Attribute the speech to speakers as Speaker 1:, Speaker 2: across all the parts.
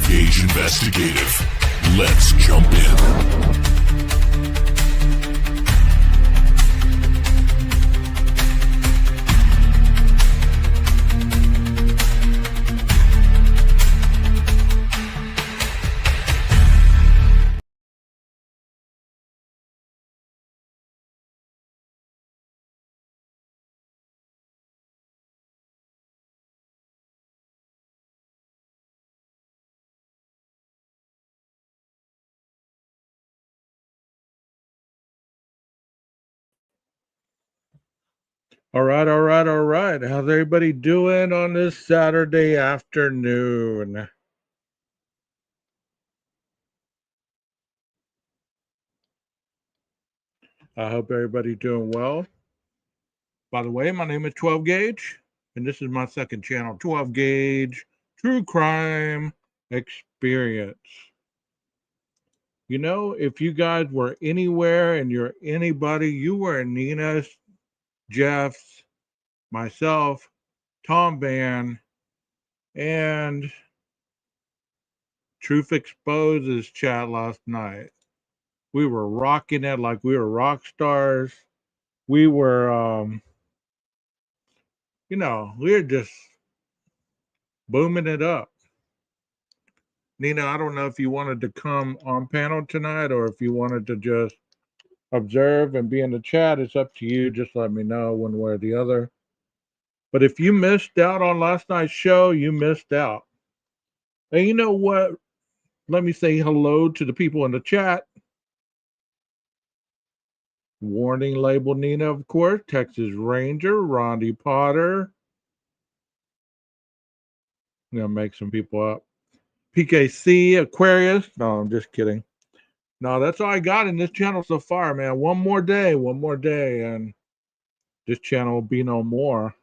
Speaker 1: Gage Investigative. Let's jump in.
Speaker 2: All right. How's everybody doing on this Saturday afternoon? I hope everybody's doing well. By the way, my name is 12 Gage, and this is my second channel, 12 Gage True Crime Experience. You know, if you guys were anywhere and you're anybody, you were Nina's, Jeff's, myself, Tom Van, and Truth Exposes chat last night. We were rocking it like we were rock stars. We were, we were just booming it up. Nina, I don't know if you wanted to come on panel tonight or if you wanted to just observe and be in the chat. It's up to you. Just let me know one way or the other. But if you missed out on last night's show, you missed out. And you know what? Let me say hello to the people in the chat. Warning label Nina, of course. Texas Ranger, Rondi Potter. I'm going to make some people up. PKC, Aquarius. No, I'm just kidding. No, that's all I got in this channel so far, man. One more day, and this channel will be no more.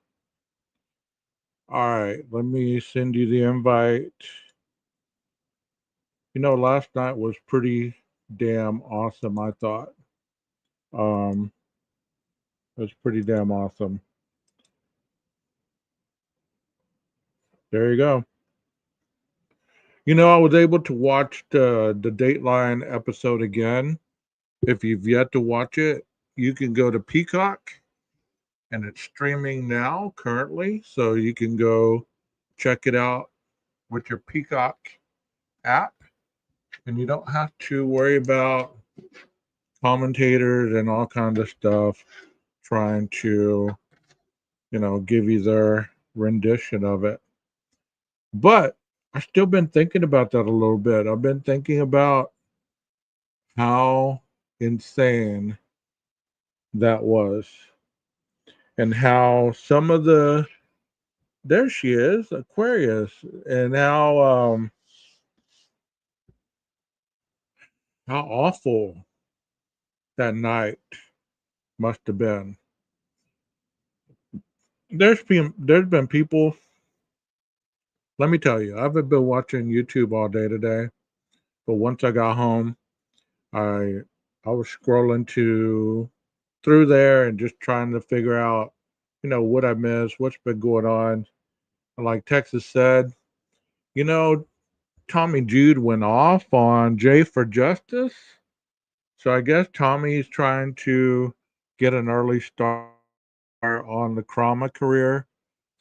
Speaker 2: All right, let me send you the invite. You know, last night was pretty damn awesome, I thought. It was pretty damn awesome. There you go. You know, I was able to watch the Dateline episode again. If you've yet to watch it, you can go to Peacock, and it's streaming now currently. So you can go check it out with your Peacock app, and you don't have to worry about commentators and all kinds of stuff trying to, give you their rendition of it. But I've still been thinking about that a little bit. I've been thinking about how insane that was and how some of there she is, Aquarius, and how awful that night must have been. There's been people. Let me tell you, I've been watching YouTube all day today, but once I got home, I was scrolling through there and just trying to figure out, what I missed, what's been going on. Like Texas said, Tommy Jude went off on Jay for Justice. So I guess Tommy's trying to get an early start on the drama career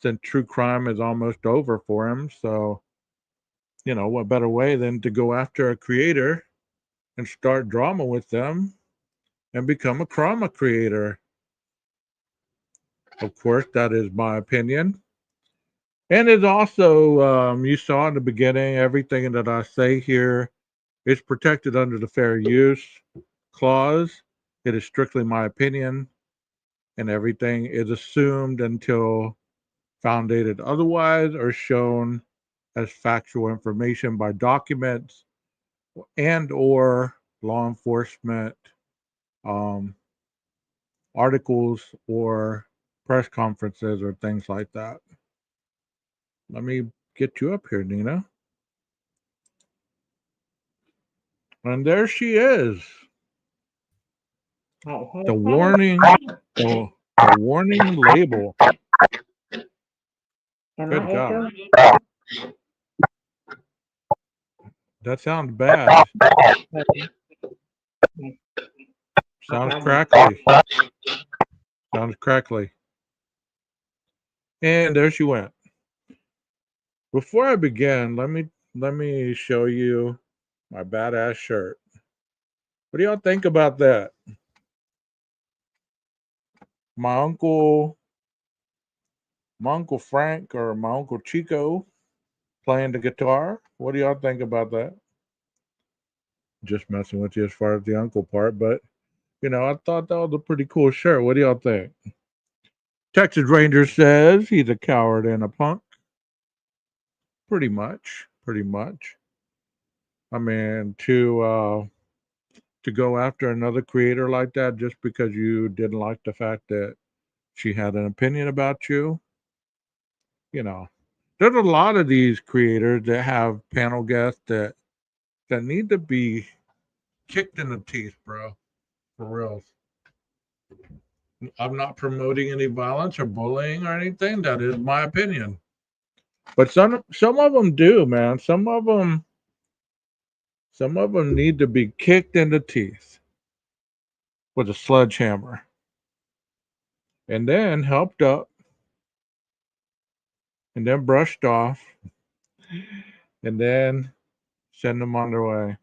Speaker 2: since true crime is almost over for him. So, what better way than to go after a creator and start drama with them and become a drama creator. Of course, that is my opinion. And it's also, you saw in the beginning, everything that I say here is protected under the fair use clause. It is strictly my opinion, and everything is assumed until founded otherwise or shown as factual information by documents and or law enforcement articles or press conferences or things like that. Let me get you up here, Nina. And there she is. The warning label. Good job. That sounds bad. Sounds crackly. Sounds crackly. And there she went. Before I begin, let me show you my badass shirt. What do y'all think about that? My uncle Frank or my uncle Chico playing the guitar. What do y'all think about that? Just messing with you as far as the uncle part, but I thought that was a pretty cool shirt. What do y'all think? Texas Ranger says he's a coward and a punk. Pretty much. Pretty much. I mean, to go after another creator like that just because you didn't like the fact that she had an opinion about you, you know. There's a lot of these creators that have panel guests that need to be kicked in the teeth, bro. For real. I'm not promoting any violence or bullying or anything. That is my opinion. But some of them do, man. Some of them need to be kicked in the teeth with a sledgehammer, and then helped up, and then brushed off, and then send them on their way.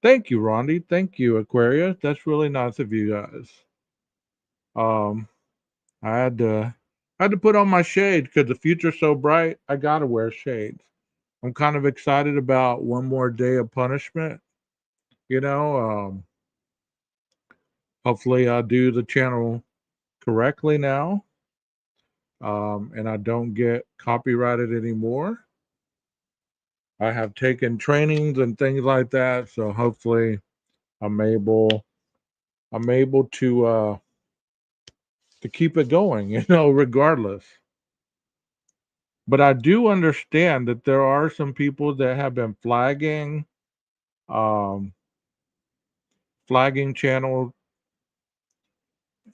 Speaker 2: Thank you, Rondi. Thank you, Aquarius. That's really nice of you guys. Um, I had to put on my shades because the future's so bright. I gotta wear shades. I'm kind of excited about one more day of punishment. You know, hopefully I do the channel correctly now, and I don't get copyrighted anymore. I have taken trainings and things like that, so hopefully I'm able to keep it going, regardless. But I do understand that there are some people that have been um, flagging channels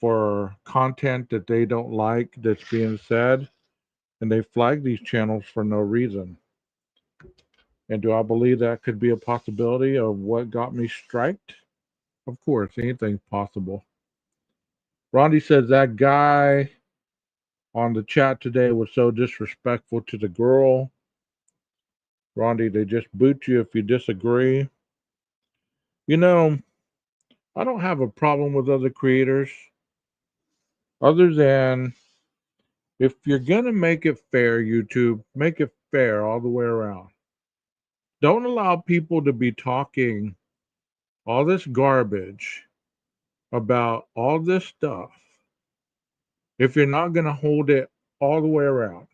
Speaker 2: for content that they don't like that's being said, and they flag these channels for no reason. And do I believe that could be a possibility of what got me striked? Of course, anything's possible. Rondi says that guy on the chat today was so disrespectful to the girl. Rondi, they just boot you if you disagree. You know, I don't have a problem with other creators, other than if you're going to make it fair, YouTube, make it fair all the way around. Don't allow people to be talking all this garbage about all this stuff if you're not going to hold it all the way around.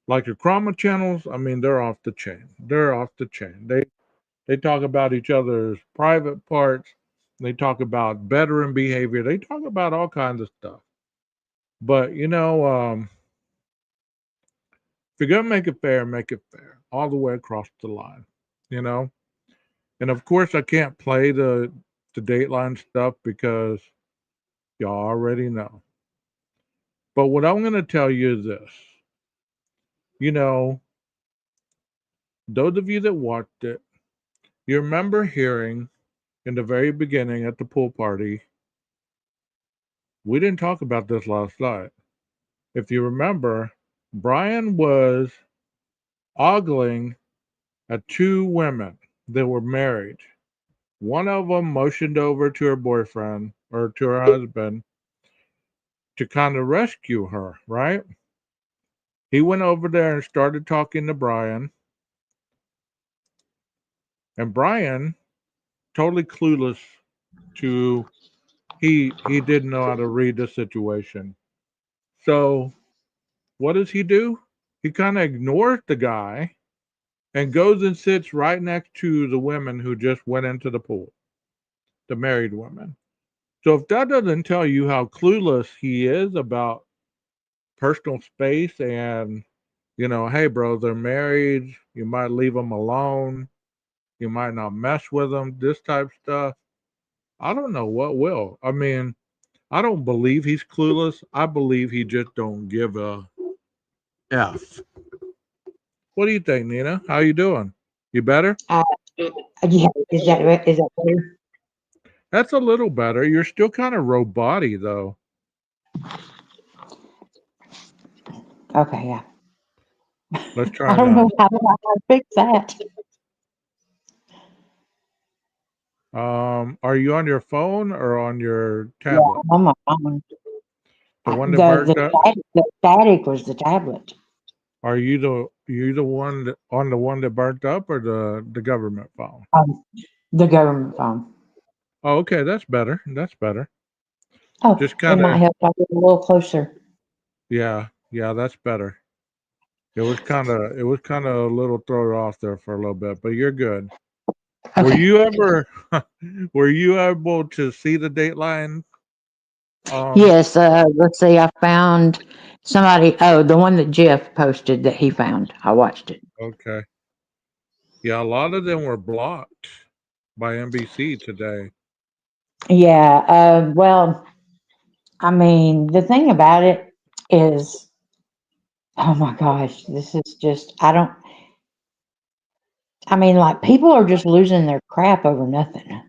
Speaker 2: Like the Chroma channels, I mean, they're off the chain. They're off the chain. They talk about each other's private parts. They talk about veteran behavior. They talk about all kinds of stuff. But if you're gonna make it fair, all the way across the line. You know, and of course I can't play the Dateline stuff because y'all already know. But what I'm gonna tell you is this. You know, those of you that watched it, you remember hearing in the very beginning at the pool party. We didn't talk about this last night. If you remember, Brian was ogling at two women that were married. One of them motioned over to her boyfriend or to her husband to kind of rescue her, right? He went over there and started talking to Brian. And Brian, totally clueless to he didn't know how to read the situation. So what does he do? He kind of ignores the guy and goes and sits right next to the women who just went into the pool, the married women. So if that doesn't tell you how clueless he is about personal space and, hey, bro, they're married, you might leave them alone, you might not mess with them, this type of stuff, I don't know what will. I mean, I don't believe he's clueless. I believe he just don't give a F. What do you think, Nina? How you doing? You better?
Speaker 3: Uh, yeah, is that better?
Speaker 2: That's a little better. You're still kind of robot-y, though.
Speaker 3: Okay, yeah.
Speaker 2: Let's
Speaker 3: I
Speaker 2: try
Speaker 3: don't know
Speaker 2: now.
Speaker 3: how to fix that.
Speaker 2: Are you on your phone or on your
Speaker 3: Yeah,
Speaker 2: tablet?
Speaker 3: on my phone.
Speaker 2: The one that
Speaker 3: The
Speaker 2: burnt up?
Speaker 3: static was the tablet.
Speaker 2: Are you the one on the one that burnt up or the government phone?
Speaker 3: The government phone.
Speaker 2: Oh, okay, that's better. That's better.
Speaker 3: Oh,
Speaker 2: Just
Speaker 3: it
Speaker 2: kind
Speaker 3: might
Speaker 2: of
Speaker 3: help if I get a little closer.
Speaker 2: yeah, that's better. It was kind of a little thrown off there for a little bit, but you're good. Were
Speaker 3: Okay.
Speaker 2: you ever were you able to see the Dateline? Um,
Speaker 3: Yes. Let's see. I found somebody. Oh, the one that Jeff posted that he found. I watched it.
Speaker 2: okay. Yeah, a lot of them were blocked by NBC today.
Speaker 3: Yeah. Well, I mean, the thing about it is, oh my gosh, this is just. I don't. I mean, like people are just losing their crap over nothing.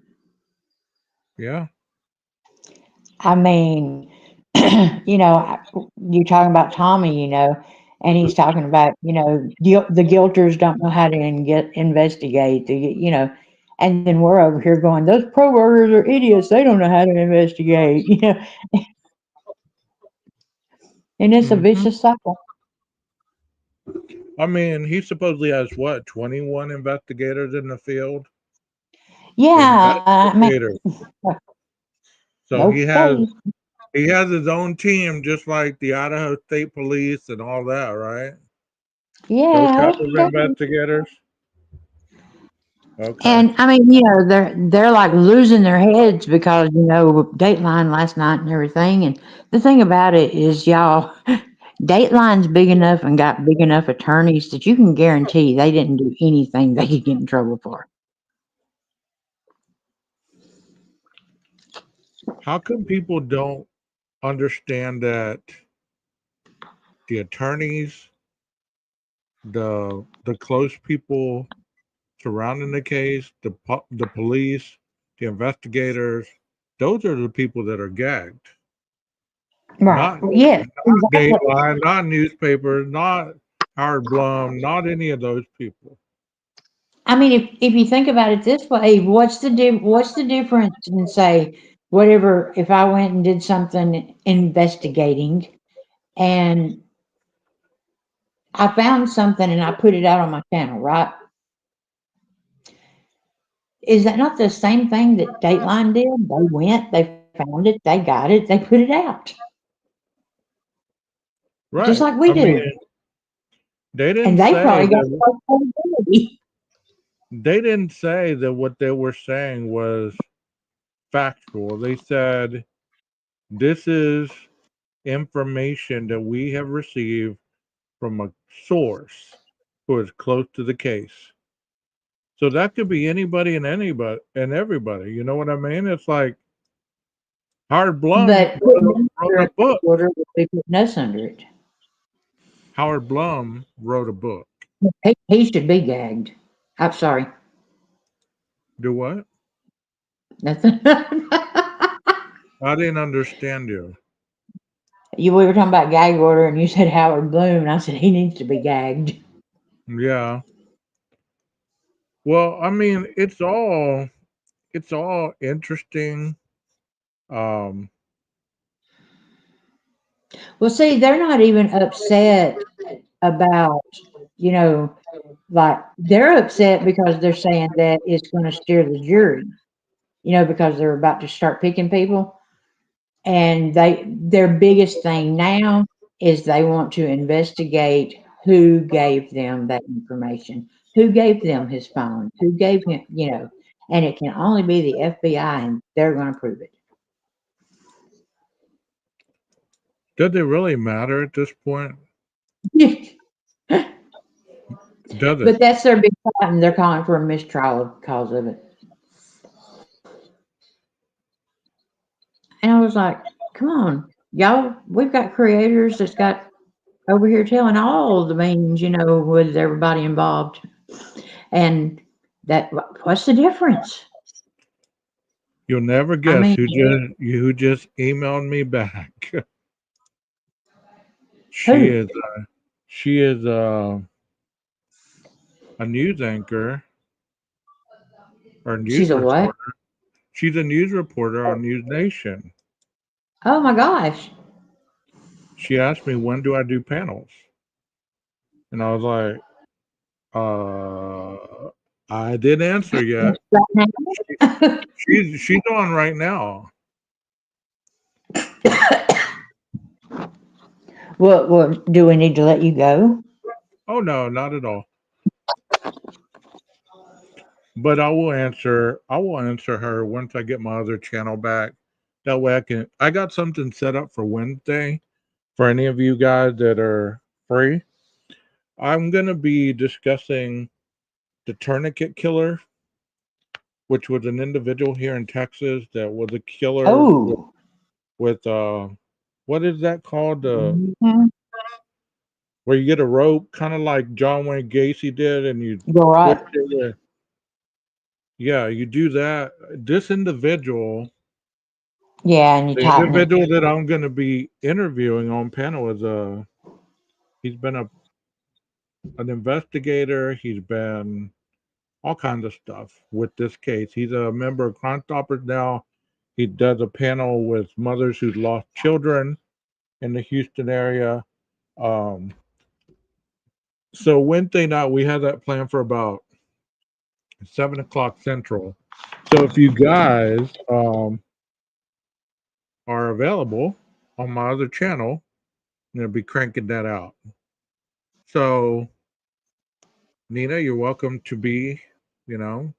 Speaker 2: Yeah.
Speaker 3: I mean, you're talking about Tommy, and he's talking about, the guilters don't know how to investigate, and then we're over here going, those pro workers are idiots. They don't know how to investigate, and it's a
Speaker 2: hmm
Speaker 3: vicious cycle.
Speaker 2: I mean, he supposedly has what, 21 investigators in the field?
Speaker 3: Yeah, I mean,
Speaker 2: Investigators. So he has
Speaker 3: okay.
Speaker 2: he has his own team, just like the Idaho State Police and all that, right? Those
Speaker 3: Yeah,
Speaker 2: type of
Speaker 3: okay.
Speaker 2: investigators. Okay.
Speaker 3: And I mean, they're like losing their heads because Dateline last night and everything. And the thing about it is, y'all, Dateline's big enough and got big enough attorneys that you can guarantee they didn't do anything they could get in trouble for.
Speaker 2: How come people don't understand that the attorneys, the close people surrounding the case, the police, the investigators, those are the people that are gagged.
Speaker 3: Right.
Speaker 2: Not
Speaker 3: Yes, exactly.
Speaker 2: Dateline, not newspapers, not Howard Blum, not any of those people.
Speaker 3: I mean, if you think about it this way, what's the difference in, say, whatever, if I went and did something investigating and I found something and I put it out on my channel, right? Is that not the same thing that Dateline did? They went, they found it, they got it, they put it out, just
Speaker 2: Right.
Speaker 3: like we
Speaker 2: I mean,
Speaker 3: do.
Speaker 2: they
Speaker 3: And
Speaker 2: didn't
Speaker 3: they
Speaker 2: say
Speaker 3: probably got
Speaker 2: that
Speaker 3: credibility.
Speaker 2: they didn't say that what they were saying was factual. They said this is information that we have received from a source who is close to the case. So that could be anybody and anybody and everybody. You know what I mean? It's like Howard Blum
Speaker 3: But
Speaker 2: wrote a book.
Speaker 3: order would be putting us under it.
Speaker 2: Howard Blum wrote a book.
Speaker 3: He should be gagged. I'm sorry.
Speaker 2: Do what?
Speaker 3: Nothing.
Speaker 2: I didn't understand you.
Speaker 3: We were talking about gag order, and you said Howard Bloom, and I said he needs to be gagged.
Speaker 2: Yeah. Well, I mean, it's all interesting. Um,
Speaker 3: Well, see, they're not even upset about, you know, like they're upset because they're saying that it's going to steer the jury, because they're about to start picking people. And their biggest thing now is they want to investigate who gave them that information, who gave them his phone, who gave him, and it can only be the FBI, and they're going to prove
Speaker 2: does it really matter at this point?
Speaker 3: it.
Speaker 2: Does it?
Speaker 3: But that's their big fight, and they're calling for a mistrial because of it. And I was like, come on, y'all, we've got creators that's got over here telling all the meetings, with everybody involved. And what's the difference?
Speaker 2: You'll never
Speaker 3: I
Speaker 2: guess
Speaker 3: mean,
Speaker 2: who just emailed me back. She
Speaker 3: who?
Speaker 2: is a news anchor or news
Speaker 3: She's a what?
Speaker 2: reporter. She's a news reporter on News Nation.
Speaker 3: Oh my gosh.
Speaker 2: She asked me, when do I do panels? And I was like, I didn't answer yet.
Speaker 3: Right now?
Speaker 2: She's on right now.
Speaker 3: What, do we need to let you go?
Speaker 2: Oh no, not at all. But I will answer her once I get my other channel back. That way I got something set up for Wednesday for any of you guys that are free. I'm gonna be discussing the tourniquet killer, which was an individual here in Texas that was a killer
Speaker 3: Oh.
Speaker 2: with what is that called?
Speaker 3: Mhm.
Speaker 2: Where you get a rope, kind of like John Wayne Gacy did, and you
Speaker 3: You're
Speaker 2: twist
Speaker 3: right.
Speaker 2: it with. Yeah, you do that. This individual,
Speaker 3: Yeah, and you
Speaker 2: the
Speaker 3: tighten it.
Speaker 2: individual that I'm going to be interviewing on panel is he's been an investigator. He's been all kinds of stuff with this case. He's a member of Crime Stoppers now. He does a panel with mothers who've lost children in the Houston area. Um, so Wednesday night we had that planned for about 7 o'clock Central. So if you guys are available on my other channel, I'm gonna be cranking that out. So Nina, you're welcome to be, you know,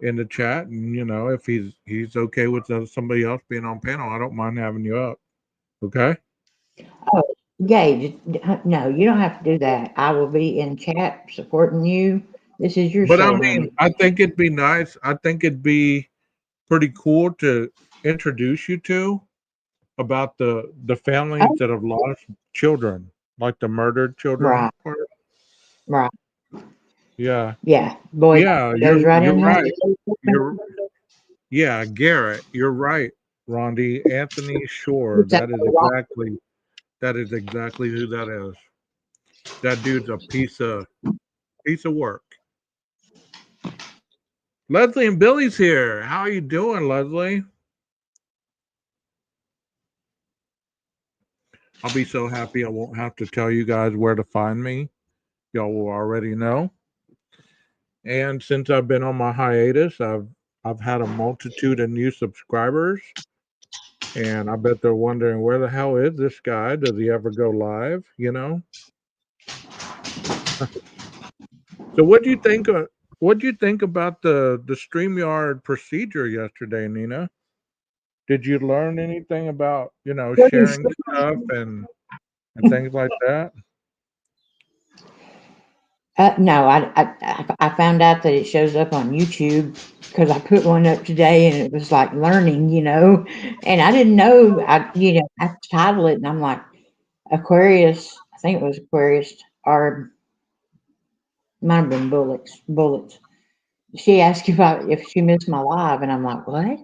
Speaker 2: in the chat, and if he's okay with somebody else being on panel, I don't mind having you up. Okay.
Speaker 3: Oh, Gage, no, you don't have to do that. I will be in chat supporting you. This is your
Speaker 2: But I
Speaker 3: show,
Speaker 2: mean,
Speaker 3: honey.
Speaker 2: I think it'd be nice. I think it'd be pretty cool to introduce you to about the families
Speaker 3: Oh,
Speaker 2: that have lost children, like the murdered children
Speaker 3: right,
Speaker 2: part.
Speaker 3: right.
Speaker 2: Yeah.
Speaker 3: Yeah, boy,
Speaker 2: Yeah,
Speaker 3: goes right
Speaker 2: you're
Speaker 3: in there.
Speaker 2: right. You're Yeah, Garrett, you're right, Rondi. Anthony Shore.
Speaker 3: Exactly right.
Speaker 2: That is exactly who that is. That dude's a piece of work. Leslie and Billy's here. How are you doing, Leslie? I'll be so happy I won't have to tell you guys where to find me. Y'all will already know. And since I've been on my hiatus, I've had a multitude of new subscribers. And I bet they're wondering, where the hell is this guy? Does he ever go live? So what do you think about the StreamYard procedure yesterday, Nina? Did you learn anything about,
Speaker 3: What is
Speaker 2: sharing stuff and things like that?
Speaker 3: no, I found out that it shows up on YouTube because I put one up today and it was like learning, and I didn't know. I titled it and I'm like Aquarius. I think it was Aquarius or might have been Bullets. She asked if she missed my live, and I'm like, what?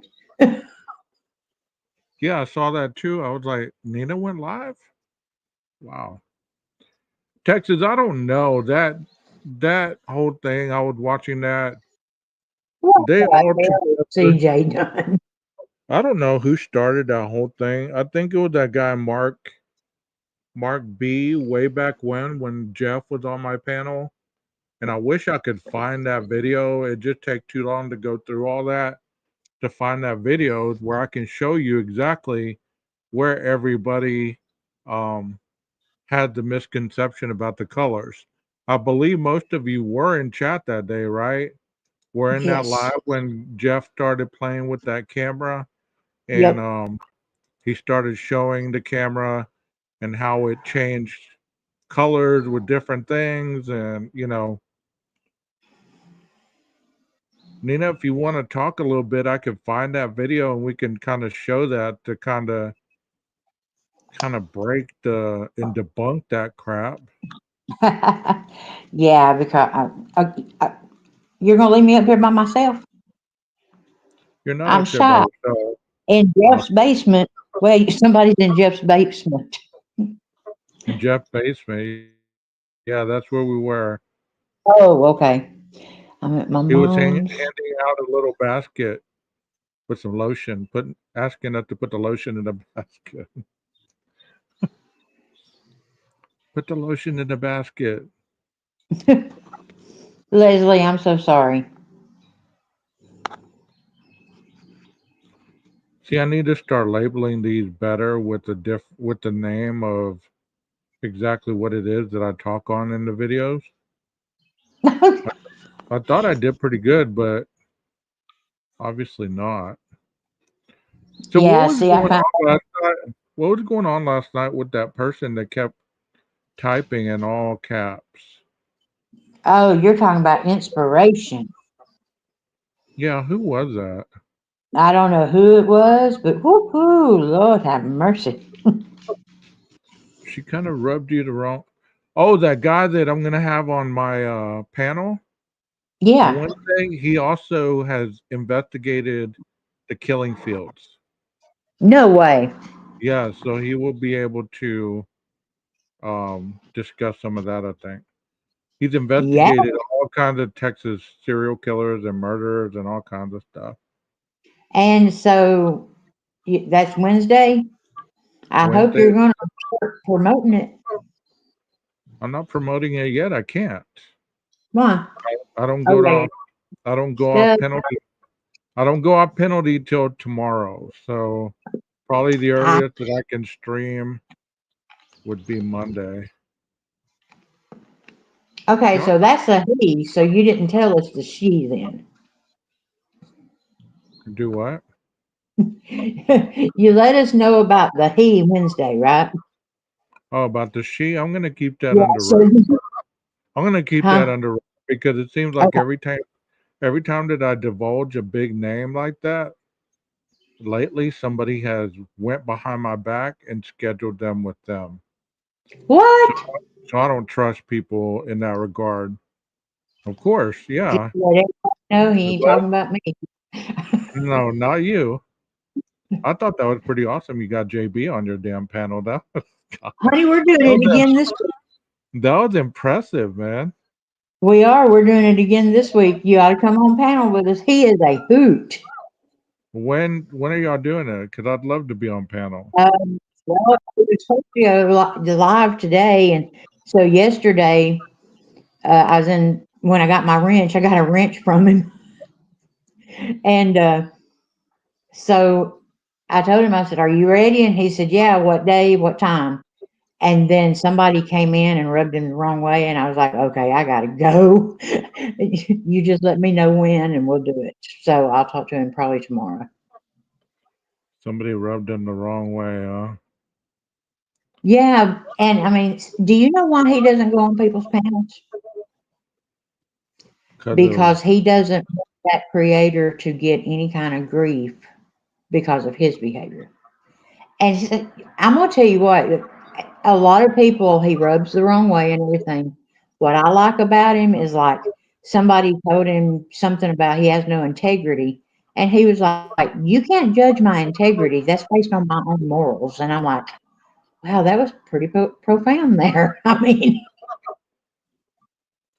Speaker 2: Yeah, I saw that too. I was like, Nina went live? Wow. Texas, I don't know. That whole thing, I was watching that.
Speaker 3: What
Speaker 2: They
Speaker 3: the
Speaker 2: all
Speaker 3: hell is
Speaker 2: together.
Speaker 3: CJ done?
Speaker 2: I don't know who started that whole thing. I think it was that guy Mark B way back when Jeff was on my panel. And I wish I could find that video. It just take too long to go through all that to find that video where I can show you exactly where everybody um, had the misconception about the colors. I believe most of you were in chat that day, right? We're in that
Speaker 3: Yes.
Speaker 2: live when Jeff started playing with that camera and
Speaker 3: Yep.
Speaker 2: he started showing the camera and how it changed colors with different things. And, Nina, if you want to talk a little bit, I could find that video and we can kind of show that to kind of kind of break and debunk that crap.
Speaker 3: Yeah, because you're gonna leave me up here by myself.
Speaker 2: You're not
Speaker 3: I'm
Speaker 2: up there by
Speaker 3: shy
Speaker 2: yourself.
Speaker 3: in Jeff's basement. Well, somebody's in Jeff's basement.
Speaker 2: In Jeff basement. Yeah, that's where we were.
Speaker 3: Oh, okay. I'm at my
Speaker 2: He was
Speaker 3: mom's.
Speaker 2: handing out a little basket with some lotion, asking us to put the lotion in the basket. Put the lotion in the basket.
Speaker 3: Leslie, I'm so sorry.
Speaker 2: See, I need to start labeling these better with with the name of exactly what it is that I talk on in the videos. I thought I did pretty good, but obviously not. So what
Speaker 3: Yeah,
Speaker 2: was
Speaker 3: see, I
Speaker 2: going
Speaker 3: found.
Speaker 2: on last night? What was going on last night with that person that kept typing in all caps?
Speaker 3: Oh, you're talking about inspiration.
Speaker 2: Yeah, who was that?
Speaker 3: I don't know who it was, but whoo, Lord have mercy.
Speaker 2: She kind of rubbed you the wrong. Oh, that guy that I'm gonna have on my panel on
Speaker 3: Yeah,
Speaker 2: Wednesday. He also has investigated the killing fields.
Speaker 3: no way.
Speaker 2: Yeah, so he will be able to discuss some of that. I think he's
Speaker 3: Yeah,
Speaker 2: investigated all kinds of Texas serial killers and murderers and all kinds of stuff.
Speaker 3: and so that's Wednesday. I hope
Speaker 2: Wednesday.
Speaker 3: you're going to start promoting it.
Speaker 2: I'm not promoting it yet. I can't.
Speaker 3: Why?
Speaker 2: I don't
Speaker 3: Oh,
Speaker 2: go
Speaker 3: yeah.
Speaker 2: off. I don't go off
Speaker 3: Stuff.
Speaker 2: penalty. I don't go off penalty till tomorrow. So probably the
Speaker 3: I,
Speaker 2: earliest that I can stream would be Monday.
Speaker 3: okay,
Speaker 2: Y'all
Speaker 3: so that's a he. So you didn't tell us the she then.
Speaker 2: do what?
Speaker 3: You let us know about the he Wednesday, right?
Speaker 2: Oh, about the she. I'm gonna keep that
Speaker 3: Yeah.
Speaker 2: under
Speaker 3: So,
Speaker 2: wrap. I'm gonna keep that
Speaker 3: huh?
Speaker 2: under wrap because it seems like
Speaker 3: Okay.
Speaker 2: every time that I divulge a big name like that, lately somebody has went behind my back and scheduled them with them. So,
Speaker 3: What?
Speaker 2: so I don't trust people in that regard. Of course,
Speaker 3: Just
Speaker 2: yeah.
Speaker 3: let everybody know he ain't
Speaker 2: But
Speaker 3: talking about me.
Speaker 2: no, not you. I thought that was pretty awesome. You got JB on your damn panel.
Speaker 3: Honey, we're doing
Speaker 2: That
Speaker 3: it
Speaker 2: was,
Speaker 3: again this week.
Speaker 2: that was impressive, man.
Speaker 3: We are. We're doing it again this week. You ought to come on panel with us. He is a hoot.
Speaker 2: When are y'all doing it? Because I'd love to be on panel.
Speaker 3: Well, it was supposed to go live today, and so yesterday I was in when I got my wrench. I got a wrench from him, and so I told him. I said, "Are you ready?" And he said, "Yeah." What day? What time? And then somebody came in and rubbed him the wrong way, and I was like, "Okay, I gotta go. You just let me know when, and we'll do it." So I'll talk to him probably tomorrow.
Speaker 2: Somebody rubbed him the wrong way, huh?
Speaker 3: Yeah, and I mean, do you know why he doesn't go on people's panels?
Speaker 2: Because of
Speaker 3: Because he doesn't want that creator to get any kind of grief because of his behavior. And I'm gonna tell you what, a lot of people he rubs the wrong way and everything. What I like about him is like somebody told him something about he has no integrity, and he was like, "You can't judge my integrity. That's based on my own morals." And I'm like, "Wow, that was pretty profound there." I mean,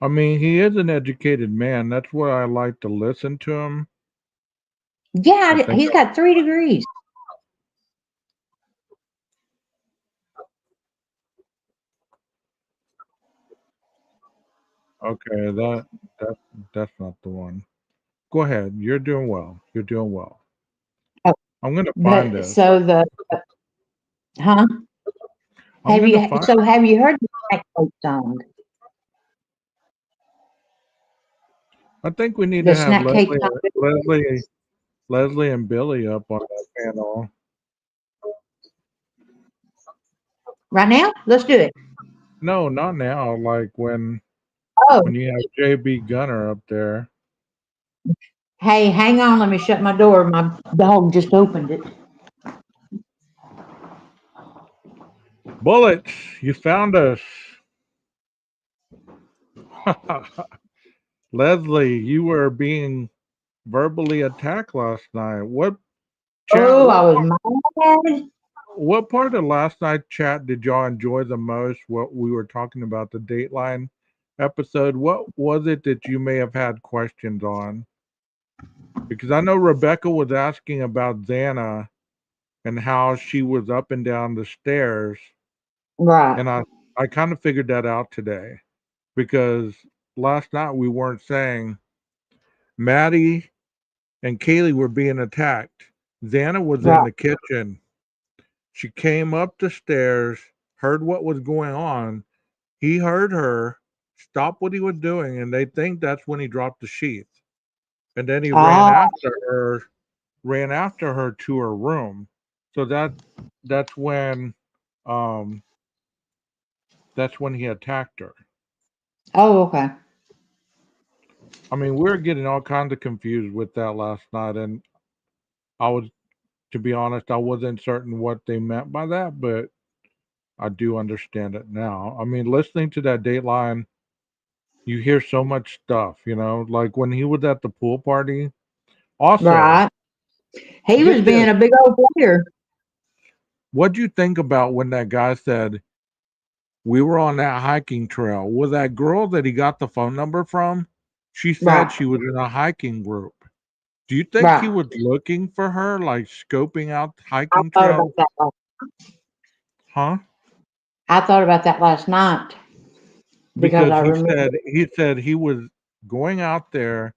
Speaker 2: I mean, he is an educated man. That's why I like to listen to him. I
Speaker 3: yeah,
Speaker 2: think
Speaker 3: he's got 3 degrees.
Speaker 2: okay, that that's not the one. Go ahead. You're doing well. You're doing well.
Speaker 3: Oh,
Speaker 2: I'm gonna find
Speaker 3: but
Speaker 2: this.
Speaker 3: so the huh?
Speaker 2: I'm gonna find.
Speaker 3: Have you heard the Black Coat song?
Speaker 2: I think we need
Speaker 3: The
Speaker 2: to have
Speaker 3: Snack Cake song?
Speaker 2: Leslie and Billy up on that panel.
Speaker 3: Right now? Let's do it.
Speaker 2: No, not now. Like
Speaker 3: Oh,
Speaker 2: when you have JB Gunner up there.
Speaker 3: hey, hang on. Let me shut my door. My dog just opened it.
Speaker 2: Bullets, you found us. Leslie, you were being verbally attacked last night. What chat?
Speaker 3: Oh, I was mad.
Speaker 2: What part of last night's chat did y'all enjoy the most? What we were talking about, the Dateline episode. What was it that you may have had questions on? Because I know Rebecca was asking about Xana and how she was up and down the stairs,
Speaker 3: Right,
Speaker 2: and I kind of figured that out today because last night we weren't saying Maddie and Kaylee were being attacked. Xana was in
Speaker 3: right.
Speaker 2: the kitchen. She came up the stairs, heard what was going on. He heard her, stopped what he was doing, and they think that's when he dropped the sheath. And then he
Speaker 3: Oh,
Speaker 2: ran after her to her room. So that's when um that's when he attacked her.
Speaker 3: oh, okay.
Speaker 2: I mean, we were getting all kinds of confused with that last night, and I was, to be honest, I wasn't certain what they meant by that, but I do understand it now. I mean, listening to that Dateline, you hear so much stuff, like when he was at the pool party. Also,
Speaker 3: Right. He was
Speaker 2: get
Speaker 3: being
Speaker 2: this.
Speaker 3: a big old player.
Speaker 2: What'd you think about when that guy said we were on that hiking trail? Was that girl that he got the phone number from? She said
Speaker 3: Right,
Speaker 2: she was in a hiking group. Do you think he
Speaker 3: right.
Speaker 2: was looking for her, like scoping out
Speaker 3: I
Speaker 2: hiking
Speaker 3: thought
Speaker 2: trails?
Speaker 3: about that.
Speaker 2: Huh?
Speaker 3: I thought about that last night because
Speaker 2: Because
Speaker 3: I
Speaker 2: he
Speaker 3: remember.
Speaker 2: said he said he was going out there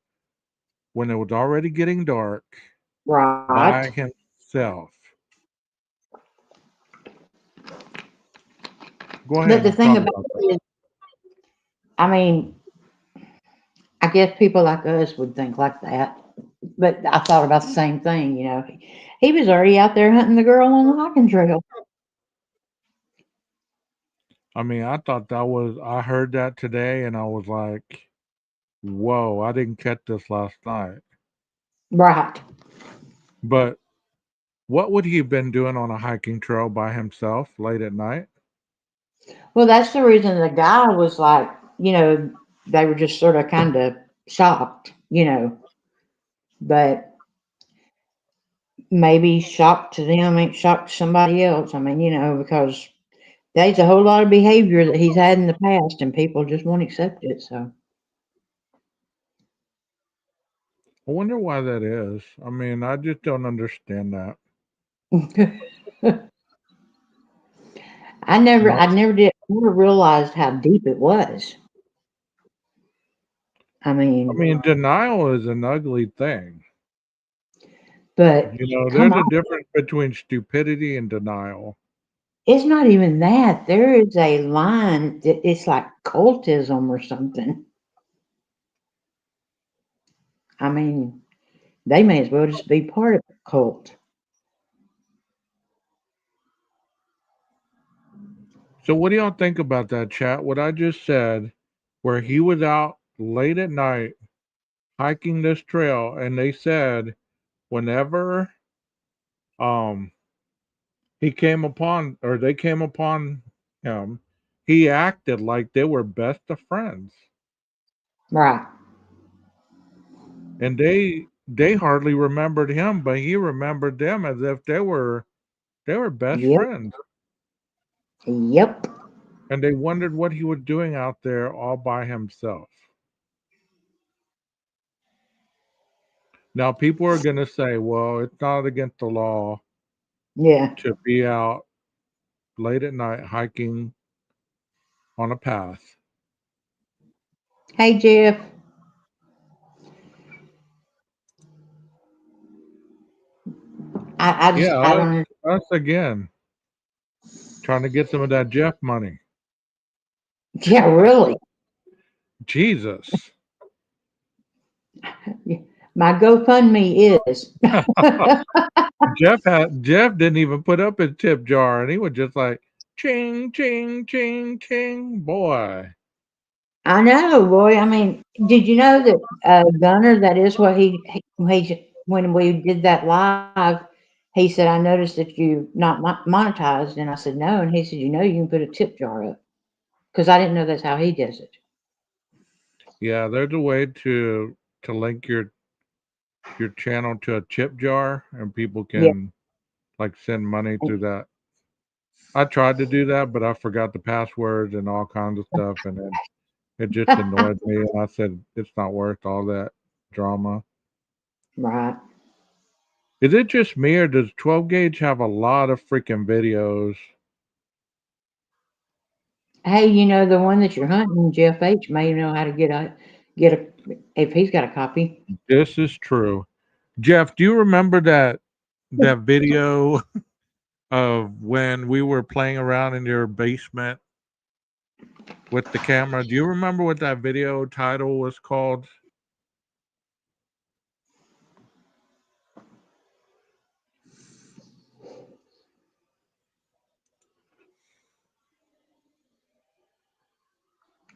Speaker 2: when it was already getting dark by
Speaker 3: Right.
Speaker 2: himself. Go ahead
Speaker 3: But the
Speaker 2: and
Speaker 3: thing
Speaker 2: talk
Speaker 3: about
Speaker 2: about that.
Speaker 3: it is, I mean, I guess people like us would think like that. But I thought about the same thing. He was already out there hunting the girl on the hiking trail.
Speaker 2: I mean, I heard that today and I was like, whoa, I didn't catch this last night.
Speaker 3: Right.
Speaker 2: But what would he have been doing on a hiking trail by himself late at night?
Speaker 3: Well, that's the reason the guy was like, they were just sort of kind of shocked. But maybe shocked to them ain't shocked to somebody else. I mean, because there's a whole lot of behavior that he's had in the past and people just won't accept it. So,
Speaker 2: I wonder why that is. I mean, I just don't understand that. No,
Speaker 3: never realized how deep it was. I
Speaker 2: I
Speaker 3: mean,
Speaker 2: mean, denial is an ugly thing.
Speaker 3: but come
Speaker 2: There's
Speaker 3: on,
Speaker 2: a difference between stupidity and denial.
Speaker 3: it's not even that. There is a line that it's like cultism or something. I mean, they may as well just be part of a cult.
Speaker 2: So, what do y'all think about that, chat? What I just said, where he was out late at night hiking this trail, and they said whenever um he came upon or they came upon him, he acted like they were best of friends,
Speaker 3: Right.
Speaker 2: and they hardly remembered him, but he remembered them as if they were best
Speaker 3: Yep.
Speaker 2: friends,
Speaker 3: Yep.
Speaker 2: and they wondered what he was doing out there all by himself. Now, people are going to say, well, it's not against the law
Speaker 3: Yeah.
Speaker 2: to be out late at night hiking on a path.
Speaker 3: Hey, Jeff.
Speaker 2: Yeah,
Speaker 3: I don't.
Speaker 2: us again, trying to get some of that Jeff money.
Speaker 3: Yeah, really.
Speaker 2: Jesus.
Speaker 3: My GoFundMe is.
Speaker 2: Jeff didn't even put up his tip jar, and he was just like ching ching ching ching. Boy,
Speaker 3: I know, boy. I mean, did you know that Gunner? That is what he when we did that live. he said, I noticed that you not monetized. And I said, no. And he said, you can put a tip jar up. Because I didn't know that's how he does it.
Speaker 2: Yeah, there's a way to link your channel to a tip jar, and people
Speaker 3: Yeah.
Speaker 2: can like send money through that. I tried to do that, but I forgot the passwords and all kinds of stuff, and then it just annoyed me. And I said, it's not worth all that drama.
Speaker 3: Right.
Speaker 2: Is it just me, or does 12 Gauge have a lot of freaking videos?
Speaker 3: Hey, the one that you're hunting, Jeff H. may know how to get a if he's got a copy.
Speaker 2: This is true. Jeff, do you remember that video of when we were playing around in your basement with the camera? Do you remember what that video title was called?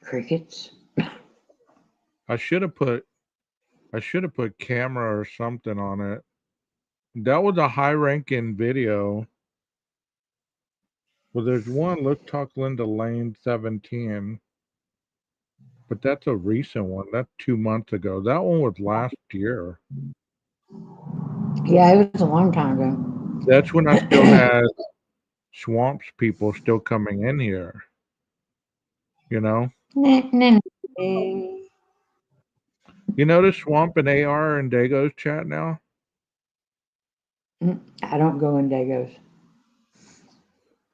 Speaker 3: Crickets.
Speaker 2: I should have put camera or something on it. That was a high ranking video. Well, there's one, Look Talk Linda Lane 17, but that's a recent one. That's 2 months ago. That one was last year.
Speaker 3: Yeah, it was a long time ago.
Speaker 2: That's when I still had Swamps people still coming in here, you know?
Speaker 3: Nah, nah, nah.
Speaker 2: You notice Swamp and AR and Dago's chat now?
Speaker 3: I don't go in Dagos.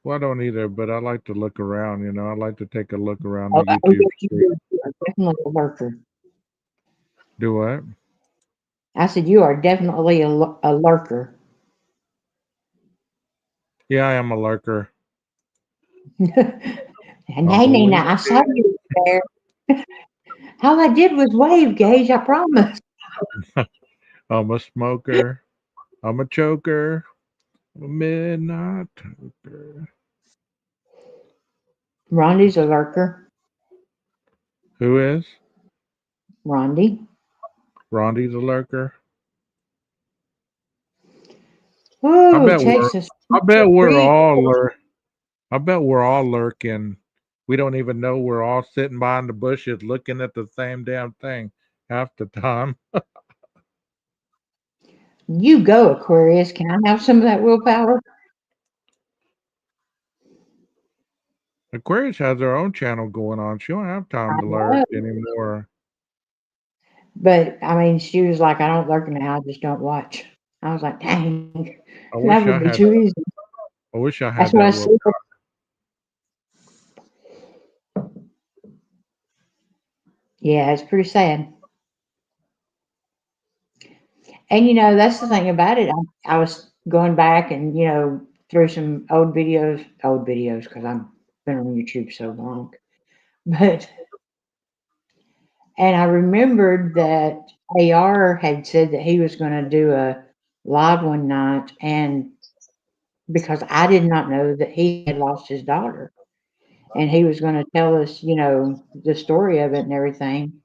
Speaker 2: Well, I don't either, but I like to look around, I like to take a look around
Speaker 3: Oh,
Speaker 2: the YouTube
Speaker 3: yes, you
Speaker 2: street.
Speaker 3: do. You are definitely a lurker.
Speaker 2: Do what?
Speaker 3: I said you are definitely a lurker.
Speaker 2: Yeah, I am a lurker.
Speaker 3: And
Speaker 2: I'll
Speaker 3: hey, Nina,
Speaker 2: believe
Speaker 3: I saw you there. All I did was wave, Gage. I promise.
Speaker 2: I'm a smoker. I'm a choker. I'm a midnight toker.
Speaker 3: Rondi's a lurker.
Speaker 2: Who is?
Speaker 3: Rondi.
Speaker 2: Rondi's a lurker. I
Speaker 3: Oh,
Speaker 2: bet we're
Speaker 3: Texas.
Speaker 2: I bet we're
Speaker 3: Free.
Speaker 2: all I bet we're all lurking. We don't even know we're all sitting behind the bushes looking at the same damn thing half the time.
Speaker 3: You go, Aquarius. Can I have some of that willpower?
Speaker 2: Aquarius has her own channel going on. She don't have time
Speaker 3: I
Speaker 2: to lurk
Speaker 3: know.
Speaker 2: anymore.
Speaker 3: But I mean, she was like, I don't lurk now. I just don't watch. I was like, dang,
Speaker 2: I
Speaker 3: that
Speaker 2: wish I
Speaker 3: would be
Speaker 2: had
Speaker 3: too easy.
Speaker 2: I wish I
Speaker 3: That's
Speaker 2: had
Speaker 3: what I
Speaker 2: that
Speaker 3: said.
Speaker 2: willpower.
Speaker 3: Yeah, it's pretty sad. And that's the thing about it. I was going back and through some old videos because I've been on YouTube so long. But and I remembered that AR had said that he was going to do a live one night, and because I did not know that he had lost his daughter, and he was going to tell us, the story of it and everything.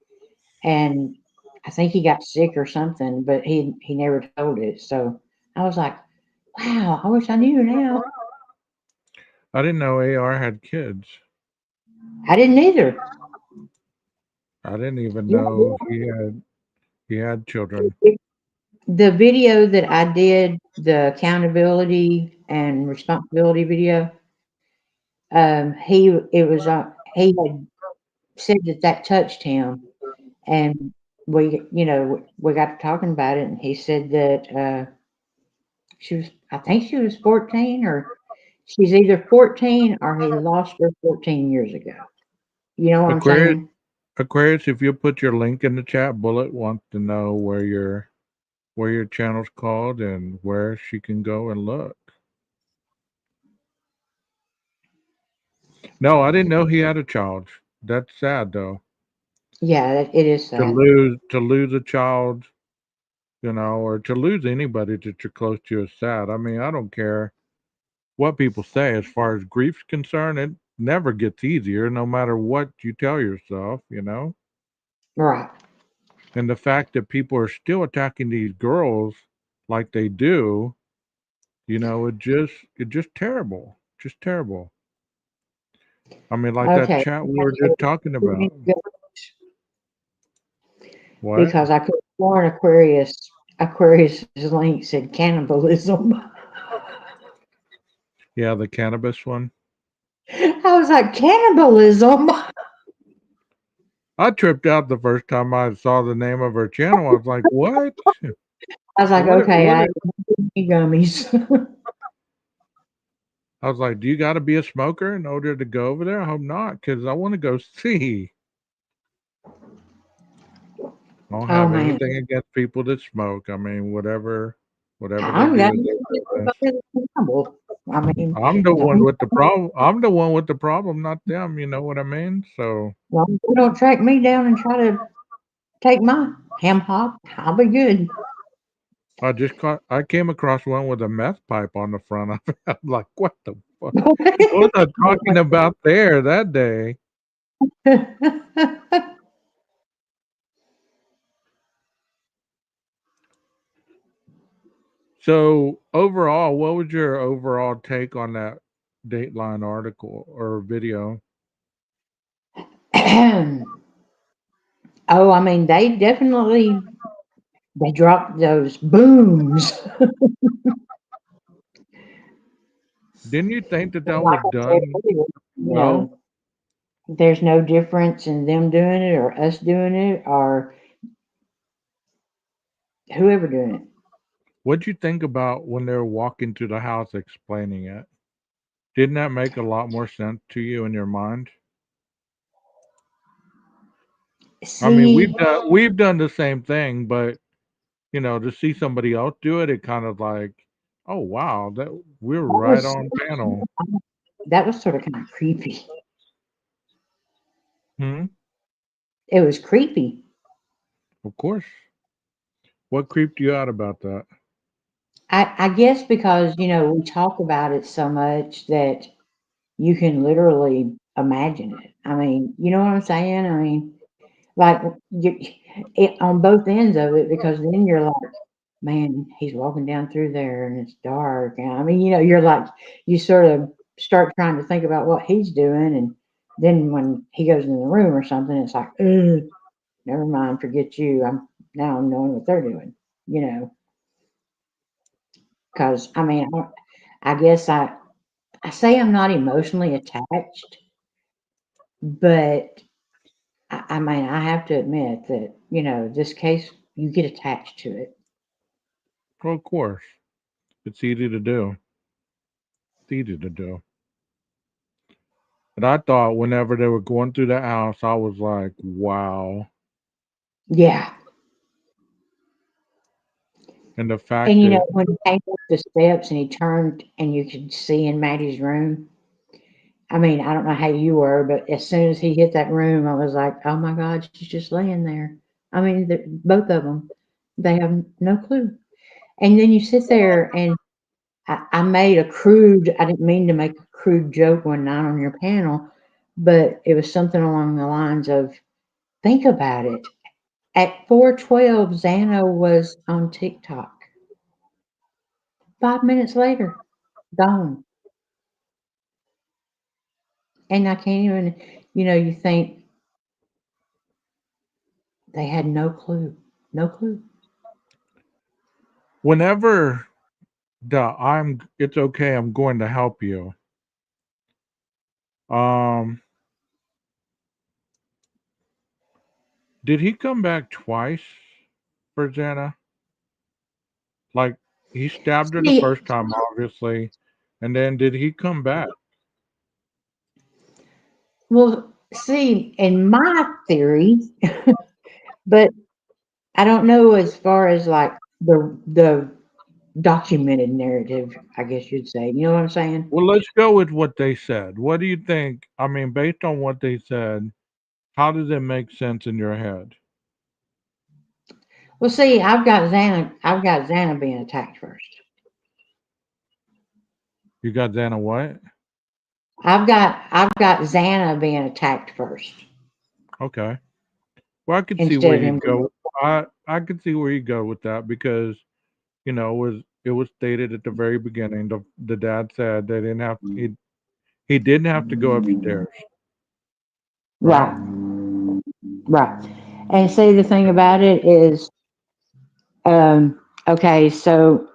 Speaker 3: And I think he got sick or something, but he never told it. So I was like, wow, I wish I knew now.
Speaker 2: I didn't know AR had kids.
Speaker 3: I didn't either.
Speaker 2: I didn't even
Speaker 3: Yeah,
Speaker 2: know he had children.
Speaker 3: the video that I did, the accountability and responsibility video, he had said that touched him, and we got to talking about it, and he said that I think she was 14, or she's either 14 or he lost her 14 years ago. You know what I'm
Speaker 2: Aquarius,
Speaker 3: saying?
Speaker 2: Aquarius, if you put your link in the chat, Bullet wants to know where your channel's called and where she can go and look. No, I didn't know he had a child. That's sad though.
Speaker 3: Yeah, it is
Speaker 2: To
Speaker 3: sad.
Speaker 2: lose a child, or to lose anybody that you're close to is sad. I mean, I don't care what people say as far as grief's concerned. It never gets easier, no matter what you tell yourself.
Speaker 3: Right.
Speaker 2: And the fact that people are still attacking these girls like they do, It just terrible. Just terrible. I mean, like that
Speaker 3: Okay.
Speaker 2: chat we were just talking about. What?
Speaker 3: Because I could have sworn Aquarius's link said cannibalism.
Speaker 2: Yeah, the cannabis one.
Speaker 3: I was like, cannibalism?
Speaker 2: I tripped out the first time I saw the name of her channel. I was like, what?
Speaker 3: I was like,
Speaker 2: What?
Speaker 3: okay,
Speaker 2: What?
Speaker 3: I eat gummies.
Speaker 2: I was like, do you got to be a smoker in order to go over there? I hope not, because I want to go see. I don't
Speaker 3: Oh
Speaker 2: have
Speaker 3: man.
Speaker 2: anything against people that smoke. I mean, whatever they
Speaker 3: I'm
Speaker 2: do
Speaker 3: that
Speaker 2: is their business.
Speaker 3: cannibal. I mean,
Speaker 2: I'm the one
Speaker 3: don't,
Speaker 2: with the problem. I'm the one with the problem, not them. You know what I mean? So
Speaker 3: don't track me down and try to take my ham hock. I'll be good.
Speaker 2: I came across one with a meth pipe on the front of it. I'm like, what the fuck? What was I talking about there that day? So overall, what was your overall take on that Dateline article or video?
Speaker 3: Oh, I mean, they dropped those booms.
Speaker 2: Didn't you think that
Speaker 3: Like
Speaker 2: was
Speaker 3: I said
Speaker 2: done
Speaker 3: earlier,
Speaker 2: well?
Speaker 3: there's no difference in them doing it or us doing it or whoever doing it.
Speaker 2: What'd you think about when they were walking to the house explaining it? Didn't that make a lot more sense to you in your mind? I mean,
Speaker 3: See,
Speaker 2: we've done the same thing, but to see somebody else do it, it kind of like, oh wow, that we're
Speaker 3: that
Speaker 2: right
Speaker 3: was
Speaker 2: on panel.
Speaker 3: sort of kind of creepy.
Speaker 2: Hmm.
Speaker 3: It was creepy.
Speaker 2: Of course. What creeped you out about that?
Speaker 3: I guess because we talk about it so much that you can literally imagine it. I mean, you know what I'm saying? I mean, like on both ends of it, because then you're like, man, he's walking down through there and it's dark. And I mean, you're like, you sort of start trying to think about what he's doing, and then when he goes in the room or something, it's like, ugh, never mind, forget you. I'm knowing what they're doing. You know, because I mean, I guess I say I'm not emotionally attached, but I mean, I have to admit that, this case, you get attached to it.
Speaker 2: Well, of course. It's easy to do. It's easy to do. And I thought whenever they were going through the house, I was like, wow.
Speaker 3: Yeah.
Speaker 2: And the fact
Speaker 3: And,
Speaker 2: that,
Speaker 3: when he came up the steps and he turned and you could see in Maddie's room, I mean, I don't know how you were, but as soon as he hit that room, I was like, oh my God, she's just laying there. I mean, both of them, they have no clue. And then you sit there and I made I didn't mean to make a crude joke one night on your panel, but it was something along the lines of, think about it. At 4:12, Xano was on TikTok. 5 minutes later, gone. And I can't even, you think they had no clue. No clue.
Speaker 2: whenever it's okay, I'm going to help you. Um, did he come back twice for Xana? Like, he stabbed her the
Speaker 3: See,
Speaker 2: first time, obviously. And then did he come back?
Speaker 3: well, see, in my theory, but I don't know as far as like the documented narrative, I guess you'd say. You know what I'm saying?
Speaker 2: Well, let's go with what they said. What do you think? I mean, based on what they said, how does it make sense in your head?
Speaker 3: Well, see, I've got Xana being attacked first.
Speaker 2: You got Xana what?
Speaker 3: I've got Xana being attacked first
Speaker 2: Okay. Well, I could see
Speaker 3: instead
Speaker 2: where
Speaker 3: of him.
Speaker 2: you'd go. I could see where you go with that because with It was stated at the very beginning. The dad said they didn't have he didn't have to go upstairs, right?
Speaker 3: Right, right. And see, the thing about it is, okay, so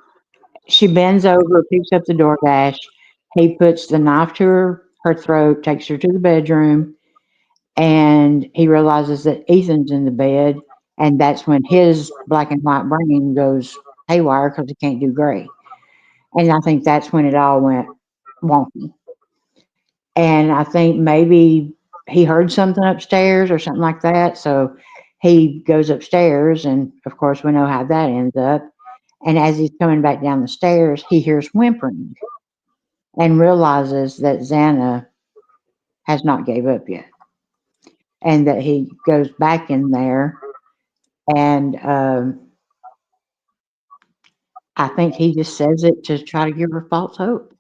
Speaker 3: she bends over, picks up the DoorDash. He puts the knife to her throat, takes her to the bedroom, and he realizes that Ethan's in the bed, and that's when his black and white brain goes haywire because he can't do gray. And I think that's when it all went wonky. And I think maybe he heard something upstairs or something like that. So he goes upstairs, and of course, we know how that ends up. And as he's coming back down the stairs, he hears whimpering and realizes that Xana has not gave up yet, and that he goes back in there, and I think he just says it to try to give her false hope.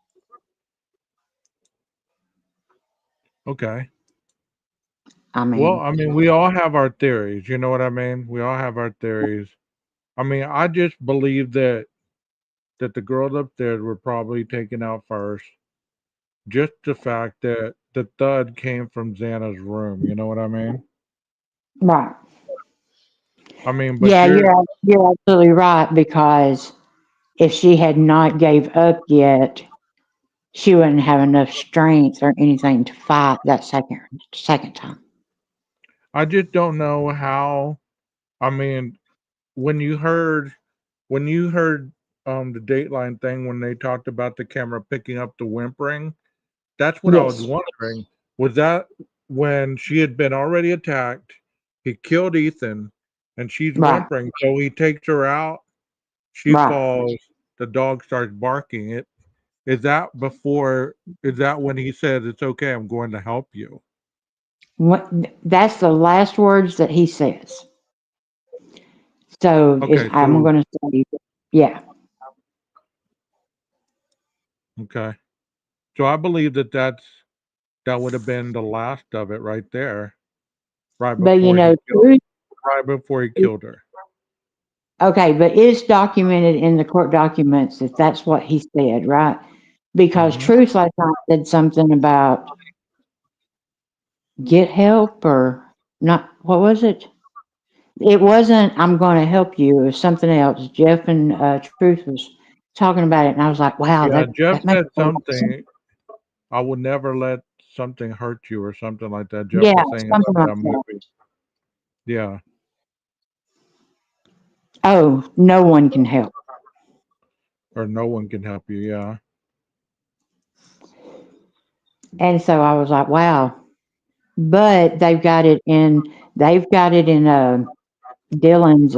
Speaker 2: Okay.
Speaker 3: I
Speaker 2: Well,
Speaker 3: mean,
Speaker 2: I mean, we all have our theories. You know what I mean? We all have our theories. I mean, I just believe that the girls upstairs were probably taken out first. Just the fact that the thud came from Xana's room. You know what I mean?
Speaker 3: right?
Speaker 2: I mean, but
Speaker 3: Yeah, you're absolutely right, because if she had not gave up yet, she wouldn't have enough strength or anything to fight that second time.
Speaker 2: I just don't know how. I mean, when you heard when you heard the Dateline thing when they talked about the camera picking up the whimpering, that's what I was
Speaker 3: Yes,
Speaker 2: wondering. Was that when she had been already attacked? He killed Ethan, and she's
Speaker 3: right,
Speaker 2: whimpering. So he takes her out. She
Speaker 3: right.
Speaker 2: falls. The dog starts barking. It is that before. Is that when he said, "It's okay. I'm going to help you"?
Speaker 3: What, that's the last words that he says. So is
Speaker 2: Okay.
Speaker 3: I'm
Speaker 2: So
Speaker 3: going to say, yeah,
Speaker 2: okay. So I believe that would have been the last of it right there, right
Speaker 3: but
Speaker 2: before he killed,
Speaker 3: truth.
Speaker 2: right before he killed her.
Speaker 3: Okay, but it's documented in the court documents that that's what he said, right? Because
Speaker 2: Hmm.
Speaker 3: Truth last night said something about get help or not. What was it? It wasn't I'm going to help you. It was something else. Jeff and Truth was talking about it, and I was like, wow,
Speaker 2: Yeah, Jeff
Speaker 3: that makes
Speaker 2: said
Speaker 3: a lot of sense.
Speaker 2: something. I would never let something hurt you or something like that. Jeff
Speaker 3: Yeah,
Speaker 2: was saying
Speaker 3: something
Speaker 2: about
Speaker 3: like
Speaker 2: that
Speaker 3: that.
Speaker 2: movie. Yeah,
Speaker 3: Oh, no one can help.
Speaker 2: or no one can help you. Yeah.
Speaker 3: And so I was like, wow. But they've got it in Dylan's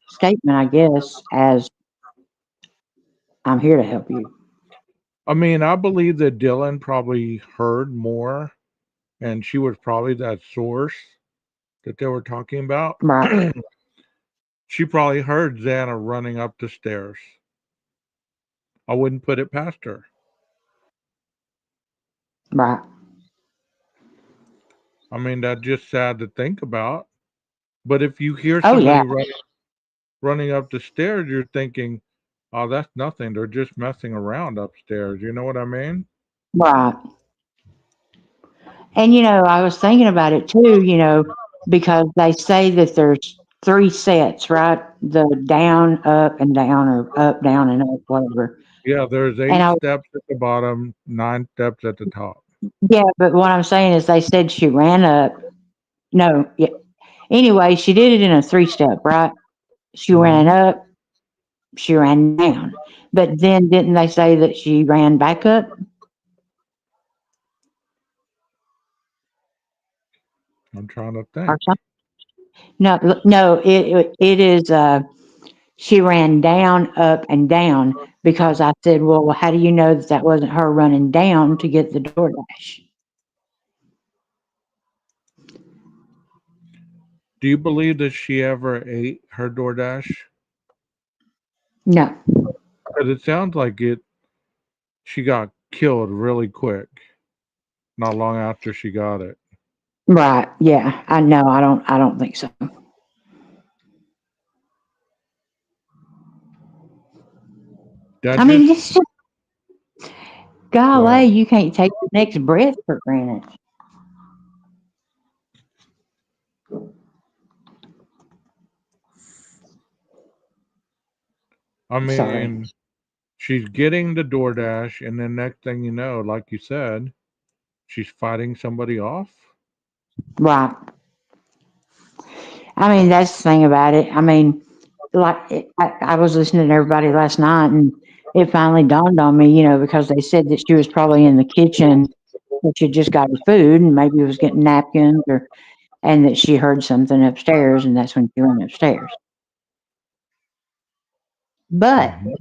Speaker 3: statement, I guess, as I'm here to help you.
Speaker 2: I mean, I believe that Dylan probably heard more, and she was probably that source that they were talking about.
Speaker 3: Right,
Speaker 2: She probably heard Xana running up the stairs. I wouldn't put it past her.
Speaker 3: right.
Speaker 2: I mean, that's just sad to think about. But if you hear
Speaker 3: Oh, yeah,
Speaker 2: somebody running up the stairs, you're thinking, "Oh, that's nothing. They're just messing around upstairs." You know what I mean?
Speaker 3: right. And, I was thinking about it too, because they say that there's three sets, right? The down, up, and down, or up, down, and up, whatever.
Speaker 2: Yeah, there's
Speaker 3: And
Speaker 2: 8 steps at the bottom, 9 steps at the top.
Speaker 3: yeah, but what I'm saying is they said she ran up. No, yeah. Anyway, she did it in a three-step, right? She ran
Speaker 2: Mhm.
Speaker 3: up, she ran down. But then didn't they say that she ran back up
Speaker 2: I'm trying to
Speaker 3: or
Speaker 2: think.
Speaker 3: something? No, no, it is she ran down, up, and down, because I said, well, how do you know that that wasn't her running down to get the DoorDash?
Speaker 2: Do you believe that she ever ate her DoorDash?
Speaker 3: No,
Speaker 2: Because it sounds like she got killed really quick, not long after she got it.
Speaker 3: right, yeah, I know, I don't think so.
Speaker 2: That
Speaker 3: I mean,
Speaker 2: just
Speaker 3: it's just, golly, you can't take the next breath for granted.
Speaker 2: I
Speaker 3: Sorry.
Speaker 2: mean, she's getting the DoorDash, and then next thing you know, like you said, she's fighting somebody off.
Speaker 3: Right. I mean, that's the thing about it. I mean, I was listening to everybody last night, and it finally dawned on me, because they said that she was probably in the kitchen, that she just got her food, and maybe was getting napkins, and that she heard something upstairs, and that's when she went upstairs. But
Speaker 2: Mhm.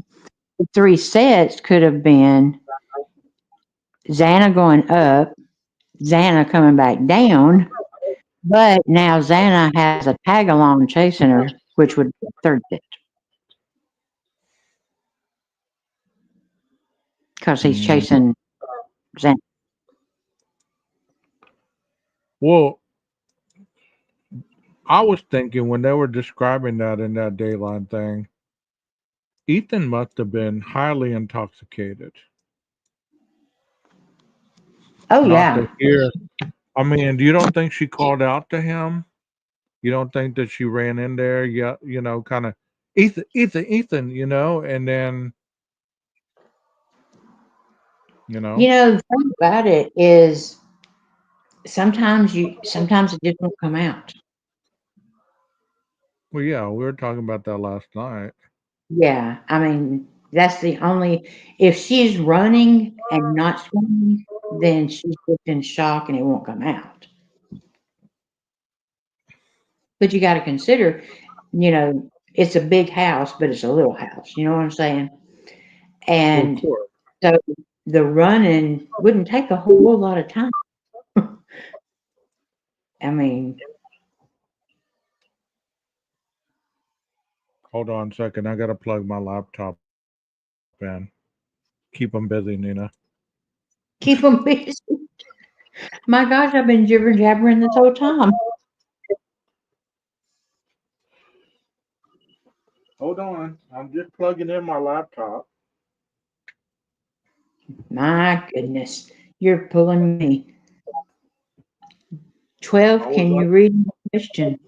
Speaker 3: the three sets could have been Xana going up, Xana coming back down, but now Xana has a tag along chasing her, which would be a third set because he's
Speaker 2: Mm.
Speaker 3: chasing Xana.
Speaker 2: Well, I was thinking when they were describing that in that Dateline thing, Ethan must have been highly intoxicated.
Speaker 3: Oh,
Speaker 2: Not to
Speaker 3: yeah.
Speaker 2: hear. I mean, you don't think she called out to him? You don't think that she ran in there? Yeah, kind of Ethan, Ethan, Ethan, and then you know.
Speaker 3: The thing about it is sometimes it just won't come out.
Speaker 2: Well, yeah, we were talking about that last night.
Speaker 3: Yeah. I mean, that's the only, if she's running and not swimming, then she's just in shock and it won't come out. But you got to consider, it's a big house, but it's a little house. You know what I'm saying?
Speaker 2: Well, of
Speaker 3: And
Speaker 2: course.
Speaker 3: so the running wouldn't take a whole lot of time. I mean,
Speaker 2: Hold on a second. I gotta plug my laptop in. Keep them busy, Nina.
Speaker 3: keep them busy. My gosh, I've been jibber jabbering this whole time.
Speaker 2: Hold on. I'm just plugging in my laptop.
Speaker 3: My goodness, you're pulling me. 12,
Speaker 2: I was
Speaker 3: can you read the question?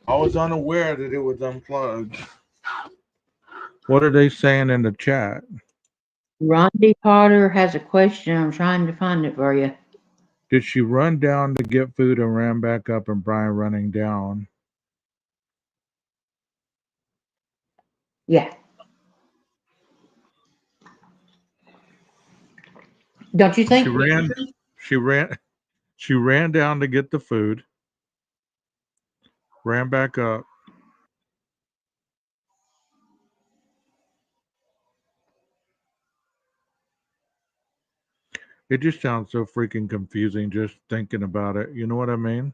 Speaker 2: I was unaware that it was unplugged. What are they saying in the chat?
Speaker 3: Rondi Potter has a question. I'm trying to find it for you.
Speaker 2: Did she run down to get food and ran back up and Brian running down?
Speaker 3: Yeah. Don't you
Speaker 2: She
Speaker 3: think?
Speaker 2: ran she ran she ran down to get the food, ran back up. It just sounds so freaking confusing just thinking about it. You know what I mean?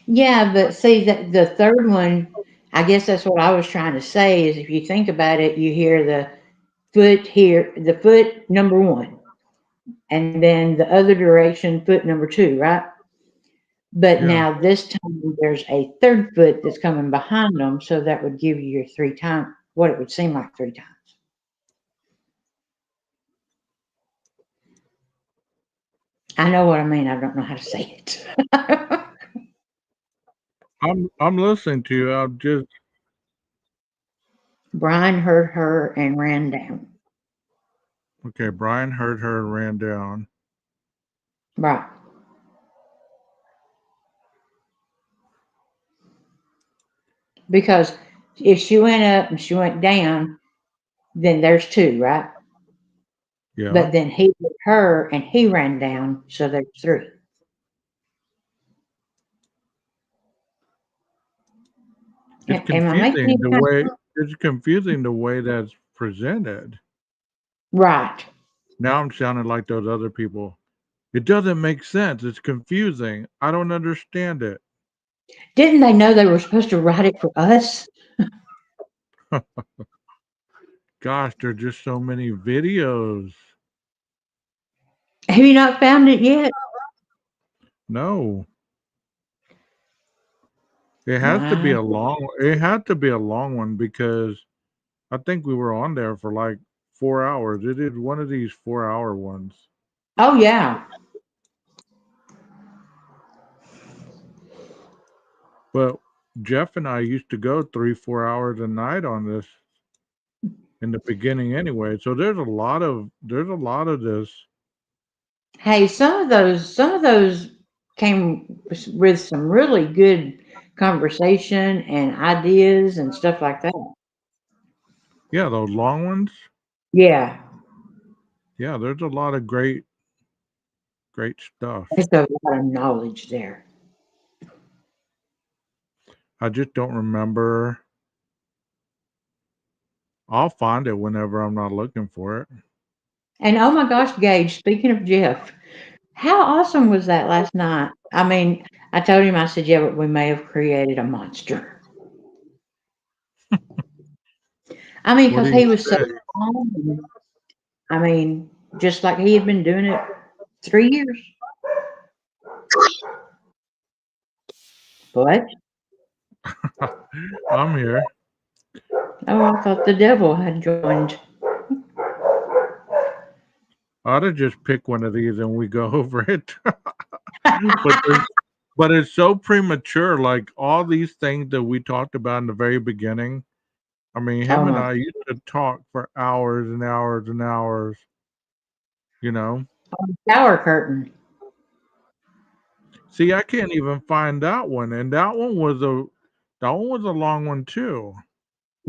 Speaker 3: Yeah, but see that the third one, I guess that's what I was trying to say is if you think about it, you hear the foot here, the foot number one, and then the other direction, foot number two, right? But
Speaker 2: Yeah.
Speaker 3: now this time there's a third foot that's coming behind them, so that would give you your three times, what it would seem like three times. I know what I mean. I don't know how to say it.
Speaker 2: I'm listening to you. I'm just
Speaker 3: Brian heard her and ran down.
Speaker 2: okay. Brian heard her and ran down.
Speaker 3: Right. Because if she went up and she went down, then there's two, right?
Speaker 2: Yeah.
Speaker 3: But then he hit her and he ran down, so there's three.
Speaker 2: It's
Speaker 3: Am I making
Speaker 2: confusing
Speaker 3: any
Speaker 2: the
Speaker 3: kind
Speaker 2: way
Speaker 3: of
Speaker 2: it's confusing the way that's presented.
Speaker 3: right?
Speaker 2: Now I'm sounding like those other people. It doesn't make sense. It's confusing. I don't understand it.
Speaker 3: Didn't they know they were supposed to write it for us?
Speaker 2: Gosh, there are just so many videos.
Speaker 3: Have you not found it yet?
Speaker 2: No. It has to be
Speaker 3: My,
Speaker 2: a long it had to be a long one because I think we were on there for like 4 hours. It did one of these 4 hour ones.
Speaker 3: Oh yeah.
Speaker 2: But Jeff and I used to go 3-4 hours a night on this in the beginning anyway. So there's a lot of this.
Speaker 3: Hey, some of those came with some really good conversation and ideas and stuff like that.
Speaker 2: Yeah, those long ones.
Speaker 3: Yeah,
Speaker 2: Yeah, there's a lot of great stuff.
Speaker 3: there's a lot of knowledge there.
Speaker 2: I just don't remember. I'll find it whenever I'm not looking for it.
Speaker 3: And oh my gosh, Gage, speaking of Jeff, how awesome was that last night? I mean, I told him, I said, yeah, but we may have created a monster. I mean,
Speaker 2: What
Speaker 3: because
Speaker 2: do you
Speaker 3: he was so
Speaker 2: say?
Speaker 3: calm. I mean, just like he had been doing it 3 years. What?
Speaker 2: I'm here.
Speaker 3: Oh, I thought the devil had joined.
Speaker 2: I ought to just pick one of these and we go over it. But it's so premature. Like all these things that we talked about in the very beginning. I mean,
Speaker 3: Oh
Speaker 2: him and
Speaker 3: my
Speaker 2: I used to talk for hours and hours and hours. You know.
Speaker 3: shower curtain.
Speaker 2: See, I can't even find that one, and that one was a long one too.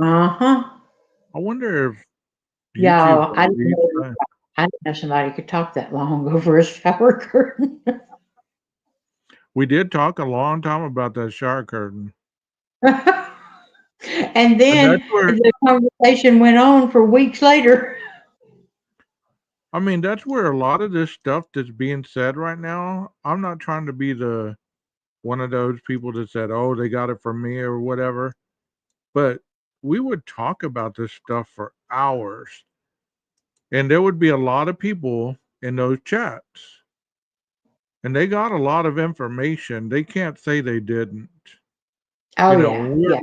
Speaker 3: Uh-huh.
Speaker 2: I wonder if YouTube
Speaker 3: Y'all, I didn't
Speaker 2: deletes
Speaker 3: know,
Speaker 2: that.
Speaker 3: I didn't know somebody could talk that long over a shower curtain.
Speaker 2: We did talk a long time about that shower curtain,
Speaker 3: And
Speaker 2: and
Speaker 3: then
Speaker 2: that's where
Speaker 3: the conversation went on for weeks later.
Speaker 2: I mean that's where a lot of this stuff that's being said right now. I'm not trying to be the one of those people that said, "Oh, they got it from me" or whatever, but we would talk about this stuff for hours, and there would be a lot of people in those chats, and they got a lot of information. They can't say they didn't.
Speaker 3: Oh yeah, yeah,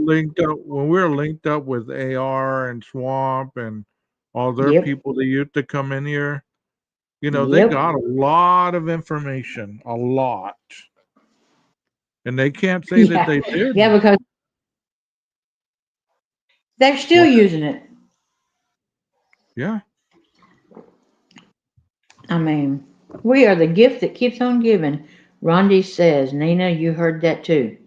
Speaker 2: When we're linked up with AR and Swamp and all their
Speaker 3: yep,
Speaker 2: people that used to come in here, they
Speaker 3: yep,
Speaker 2: got a lot of information, a lot. And they can't say that
Speaker 3: yeah,
Speaker 2: they
Speaker 3: yeah,
Speaker 2: didn't.
Speaker 3: because they're still
Speaker 2: What?
Speaker 3: using it.
Speaker 2: Yeah.
Speaker 3: I mean, we are the gift that keeps on giving. Rondi says, Nina, you heard that too.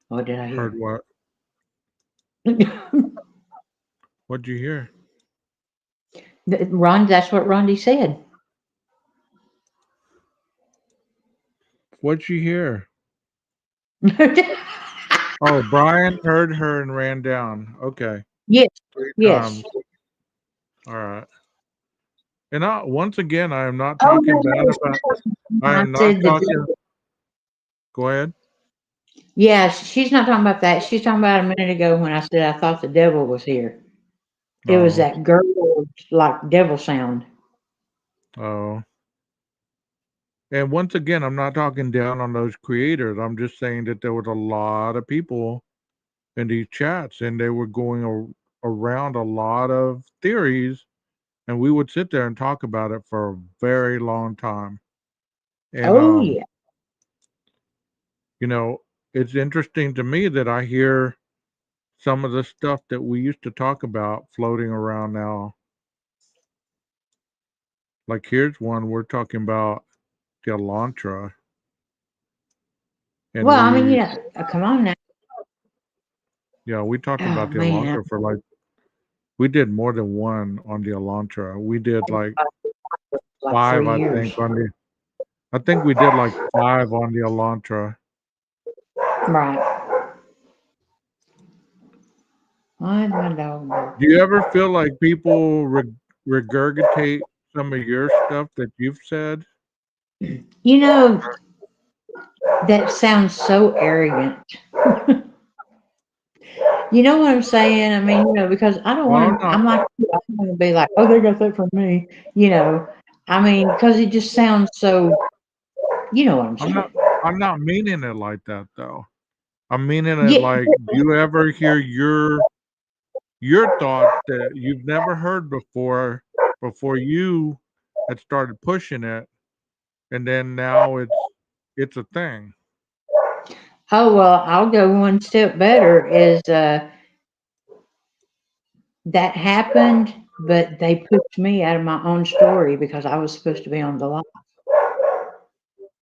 Speaker 3: What did I
Speaker 2: Heard
Speaker 3: hear?
Speaker 2: what? What'd you hear?
Speaker 3: Ron, that's what Rondi said.
Speaker 2: What'd you hear? Oh, Brian heard her and ran down. Okay.
Speaker 3: Yes,
Speaker 2: 3 times.
Speaker 3: yes.
Speaker 2: All right. And once again, I am not
Speaker 3: Oh,
Speaker 2: talking
Speaker 3: no,
Speaker 2: bad
Speaker 3: no.
Speaker 2: about. I
Speaker 3: I
Speaker 2: am not
Speaker 3: said the
Speaker 2: talking.
Speaker 3: devil.
Speaker 2: Go ahead.
Speaker 3: Yeah, she's not talking about that. She's talking about a minute ago when I said I thought the devil was here. It was
Speaker 2: Oh,
Speaker 3: that gurgle, like devil sound.
Speaker 2: oh. And once again, I'm not talking down on those creators. I'm just saying that there was a lot of people in these chats, and they were going around a lot of theories, and we would sit there and talk about it for a very long time. And
Speaker 3: Oh, yeah.
Speaker 2: you know, it's interesting to me that I hear some of the stuff that we used to talk about floating around now. Like here's one we're talking about the Elantra, and
Speaker 3: Well, I mean, come on now.
Speaker 2: we talked
Speaker 3: Oh,
Speaker 2: about the
Speaker 3: man.
Speaker 2: Elantra for like we did more than one on the Elantra. We did like
Speaker 3: Like
Speaker 2: five,
Speaker 3: 3 years.
Speaker 2: I think we did like five on the Elantra.
Speaker 3: Right. Why is my dog
Speaker 2: Do you
Speaker 3: barking?
Speaker 2: ever feel like people regurgitate some of your stuff that you've said?
Speaker 3: You know, that sounds so arrogant. You know what I'm saying? I mean, because I don't
Speaker 2: Well,
Speaker 3: want to, I'm like, I don't want to be like, oh, they got that from me. You know, I mean, because it just sounds so, you know what I'm
Speaker 2: I'm
Speaker 3: saying?
Speaker 2: not. I'm not meaning it like that though. I'm meaning it
Speaker 3: Yeah,
Speaker 2: like, do you ever hear your thoughts that you've never heard before you had started pushing it, and then now it's a thing.
Speaker 3: Oh, well, I'll go one step better is that happened, but they pushed me out of my own story because I was supposed to be on the live.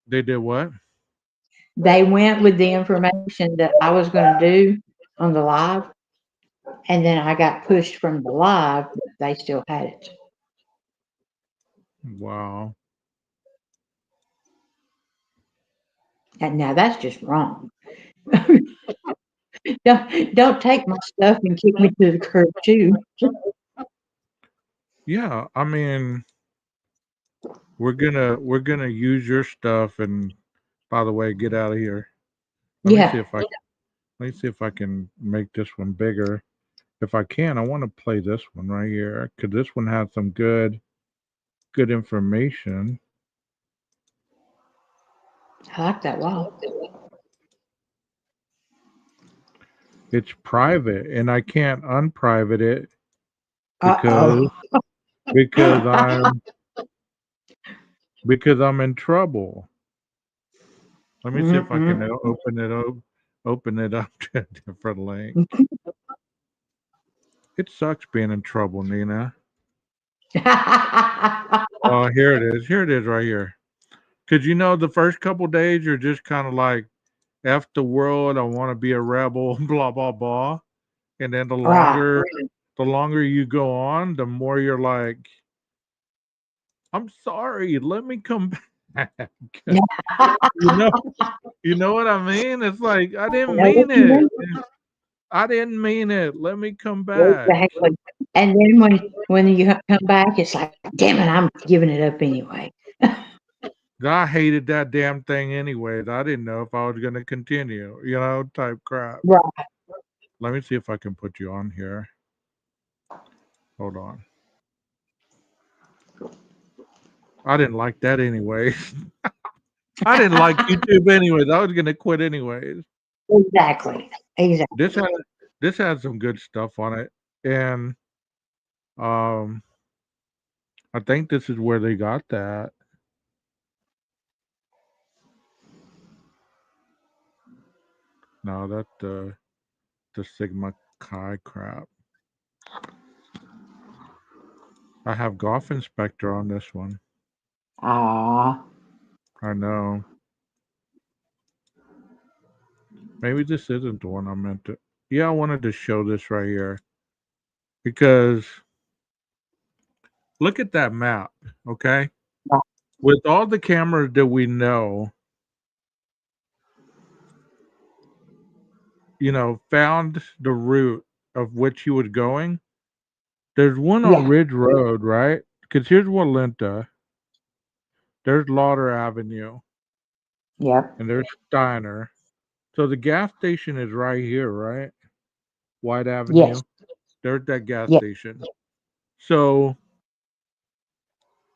Speaker 2: They did what?
Speaker 3: They went with the information that I was going to do on the live, and then I got pushed from the live, but they still had it.
Speaker 2: Wow.
Speaker 3: And now that's just wrong. Don't take my stuff and kick me to the curb too.
Speaker 2: Yeah, I mean, we're gonna use your stuff, and by the way, get out of here. Let me see
Speaker 3: Yeah.
Speaker 2: if I let me see if I can make this one bigger. If I can, I want to play this one right here because this one has some good information.
Speaker 3: I like that. Wow.
Speaker 2: It's private, and I can't unprivate it because
Speaker 3: Uh-oh.
Speaker 2: because I'm because I'm in trouble. Let me see if I can
Speaker 3: Mm-mm.
Speaker 2: open it up to a different link. It sucks being in trouble, Nina. Oh, here it is. Here it is right here. Because the first couple days you're just kind of like, F the world, I want to be a rebel, blah blah blah. And then the
Speaker 3: Right.
Speaker 2: longer you go on, the more you're like, I'm sorry, let me come back. you know, you know what I mean? It's like I
Speaker 3: I
Speaker 2: didn't
Speaker 3: know what
Speaker 2: mean
Speaker 3: you
Speaker 2: it.
Speaker 3: mean.
Speaker 2: I didn't mean it. Let me come back.
Speaker 3: Exactly. And then when you come back, it's like, damn it, I'm giving it up anyway.
Speaker 2: I hated that damn thing anyways. I didn't know if I was gonna continue, type crap.
Speaker 3: Right.
Speaker 2: Let me see if I can put you on here. Hold on. I didn't like that anyways. I didn't like YouTube anyways. I was gonna quit anyways.
Speaker 3: Exactly. Exactly.
Speaker 2: This had some good stuff on it, and um, I think this is where they got that. No, that's the Sigma Chi crap. I have Golf Inspector on this one.
Speaker 3: Ah.
Speaker 2: I know. Maybe this isn't the one I meant to. Yeah, I wanted to show this right here because look at that map, okay? With all the cameras that we know, found the route of which he was going. There's one on
Speaker 3: Yeah.
Speaker 2: Ridge Road, right? Because here's Walinta. There's Lauder Avenue,
Speaker 3: Yep.
Speaker 2: and there's Steiner. So the gas station is right here, right? White
Speaker 3: Yes.
Speaker 2: Avenue. There's that gas
Speaker 3: Yes.
Speaker 2: station. So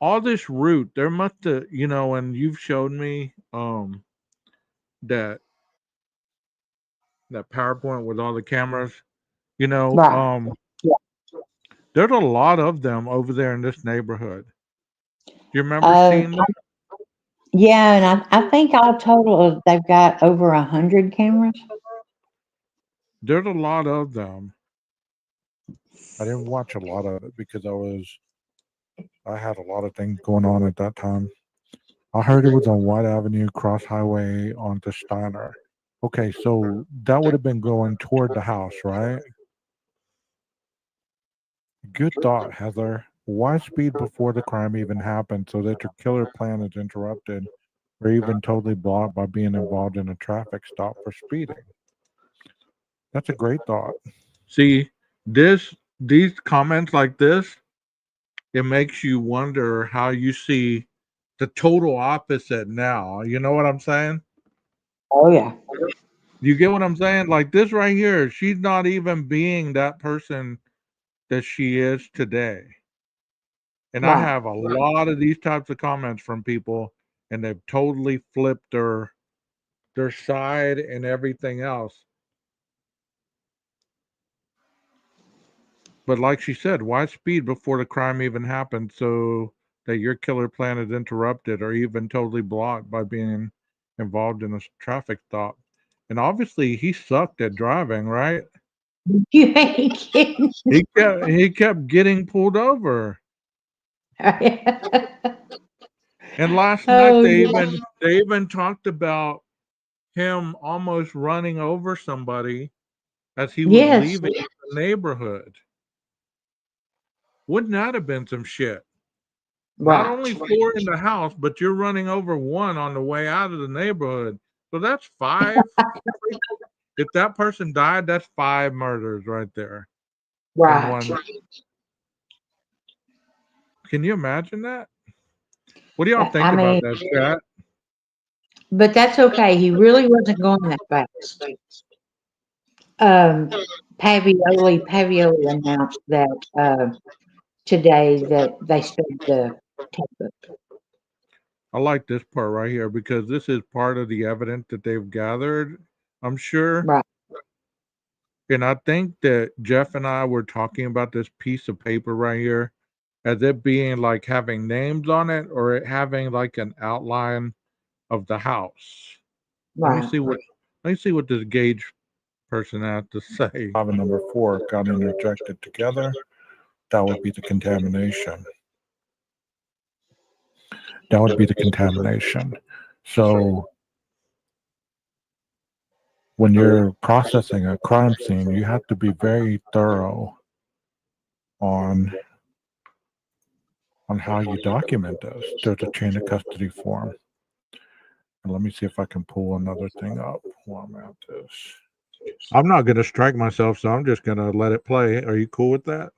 Speaker 2: all this route, there must have, and you've showed me that that PowerPoint with all the cameras. You know,
Speaker 3: Right.
Speaker 2: um,
Speaker 3: Yeah.
Speaker 2: there's a lot of them over there in this neighborhood. Do you remember
Speaker 3: Uh,
Speaker 2: seeing them?
Speaker 3: yeah, and I think all total they've got over 100 cameras.
Speaker 2: There's a lot of them. I didn't watch a lot of it because I had a lot of things going on at that time. I heard it was on White Avenue, Cross Highway onto Steiner. Okay, so that would have been going toward the house, right? Good thought, Heather. Why speed before the crime even happened so that your killer plan is interrupted or even totally blocked by being involved in a traffic stop for speeding? That's a great thought. See, these comments like this, it makes you wonder how you see the total opposite now. You know what I'm saying?
Speaker 3: Oh yeah.
Speaker 2: You get what I'm saying? Like this right here, she's not even being that person that she is today. And I
Speaker 3: Right.
Speaker 2: have a lot of these types of comments from people, and they've totally flipped their side and everything else. But like she said, why speed before the crime even happened so that your killer plan is interrupted or even totally blocked by being involved in a traffic stop? And obviously he sucked at driving, right?
Speaker 3: You ain't kidding.
Speaker 2: He kept getting pulled over. And last night
Speaker 3: Oh,
Speaker 2: they
Speaker 3: yeah.
Speaker 2: even talked about him almost running over somebody as he was
Speaker 3: Yes.
Speaker 2: leaving the neighborhood. Wouldn't that have been some shit? Not
Speaker 3: Right.
Speaker 2: only four in the house, but you're running over one on the way out of the neighborhood. So that's five. If that person died, that's five murders right there in
Speaker 3: Right.
Speaker 2: one. Can you imagine that? What do y'all think
Speaker 3: I
Speaker 2: about
Speaker 3: mean,
Speaker 2: that, chat?
Speaker 3: but that's okay. He really wasn't going that fast. Pavioli announced that today that they started the tape up.
Speaker 2: I like this part right here because this is part of the evidence that they've gathered, I'm sure.
Speaker 3: Right.
Speaker 2: And I think that Jeff and I were talking about this piece of paper right here as it being like having names on it or it having like an outline of the house. Let me
Speaker 3: Right.
Speaker 2: see what this Gage person has to say. 5 and number 4 got interjected together. That would be the contamination. So when you're processing a crime scene, you have to be very thorough on how you document this. There's a chain of custody form. And let me see if I can pull another thing up while I'm at this. I'm not going to strike myself, so I'm just going to let it play. Are you cool with that?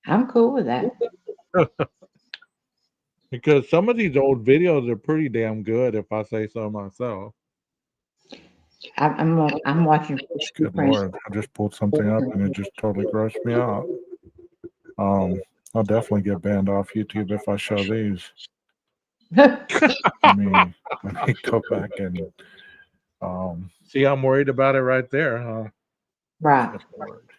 Speaker 3: I'm cool with that.
Speaker 2: Because some of these old videos are pretty damn good, if I say so myself.
Speaker 3: I'm watching.
Speaker 2: Good Lord, I just pulled something up and it just totally grossed me out. I'll definitely get banned off YouTube if I show these. Let me go back and see. I'm worried about it right there, huh?
Speaker 3: Right.
Speaker 2: Good Lord.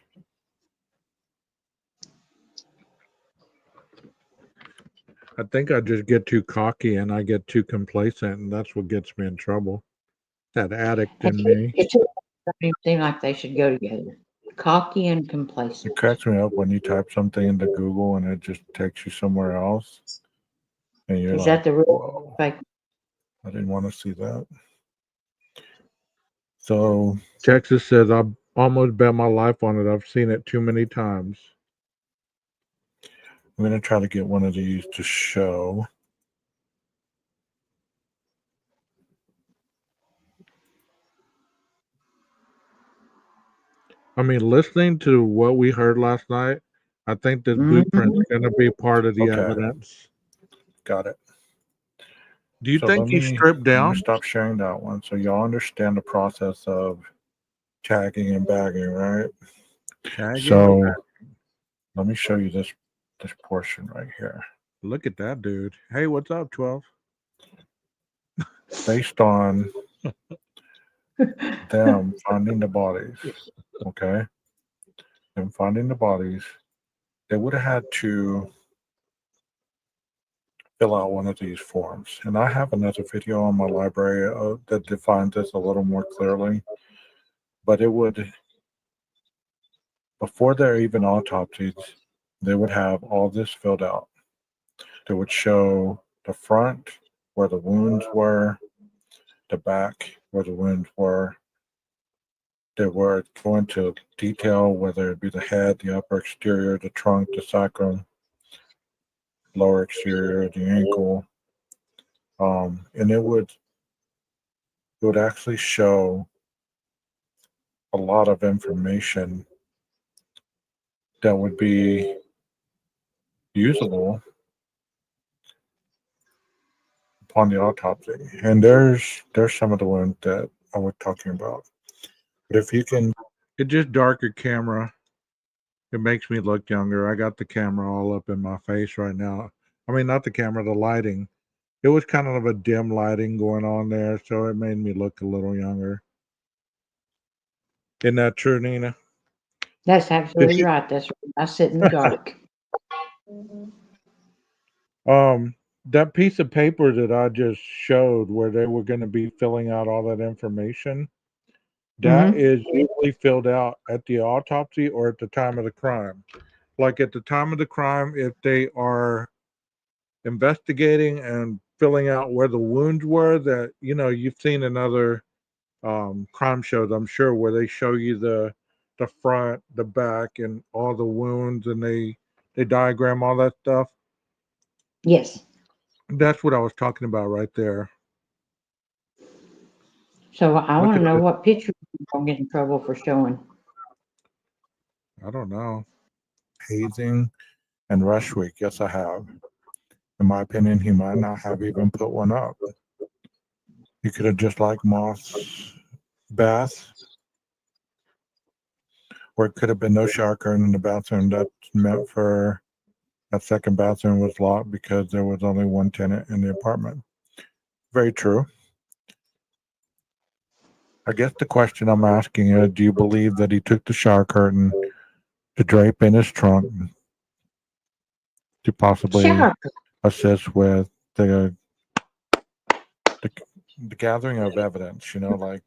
Speaker 2: I think I just get too cocky and I get too complacent, and that's what gets me in trouble. That addict in me.
Speaker 3: It doesn't seem like they should go together. Cocky and complacent.
Speaker 2: It cracks me up when you type something into Google and it just takes you somewhere else. And you're
Speaker 3: Is
Speaker 2: like,
Speaker 3: that the real
Speaker 2: whoa,
Speaker 3: fake?
Speaker 2: I didn't want to see that. So Texas says, I've almost bet my life on it. I've seen it too many times. I'm going to try to get one of these to show. I mean, listening to what we heard last night, I think this blueprint is going to be part of the evidence. Got it. Do you think he stripped down? Let me stop sharing that one so y'all understand the process of tagging and bagging, right? So let me show you this portion right here. Look at that dude. Hey, what's up, 12? Based on them finding the bodies, okay? Them finding the bodies, they would have had to fill out one of these forms. And I have another video on my library that defines this a little more clearly. But it would, before they're even autopsies, they would have all this filled out. They would show the front where the wounds were, the back where the wounds were. They were going to detail whether it be the head, the upper exterior, the trunk, the sacrum, lower exterior, the ankle. And it would actually show a lot of information that would be usable upon the autopsy. And there's some of the ones that I was talking about. But if you can, it's just darker camera. It makes me look younger. I got the camera all up in my face right now. I mean, not the camera, the lighting. It was kind of a dim lighting going on there, so it made me look a little younger. Isn't that true, Nina?
Speaker 3: That's absolutely right. That's I sit in the dark.
Speaker 2: That piece of paper that I just showed where they were going to be filling out all that information, that
Speaker 3: Mm-hmm.
Speaker 2: is usually filled out at the autopsy or at the time of the crime. Like at the time of the crime, if they are investigating and filling out where the wounds were, that you've seen in other crime shows, I'm sure, where they show you the front, the back, and all the wounds, and they diagram all that stuff.
Speaker 3: Yes.
Speaker 2: That's what I was talking about right there.
Speaker 3: So I
Speaker 2: Look
Speaker 3: want
Speaker 2: at
Speaker 3: to know
Speaker 2: this.
Speaker 3: what picture you're going to get in trouble for showing.
Speaker 2: I don't know. Hazing and rush week. Yes, I have. In my opinion, he might not have even put one up. He could have just like Moth's bath, or it could have been no shower curtain in the bathroom. That's meant for that second bathroom was locked because there was only one tenant in the apartment. Very true. I guess the question I'm asking is, do you believe that he took the shower curtain to drape in his trunk to possibly
Speaker 3: Shower.
Speaker 2: assist with the the gathering of evidence, to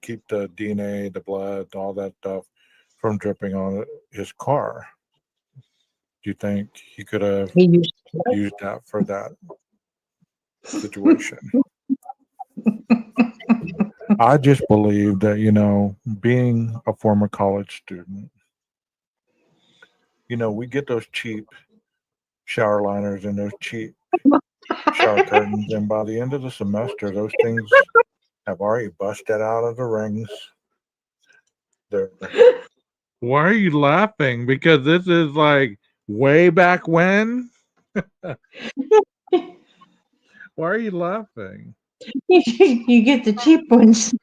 Speaker 2: keep the DNA, the blood, all that stuff from dripping on his car? Do you think he could have
Speaker 3: He used
Speaker 2: used that for that situation? I just believe that, being a former college student, we get those cheap shower liners and those cheap shower curtains, and by the end of the semester, those things have already busted out of the rings. They're Why are you laughing? Because this is like way back when? Why are you laughing?
Speaker 3: you get the cheap ones.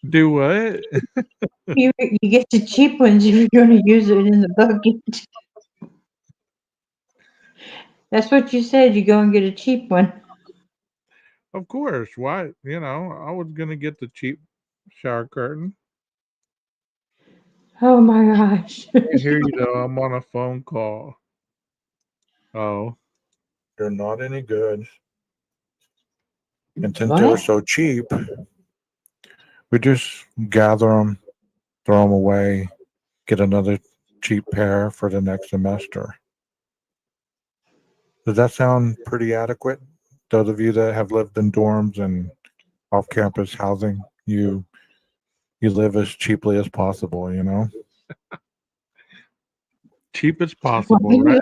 Speaker 2: Do what?
Speaker 3: you get the cheap ones if you're going to use it in the bucket. That's what you said. You go and get a cheap one.
Speaker 2: Of course. Why? I was going to get the cheap shower curtain.
Speaker 3: Oh my gosh.
Speaker 2: And here you go. I'm on a phone call. Oh. They're not any good. And since they're
Speaker 3: What?
Speaker 2: so cheap, we just gather them, throw them away, get another cheap pair for the next semester. Does that sound pretty adequate? Those of you that have lived in dorms and off-campus housing, you live as cheaply as possible. Cheap as possible, right?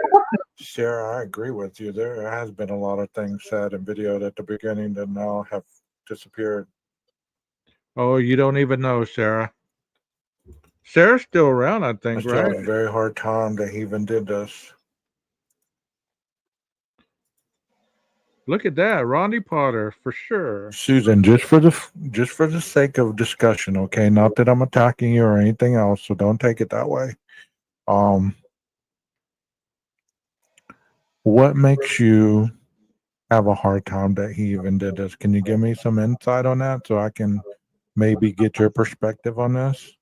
Speaker 2: Sarah, I agree with you. There has been a lot of things said and videoed at the beginning that now have disappeared. Oh, you don't even know, Sarah. Sarah's still around, I think, right? It was a very hard time that he even did this. Look at that, Ronnie Potter, for sure. Susan, just for the sake of discussion, okay? Not that I'm attacking you or anything else, so don't take it that way. What makes you have a hard time that he even did this? Can you give me some insight on that so I can maybe get your perspective on this?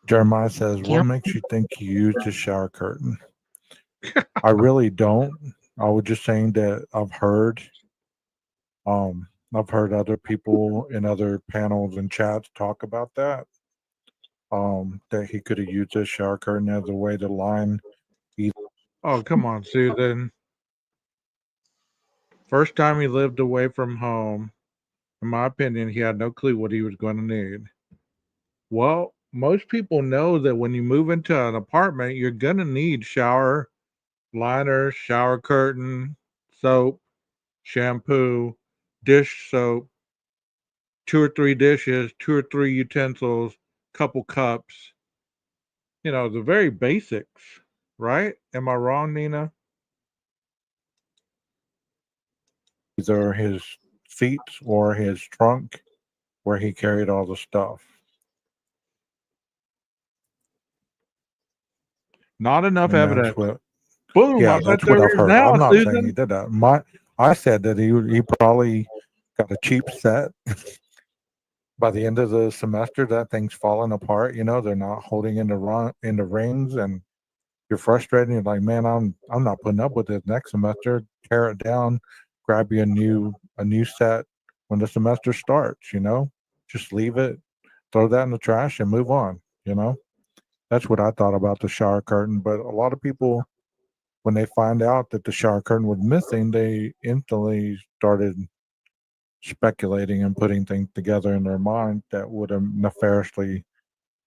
Speaker 2: Jeremiah says, what makes you think he used his shower curtain? I really don't. I was just saying that I've heard other people in other panels and chats talk about that. That he could have used his shower curtain as a way to line. Oh, come on, Susan. First time he lived away from home, in my opinion, he had no clue what he was going to need. Well, most people know that when you move into an apartment, you're going to need shower liner, shower curtain, soap, shampoo, dish soap, 2 or 3 dishes, 2 or 3 utensils, couple cups. The very basics, right? Am I wrong, Nina? Either his seats or his trunk where he carried all the stuff. Not enough evidence. Boom!
Speaker 4: Yeah,
Speaker 2: I bet
Speaker 4: that's
Speaker 2: there
Speaker 4: what I've
Speaker 2: is
Speaker 4: heard.
Speaker 2: now,
Speaker 4: I'm not saying he
Speaker 2: Susan.
Speaker 4: did that. I said that he probably got a cheap set
Speaker 2: by the end of the semester, that thing's falling apart. They're not holding in the rings, and you're frustrated. You're like, man, I'm not putting up with this next semester. Tear it down, grab you a new set when the semester starts. Just leave it, throw that in the trash, and move on. That's what I thought about the shower curtain. But a lot of people, when they find out that the shower curtain was missing, they instantly started speculating and putting things together in their mind that would have nefariously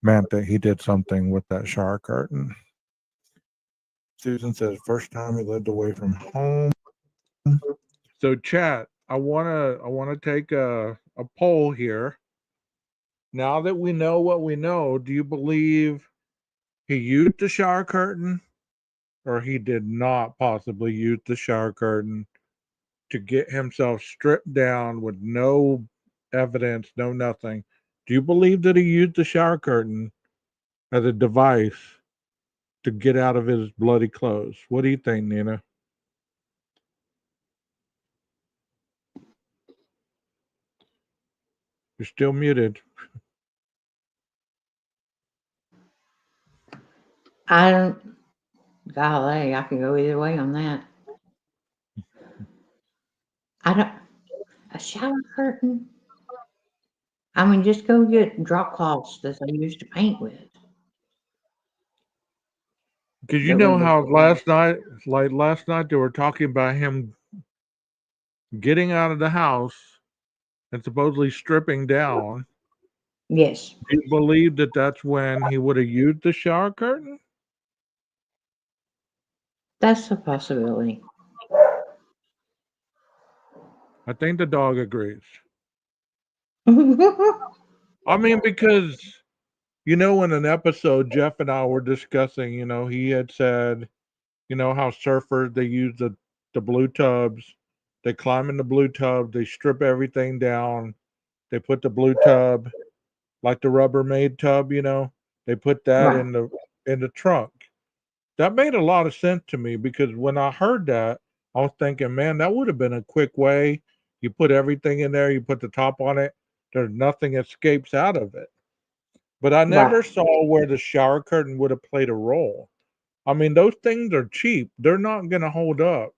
Speaker 2: meant that he did something with that shower curtain. Susan says, first time he lived away from home. So, chat, I wanna take a poll here. Now that we know what we know, do you believe he used the shower curtain, or he did not possibly use the shower curtain to get himself stripped down with no evidence, no nothing? Do you believe that he used the shower curtain as a device to get out of his bloody clothes? What do you think, Nina? You're still muted.
Speaker 3: I don't, golly, I can go either way on that. I don't, a shower curtain? I mean, just go get drop cloths that they used to paint with.
Speaker 2: Because you
Speaker 3: That
Speaker 2: know
Speaker 3: would
Speaker 2: how
Speaker 3: be,
Speaker 2: last night they were talking about him getting out of the house and supposedly stripping down.
Speaker 3: yes,
Speaker 2: Do you believe that that's when he would have used the shower curtain?
Speaker 3: that's a possibility.
Speaker 2: I think the dog agrees.
Speaker 3: Right,
Speaker 2: I mean, because in an episode, Jeff and I were discussing. He had said, how surfers they use the blue tubs. They climb in the blue tub. They strip everything down. They put the blue tub, like the Rubbermaid tub. They put that in the trunk. That made a lot of sense to me because when I heard that, I was thinking, man, that would have been a quick way. You put everything in there, you put the top on it, there's nothing escapes out of it. But I
Speaker 3: right.
Speaker 2: never saw where the shower curtain would have played a role. I mean, those things are cheap. They're not going to hold up.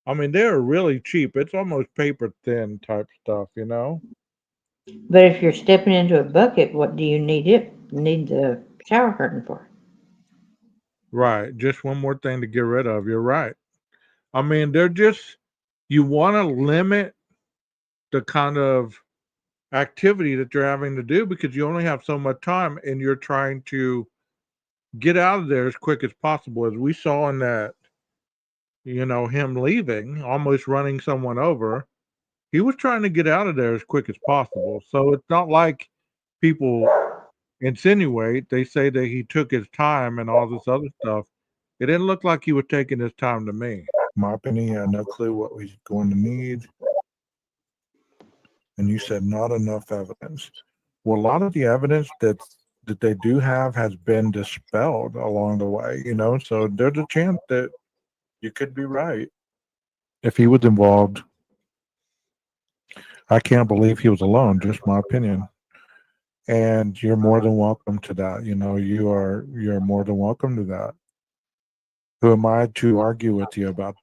Speaker 2: I mean, they're really cheap. It's almost paper thin type stuff.
Speaker 3: But if you're stepping into a bucket, what do you need the shower curtain for?
Speaker 2: Right. Just one more thing to get rid of. You're right. I mean, you want to limit the kind of activity that you're having to do because you only have so much time and you're trying to get out of there as quick as possible. As we saw in that, him leaving, almost running someone over, he was trying to get out of there as quick as possible. So it's not like people insinuate, they say that he took his time and all this other stuff. It didn't look like he was taking his time to me. My opinion, he had no clue what we're going to need. And you said not enough evidence. Well, a lot of the evidence that they do have has been dispelled along the way. So there's a chance that you could be right. If he was involved, I can't believe he was alone, just my opinion. And you're more than welcome to that. You're more than welcome to that. Who am I to argue with you about?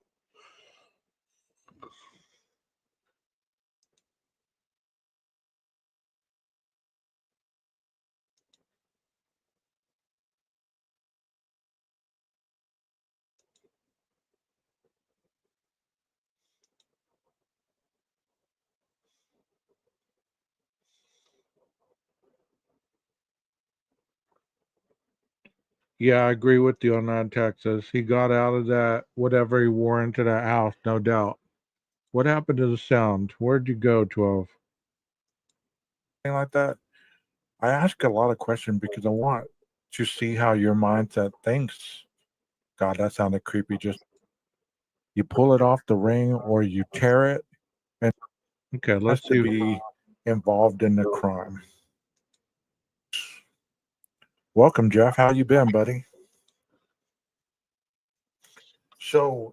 Speaker 2: Yeah, I agree with you on that, Texas. He got out of that, whatever he wore into that house, no doubt. What happened to the sound? Where'd you go, 12? Thing like that. I ask a lot of questions because I want to see how your mindset thinks. God, that sounded creepy. Just you pull it off the ring or you tear it, and okay, let's to be involved in the crime. Welcome, Jeff. How you been, buddy? So,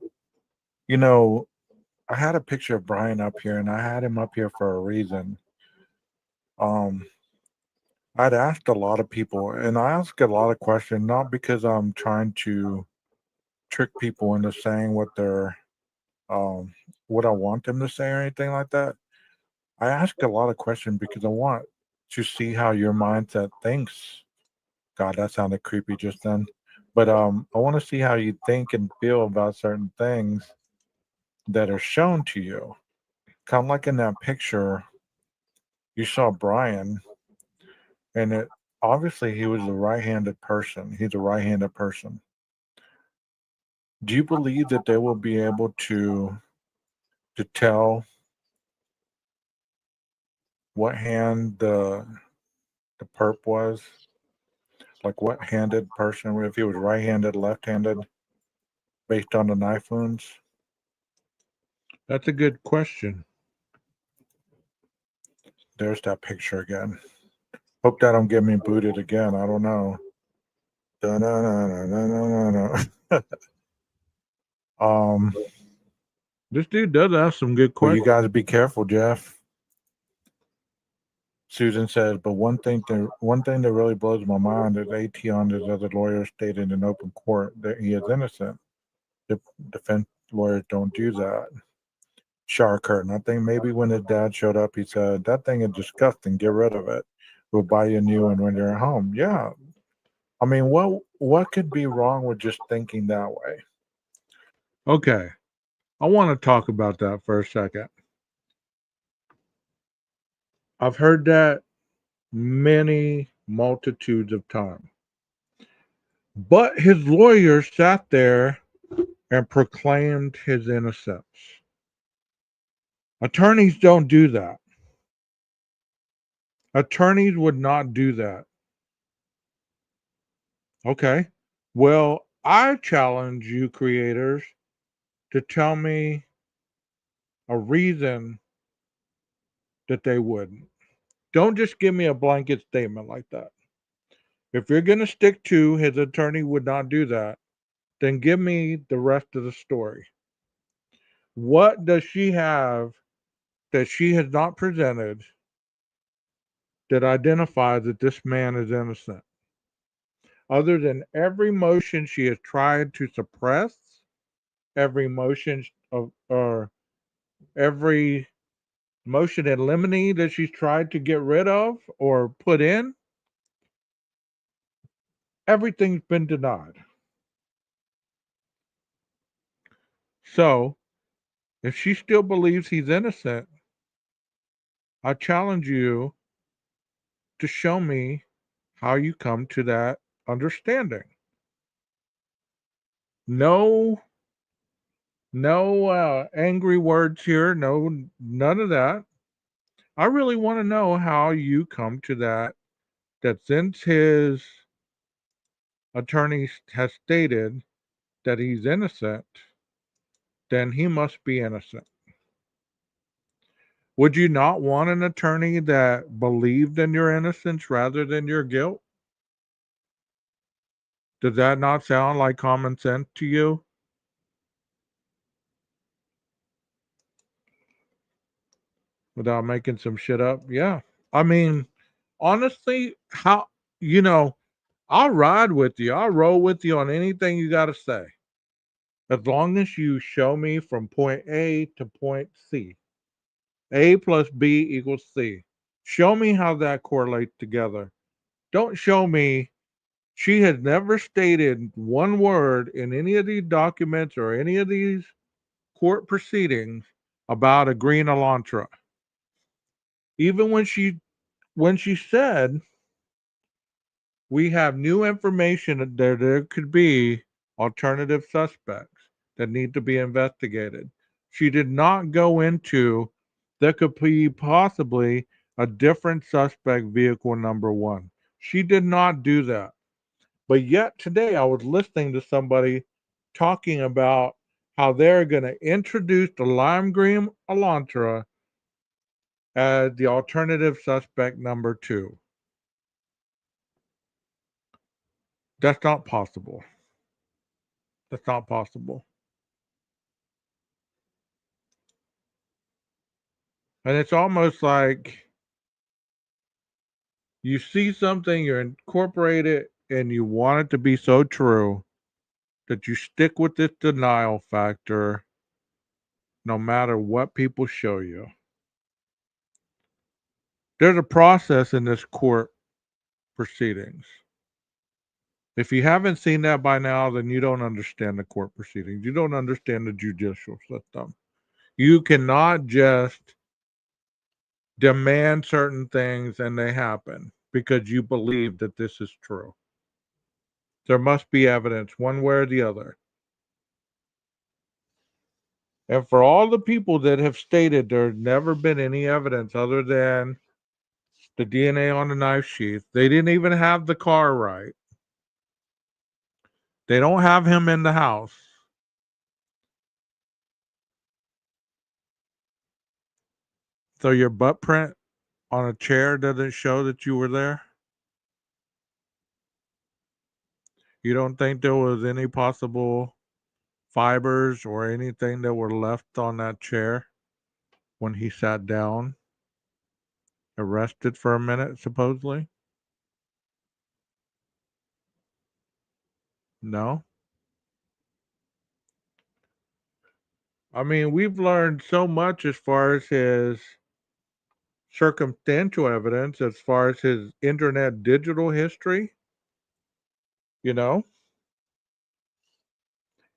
Speaker 2: you know, I had a picture of Brian up here, and I had him up here for a reason. Um, I'd asked a lot of people, and I ask a lot of questions, not because I'm trying to trick people into saying um, what I want them to say or anything like that. I ask a lot of questions because I want to see how your mindset thinks. God, that sounded creepy just then. But I want to see how you think and feel about certain things that are shown to you. Kind of like in that picture, you saw Brian, and it obviously he was a right-handed person. He's a right-handed person. Do you believe that they will be able to tell what hand the perp was? Like what handed person, if he was right-handed, left-handed, based on the knife wounds? That's a good question. There's that picture again. Hope that don't get me booted again. I don't know. Um, this dude does ask some good questions. Well, you guys be careful, Jeff. Susan says, but one thing that really blows my mind is AT on his other lawyer stated in open court that he is innocent. The defense lawyers don't do that. Shower curtain. I think maybe when his dad showed up, he said, that thing is disgusting. Get rid of it. We'll buy you a new one when you're at home. Yeah. I mean, what could be wrong with just thinking that way? Okay. I want to talk about that for a second. I've heard that many multitudes of times. But his lawyer sat there and proclaimed his innocence. Attorneys don't do that. Attorneys would not do that. Okay. Well, I challenge you creators to tell me a reason that they wouldn't. Don't just give me a blanket statement like that. If you're going to stick to his attorney would not do that, then give me the rest of the story. What does she have that she has not presented that identifies that this man is innocent? Other than every motion she has tried to suppress, every motion of or every motion in limine that she's tried to get rid of or put in, everything's been denied. So, if she still believes he's innocent, I challenge you to show me how you come to that understanding. No, no angry words here. No, none of that. I really want to know how you come to that. That since his attorney has stated that he's innocent, then he must be innocent. Would you not want an attorney that believed in your innocence rather than your guilt? Does that not sound like common sense to you? Without making some shit up? Yeah. I mean, honestly, you know, I'll ride with you. I'll roll with you on anything you got to say. As long as you show me from point A to point C. A plus B equals C. Show me how that correlates together. Don't show me she has never stated one word in any of these documents or any of these court proceedings about a green Elantra. Even when she said we have new information that there could be alternative suspects that need to be investigated. She did not go into there could be possibly a different suspect vehicle number one. She did not do that. But yet today I was listening to somebody talking about how they're going to introduce the lime green Elantra as the alternative suspect number two. That's not possible. That's not possible. And it's almost like You see something, you incorporate it, and you want it to be so true that you stick with this denial factor no matter what people show you. There's a process in this court proceedings. If you haven't seen that by now, then you don't understand the court proceedings. You don't understand the judicial system. You cannot just demand certain things and they happen because you believe that this is true. There must be evidence one way or the other. And for all the people that have stated there's never been any evidence other than the DNA on the knife sheath, they didn't even have the car right. They don't have him in the house. So your butt print on a chair doesn't show that you were there? You don't think there was any possible fibers or anything that were left on that chair when he sat down, arrested for a minute, supposedly? No? I mean, we've learned so much as far as his circumstantial evidence, as far as his internet digital history, you know?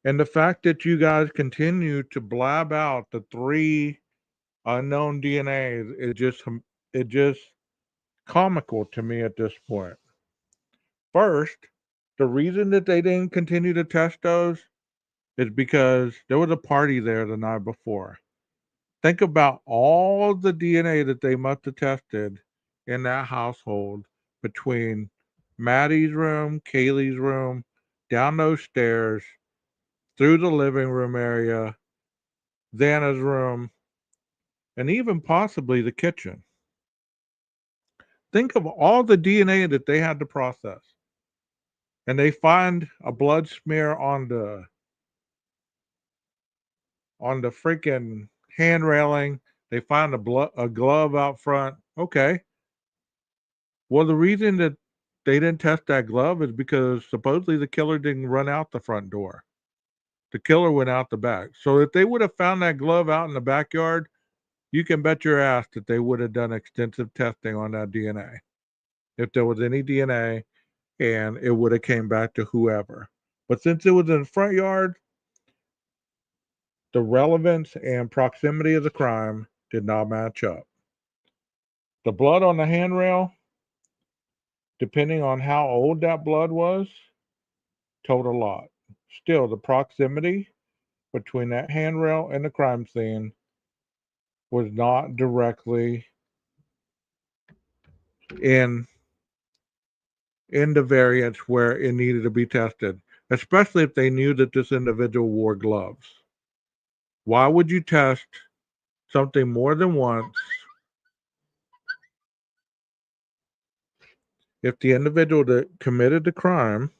Speaker 2: And the fact that you guys continue to blab out the three unknown DNAs it just comical to me at this point. First, the reason that they didn't continue to test those is because there was a party there the night before. Think about all the DNA that they must have tested in that household between Maddie's room, Kaylee's room, down those stairs, through the living room area, Xana's room, and even possibly the kitchen. Think of all the DNA that they had to process. And they find a blood smear on the freaking hand railing. They find a glove out front. Okay. Well, the reason that they didn't test that glove is because supposedly the killer didn't run out the front door. The killer went out the back. So if they would have found that glove out in the backyard, you can bet your ass that they would have done extensive testing on that DNA. If there was any DNA, and it would have came back to whoever. But since it was in the front yard, the relevance and proximity of the crime did not match up. The blood on the handrail, depending on how old that blood was, told a lot. Still, the proximity between that handrail and the crime scene was not directly in the variance where it needed to be tested, especially if they knew that this individual wore gloves. Why would you test something more than once if the individual that committed the crime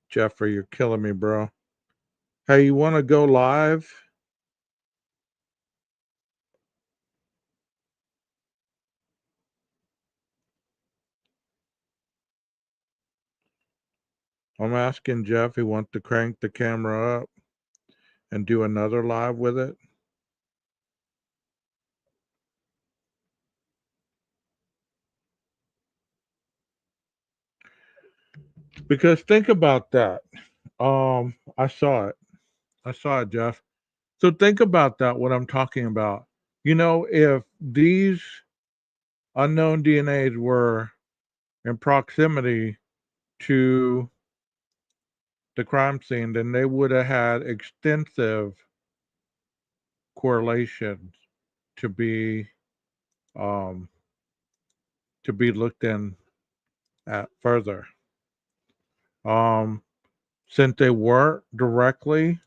Speaker 2: Jeffrey, you're killing me, bro. Hey, you want to go live? I'm asking Jeff, he wants to crank the camera up and do another live with it. Because think about that. I saw it. I saw it, Jeff. So think about that, what I'm talking about. You know, if these unknown DNAs were in proximity to the crime scene, then they would have had extensive correlations to be um, looked in at further. Since they weren't directly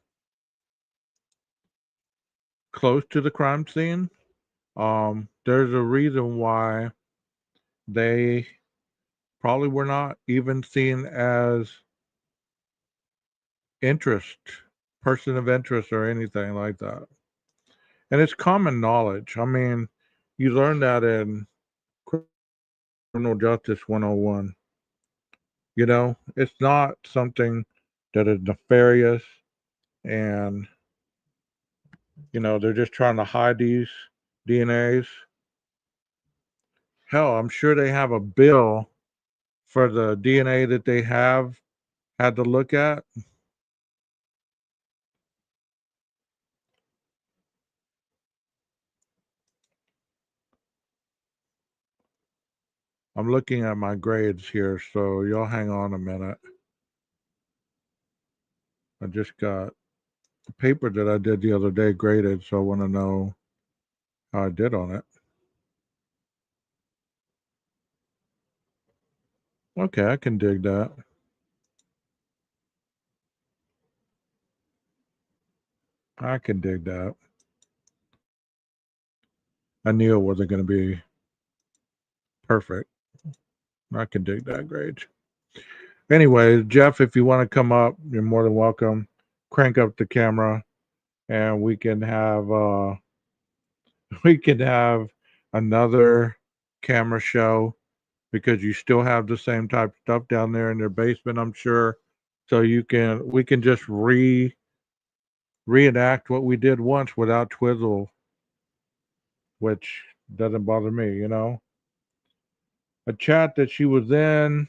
Speaker 2: close to the crime scene, there's a reason why they probably were not even seen as person of interest or anything like that. And it's common knowledge. I mean, you learn that in criminal justice 101. You know, it's not something that is nefarious and, they're just trying to hide these DNAs. Hell, I'm sure they have a bill for the DNA that they have had to look at. I'm looking at my grades here, so y'all hang on a minute. I just got the paper that I did the other day graded, so I want to know how I did on it. Okay, I can dig that. I can dig that. I knew it wasn't going to be perfect. I can dig that grade. Anyway, Jeff, if you want to come up, you're more than welcome. Crank up the camera, and we can have another camera show because you still have the same type of stuff down there in their basement, I'm sure. So we can just reenact what we did once without Twizzle, which doesn't bother me, A chat that she was in.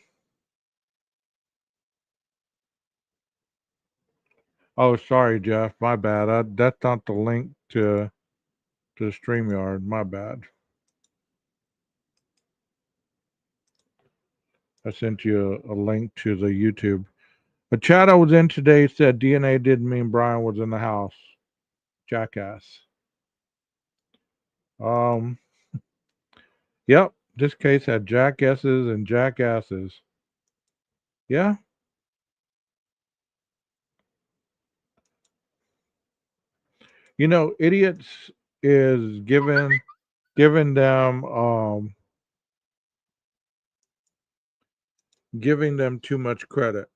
Speaker 2: Oh, sorry, Jeff. My bad. That's not the link to the StreamYard. My bad. I sent you a link to the YouTube. A chat I was in today said DNA didn't mean Brian was in the house. Jackass. Um, yep. This case had jackasses and jackasses. Yeah. Idiots is giving them giving them too much credit.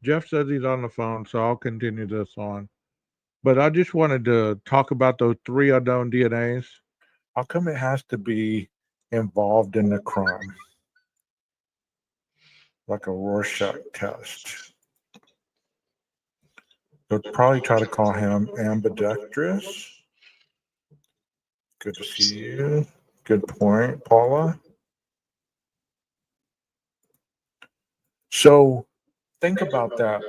Speaker 2: Jeff says he's on the phone, so I'll continue this on. But I just wanted to talk about those 3 unknown DNAs. How come it has to be involved in the crime? Like a Rorschach test. They'll probably try to call him ambidextrous. Good to see you. Good point, Paula. So think about that.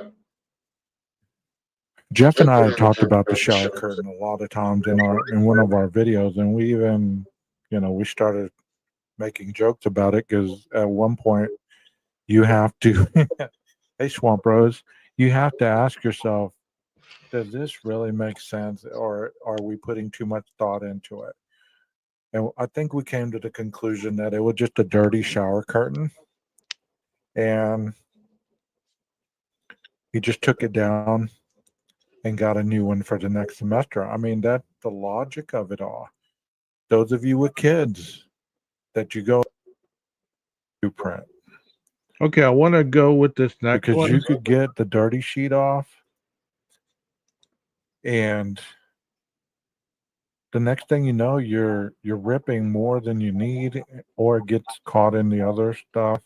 Speaker 2: Jeff and I talked about the shower curtain a lot of times in one of our videos, and we even, we started making jokes about it because at one point you have to, hey Swamp Bros, you have to ask yourself, does this really make sense, or are we putting too much thought into it? And I think we came to the conclusion that it was just a dirty shower curtain, and he just took it down and got a new one for the next semester. I mean, that's the logic of it all. Those of you with kids that you go blueprint. Okay, I want to go with this next because you could get the dirty sheet off, and the next thing you know, you're ripping more than you need, or it gets caught in the other stuff.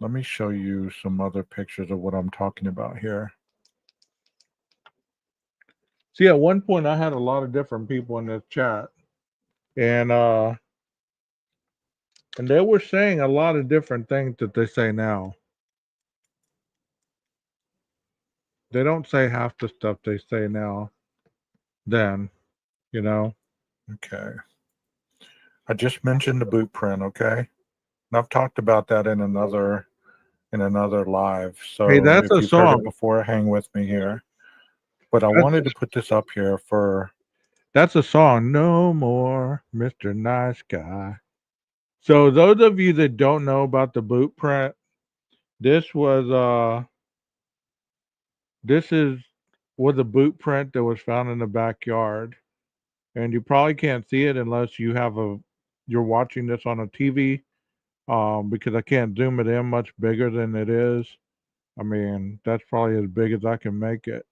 Speaker 2: Let me show you some other pictures of what I'm talking about here. See, at one point I had a lot of different people in this chat, and they were saying a lot of different things that they say now. They don't say half the stuff they say now then, Okay. I just mentioned the boot print, okay? And I've talked about that in another live. So hey, that's a song. Heard it before, hang with me here. But I wanted to put this up here for. That's a song. No more, Mr. Nice Guy. So those of you that don't know about the boot print, this is a boot print that was found in the backyard. and you probably can't see it unless you're watching this on a TV. Because I can't zoom it in much bigger than it is. I mean, that's probably as big as I can make it.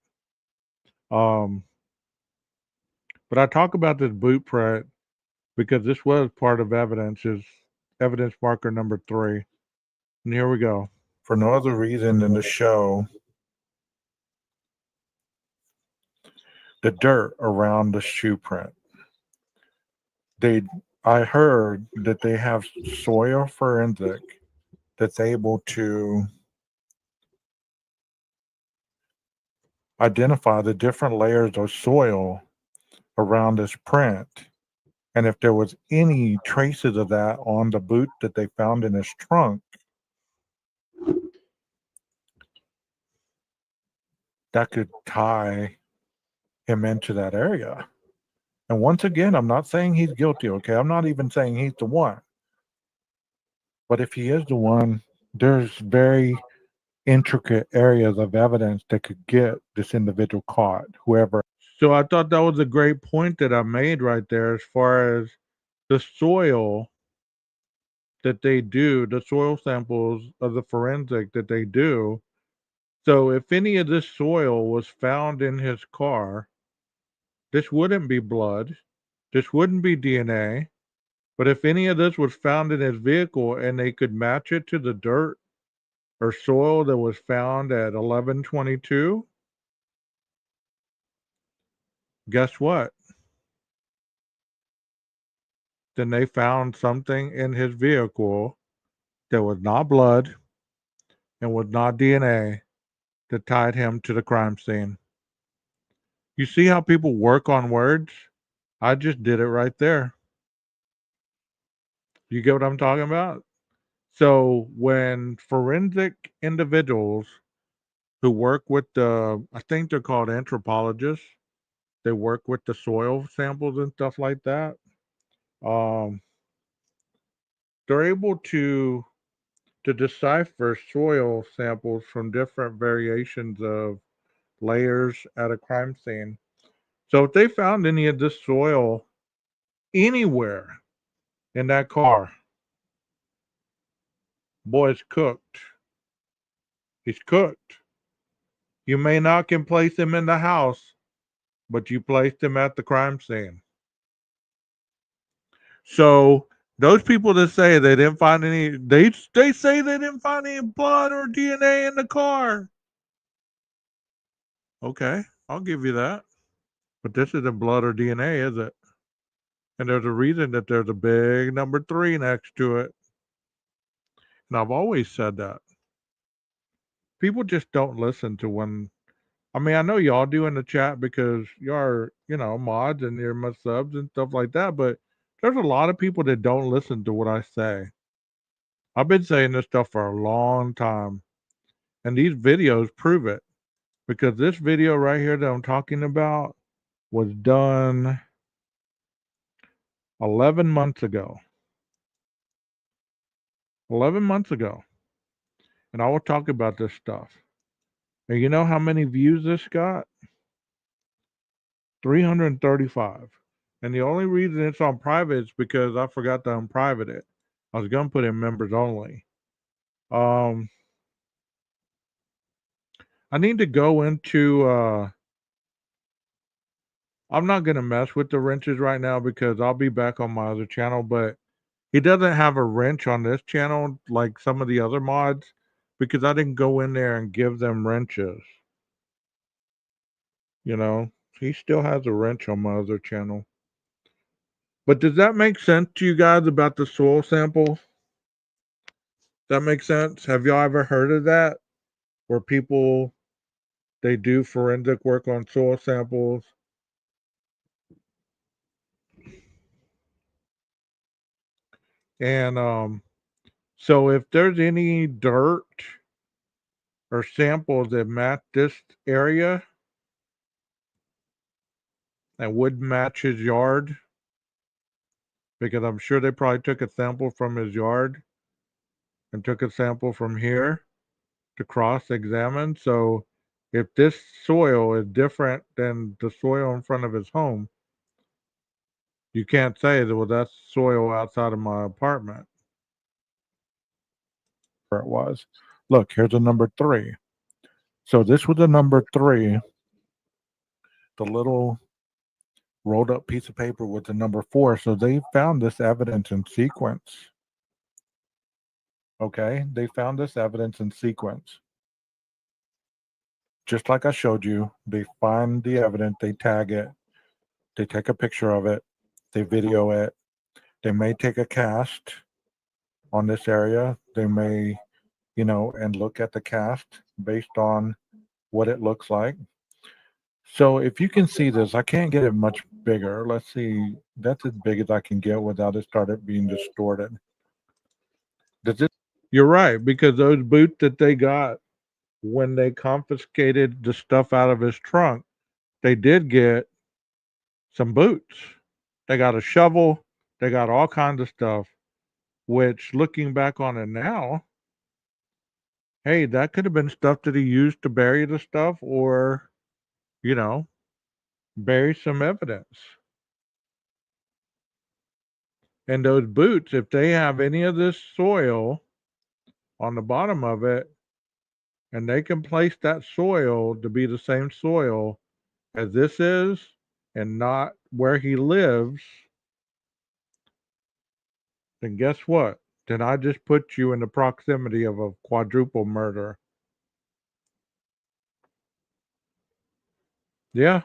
Speaker 2: Um, but I talk about this boot print because this was part of evidence, is evidence marker number 3. And here we go. For no other reason than to show the dirt around the shoe print. I heard that they have soil forensic that's able to identify the different layers of soil around this print. And if there was any traces of that on the boot that they found in his trunk, that could tie him into that area. And once again, I'm not saying he's guilty, okay? I'm not even saying he's the one. But if he is the one, there's very intricate areas of evidence that could get this individual caught, whoever. So I thought that was a great point that I made right there as far as the soil that they do, the soil samples of the forensic that they do. So if any of this soil was found in his car, this wouldn't be blood, this wouldn't be DNA. But if any of this was found in his vehicle and they could match it to the dirt or soil that was found at 1122, guess what? Then they found something in his vehicle that was not blood and was not DNA that tied him to the crime scene. You see how people work on words? I just did it right there. You get what I'm talking about? So when forensic individuals who work with I think they're called anthropologists, they work with the soil samples and stuff like that. Um, they're able to decipher soil samples from different variations of layers at a crime scene. So if they found any of this soil anywhere in that car, boy, it's cooked. He's cooked. You may not can place him in the house, but you placed him at the crime scene. So those people that say they didn't find any, they say they didn't find any blood or DNA in the car. Okay, I'll give you that. But this isn't blood or DNA, is it? And there's a reason that there's a big number 3 next to it. And I've always said that. People just don't listen to when. I mean, I know y'all do in the chat because y'all are, mods and you're my subs and stuff like that. But there's a lot of people that don't listen to what I say. I've been saying this stuff for a long time. And these videos prove it. Because this video right here that I'm talking about was done 11 months ago. 11 months ago. And I will talk about this stuff. And you know how many views this got? 335. And the only reason it's on private is because I forgot to unprivate it. I was going to put in members only. I need to go into I'm not going to mess with the wrenches right now because I'll be back on my other channel, but he doesn't have a wrench on this channel like some of the other mods because I didn't go in there and give them wrenches. He still has a wrench on my other channel. But does that make sense to you guys about the soil sample? That makes sense? Have y'all ever heard of that? Where people they do forensic work on soil samples. And so if there's any dirt or samples that match this area that would match his yard, because I'm sure they probably took a sample from his yard and took a sample from here to cross-examine. So if this soil is different than the soil in front of his home, You can't say that, well, that's soil outside of my apartment.
Speaker 4: Where it was. Look, here's a number 3. So this was a number 3. The little rolled up piece of paper with the number 4. So they found this evidence in sequence. Okay, they found this evidence in sequence. Just like I showed you, they find the evidence, they tag it, they take a picture of it, they video it. They may take a cast on this area. They may, and look at the cast based on what it looks like. So if you can see this, I can't get it much bigger. Let's see. That's as big as I can get without it started being distorted. Does it?
Speaker 2: You're right, because those boots that they got when they confiscated the stuff out of his trunk, they did get some boots. They got a shovel. They got all kinds of stuff, which looking back on it now, hey, that could have been stuff that he used to bury the stuff or, bury some evidence. And those boots, if they have any of this soil on the bottom of it, and they can place that soil to be the same soil as this is and not where he lives, then guess what? Then I just put you in the proximity of a quadruple murder. Yeah,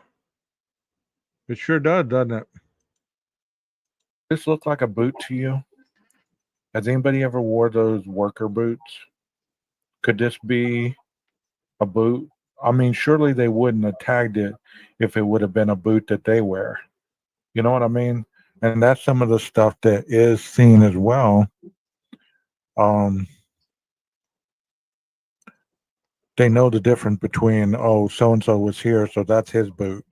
Speaker 2: it sure does, doesn't it?
Speaker 4: This look like a boot to you? Has anybody ever wore those worker boots? Could this be a boot? I mean, surely they wouldn't have tagged it if it would have been a boot that they wear. You know what I mean? And that's some of the stuff that is seen as well. They know the difference between, oh, so-and-so was here, so that's his boot.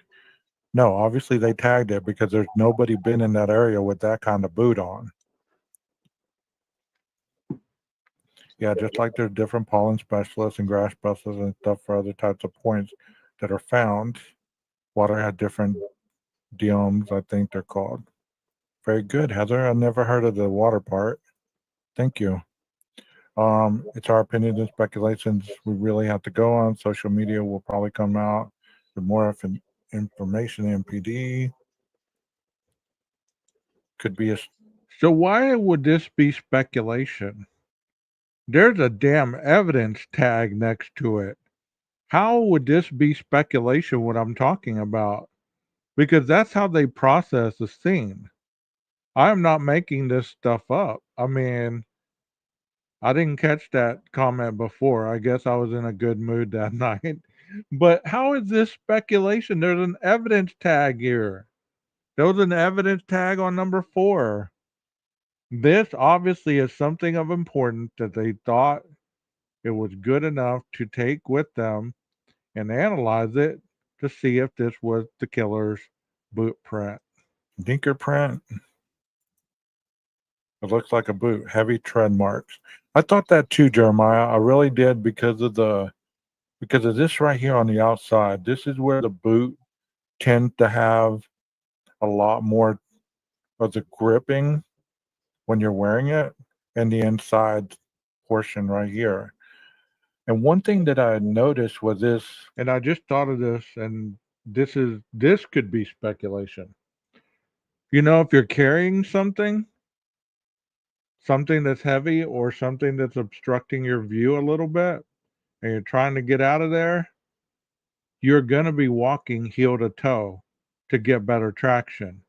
Speaker 4: No, obviously they tagged it because there's nobody been in that area with that kind of boot on. Yeah, just like there's different pollen specialists and grass specialists and stuff for other types of points that are found. Water had different diomes, I think they're called. Very good, Heather. I never heard of the water part. Thank you. It's our opinions and speculations. We really have to go on. Social media will probably come out with more information. MPD could be a.
Speaker 2: So why would this be speculation? There's a damn evidence tag next to it. How would this be speculation, what I'm talking about? Because that's how they process the scene. I'm not making this stuff up. I mean, I didn't catch that comment before. I guess I was in a good mood that night. But how is this speculation? There's an evidence tag here. There was an evidence tag on number 4. This obviously is something of importance that they thought it was good enough to take with them and analyze it to see if this was the killer's boot print.
Speaker 4: Dinker print. It looks like a boot. Heavy tread marks. I thought that too, Jeremiah. I really did because of this right here on the outside. This is where the boot tends to have a lot more of the gripping when you're wearing it, and the inside portion right here. And one thing that I noticed was this.
Speaker 2: And I just thought of this, and this could be speculation. If you're carrying something that's heavy or something that's obstructing your view a little bit, and you're trying to get out of there, you're going to be walking heel to toe to get better traction.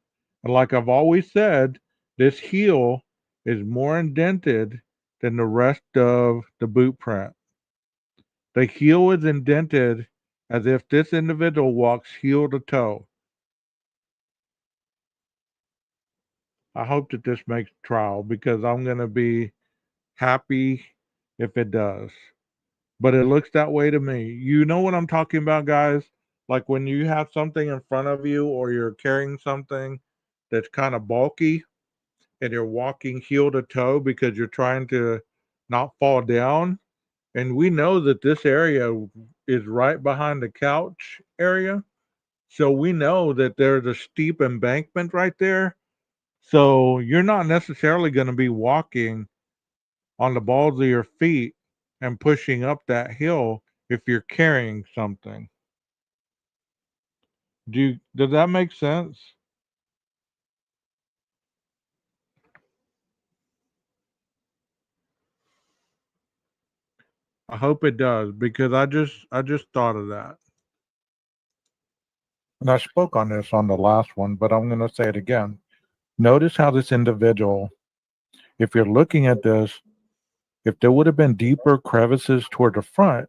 Speaker 2: And like I've always said, this heel is more indented than the rest of the boot print. The heel is indented as if this individual walks heel to toe. I hope that this makes trial because I'm going to be happy if it does. But it looks that way to me. You know what I'm talking about, guys? Like when you have something in front of you or you're carrying something that's kind of bulky and you're walking heel to toe because you're trying to not fall down. And we know that this area is right behind the couch area. So we know that there's a steep embankment right there. So you're not necessarily going to be walking on the balls of your feet and pushing up that hill if you're carrying something. Does that make sense? I hope it does because I just thought of that.
Speaker 4: And I spoke on this on the last one, but I'm going to say it again. Notice how this individual, if you're looking at this, if there would have been deeper crevices toward the front,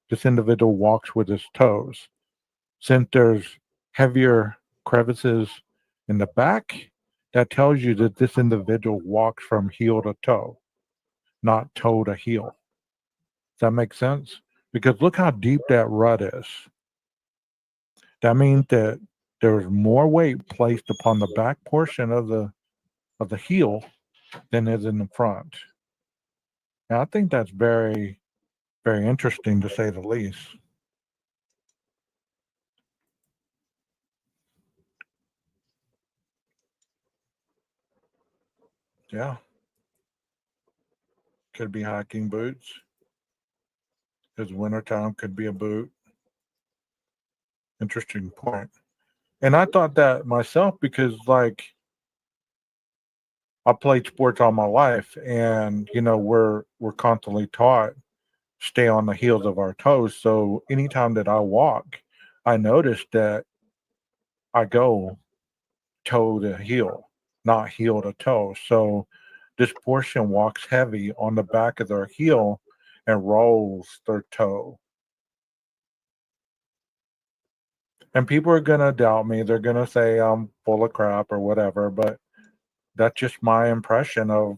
Speaker 4: this individual walks with his toes. Since there's heavier crevices in the back, that tells you that this individual walks from heel to toe, not toe to heel. Does that make sense? Because look how deep that rut is. That means that there's more weight placed upon the back portion of the heel than is in the front. And I think that's very, very interesting to say the least. Yeah, could be hiking boots. It's wintertime, could be a boot. Interesting point. And I thought that myself because, like, I played sports all my life, and we're constantly taught stay on the heels of our toes. So anytime that I walk, I notice that I go toe to heel, not heel to toe. So this portion walks heavy on the back of their heel and rolls their toe. And people are going to doubt me. They're going to say I'm full of crap or whatever, but that's just my impression of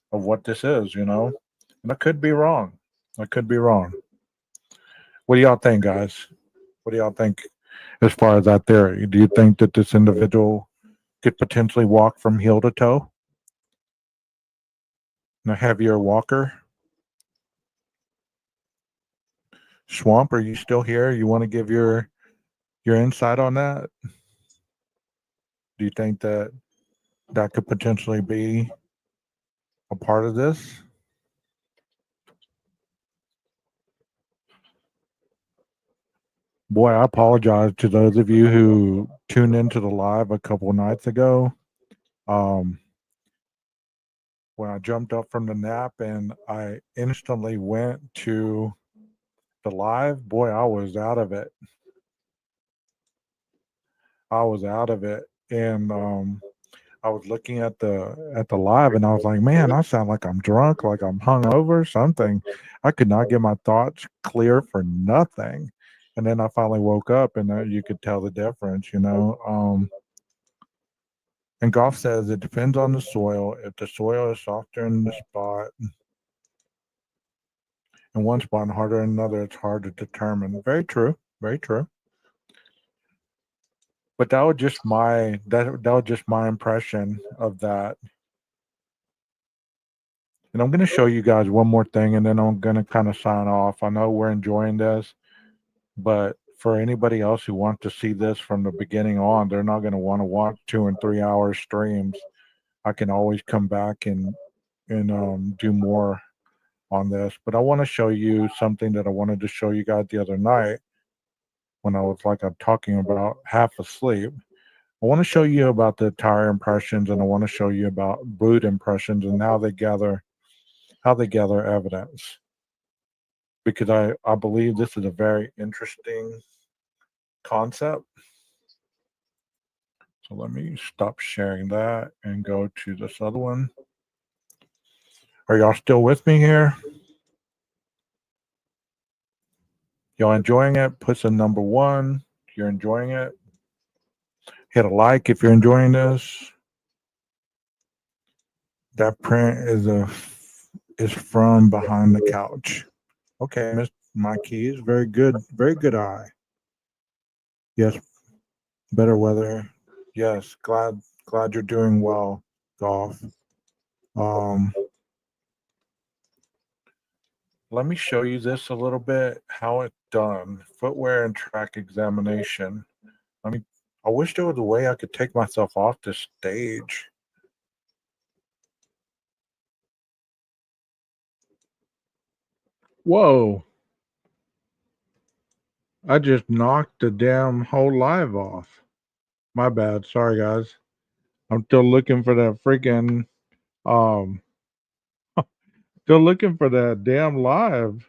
Speaker 4: what this is, And I could be wrong. I could be wrong. What do y'all think, guys? What do y'all think as far as that theory? Do you think that this individual could potentially walk from heel to toe? A heavier walker? Swamp, are you still here? You want to give your insight on that? Do you think that that could potentially be a part of this? Boy, I apologize to those of you who tuned into the live a couple nights ago. Um, when I jumped up from the nap and I instantly went to the live, boy, I was out of it. I was out of it, and I was looking at the live, and I was like, man, I sound like I'm drunk, like I'm hungover, something. I could not get my thoughts clear for nothing. And then I finally woke up, and you could tell the difference. And Goff says it depends on the soil. If the soil is softer in the spot, in one spot and harder in another, it's hard to determine. Very true. Very true. But that was just my impression of that. And I'm going to show you guys one more thing, and then I'm going to kind of sign off. I know we're enjoying this, but for anybody else who wants to see this from the beginning on, they're not going to want to watch 2 and 3 hour streams. I can always come back and do more on this. But I want to show you something that I wanted to show you guys the other night when I was I'm talking about half asleep. I want to show you about the tire impressions, and I want to show you about boot impressions and how they gather evidence. Because I believe this is a very interesting concept. So let me stop sharing that and go to this other one. Are y'all still with me here? Y'all enjoying it? Put some number 1 if you're enjoying it. Hit a like if you're enjoying this. That print is from behind the couch. Okay, Miss My Keys, very good eye. Yes, better weather. Yes, glad you're doing well, Golf. Let me show you this a little bit, how it's done. Footwear and track examination. I wish there was a way I could take myself off the stage.
Speaker 2: Whoa. I just knocked the damn whole live off. My bad. Sorry, guys. I'm still looking for that freaking, um, still looking for that damn live.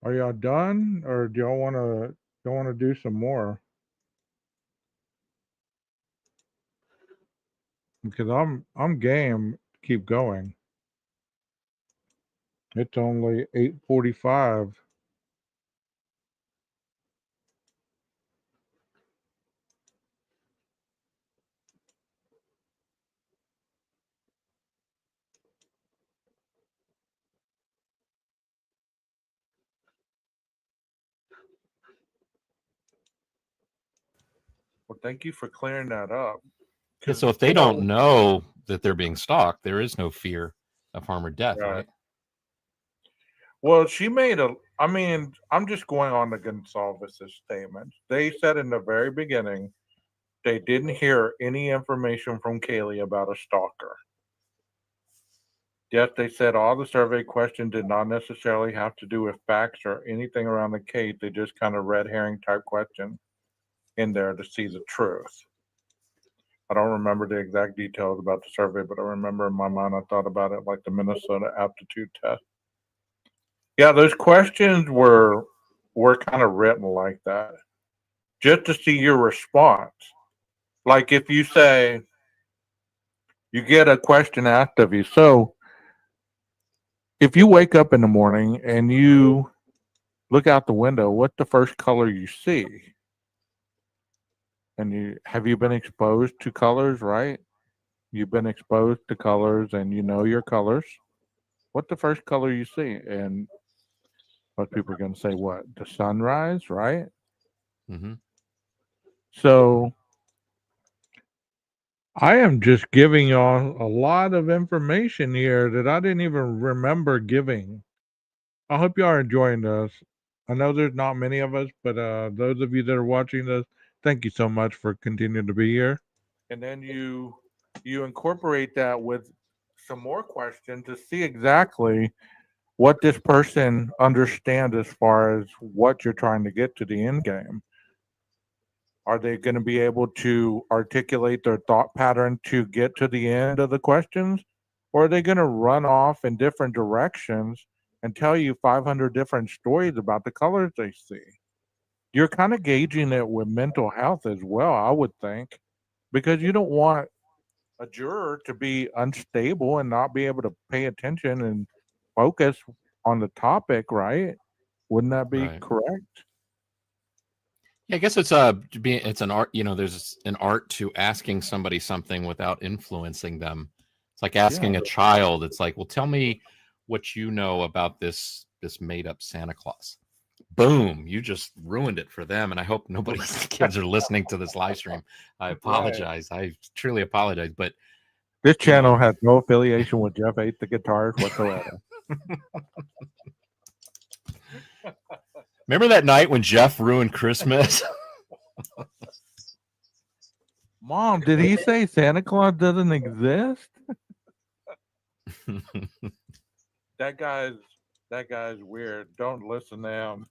Speaker 2: Are y'all done, or do y'all want to do some more? Because I'm game. Keep going. It's only 8:45. Well, thank you for clearing that up.
Speaker 5: Yeah, so if they don't know that they're being stalked, there is no fear of harm or death, right?
Speaker 2: Well, she made I mean, I'm just going on the Gonsalves' statement. They said in the very beginning they didn't hear any information from Kaylee about a stalker. Yet they said all the survey questions did not necessarily have to do with facts or anything around the case. They just kind of red herring type question in there to see the truth. I don't remember the exact details about the survey, but I remember in my mind I thought about it like the Minnesota aptitude test. Yeah, those questions were kind of written like that, just to see your response. Like if you say you get a question asked of you, so if you wake up in the morning and you look out the window, what's the first color you see? And have you been exposed to colors, right? You've been exposed to colors and you know your colors. What's the first color you see? And most people are going to say, what? The sunrise, right?
Speaker 5: Mm-hmm.
Speaker 2: So I am just giving y'all a lot of information here that I didn't even remember giving. I hope you are enjoying this. I know there's not many of us, but those of you that are watching this, thank you so much for continuing to be here. And then you incorporate that with some more questions to see exactly what this person understands as far as what you're trying to get to the end game. Are they going to be able to articulate their thought pattern to get to the end of the questions? Or are they going to run off in different directions and tell you 500 different stories about the colors they see? You're kind of gauging it with mental health as well, I would think, because you don't want a juror to be unstable and not be able to pay attention and focus on the topic, right? Wouldn't that be
Speaker 5: Right.
Speaker 2: correct?
Speaker 5: Yeah, I guess it's an art. You know, there's an art to asking somebody something without influencing them. It's like asking a child. It's like, well, tell me what you know about this made up Santa Claus. Boom! You just ruined it for them. And I hope nobody's kids are listening to this live stream. I apologize. I truly apologize. But
Speaker 2: This channel has no affiliation with Jeff 8 the guitarist whatsoever.
Speaker 5: remember that night when Jeff ruined Christmas?
Speaker 2: Mom, did he say Santa Claus doesn't exist? That guy's weird. Don't listen to him.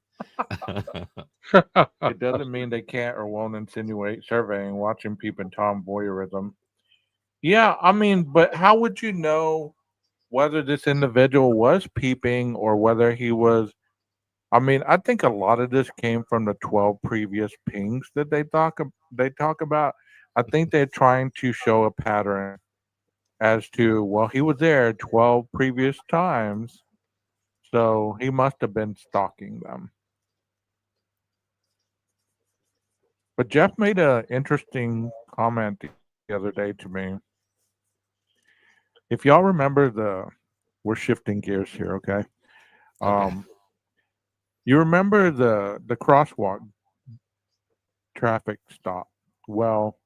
Speaker 2: It doesn't mean they can't or won't insinuate surveying, watching people, and tomboyerism. Yeah, I mean, but how would you know whether this individual was peeping or whether he was? I mean, I think a lot of this came from the 12 previous pings that they talk about. I think they're trying to show a pattern as to, well, he was there 12 previous times, so he must have been stalking them. But Jeff made an interesting comment the other day to me. If y'all remember we're shifting gears here, okay?
Speaker 5: Okay.
Speaker 2: You remember the crosswalk traffic stop? Well,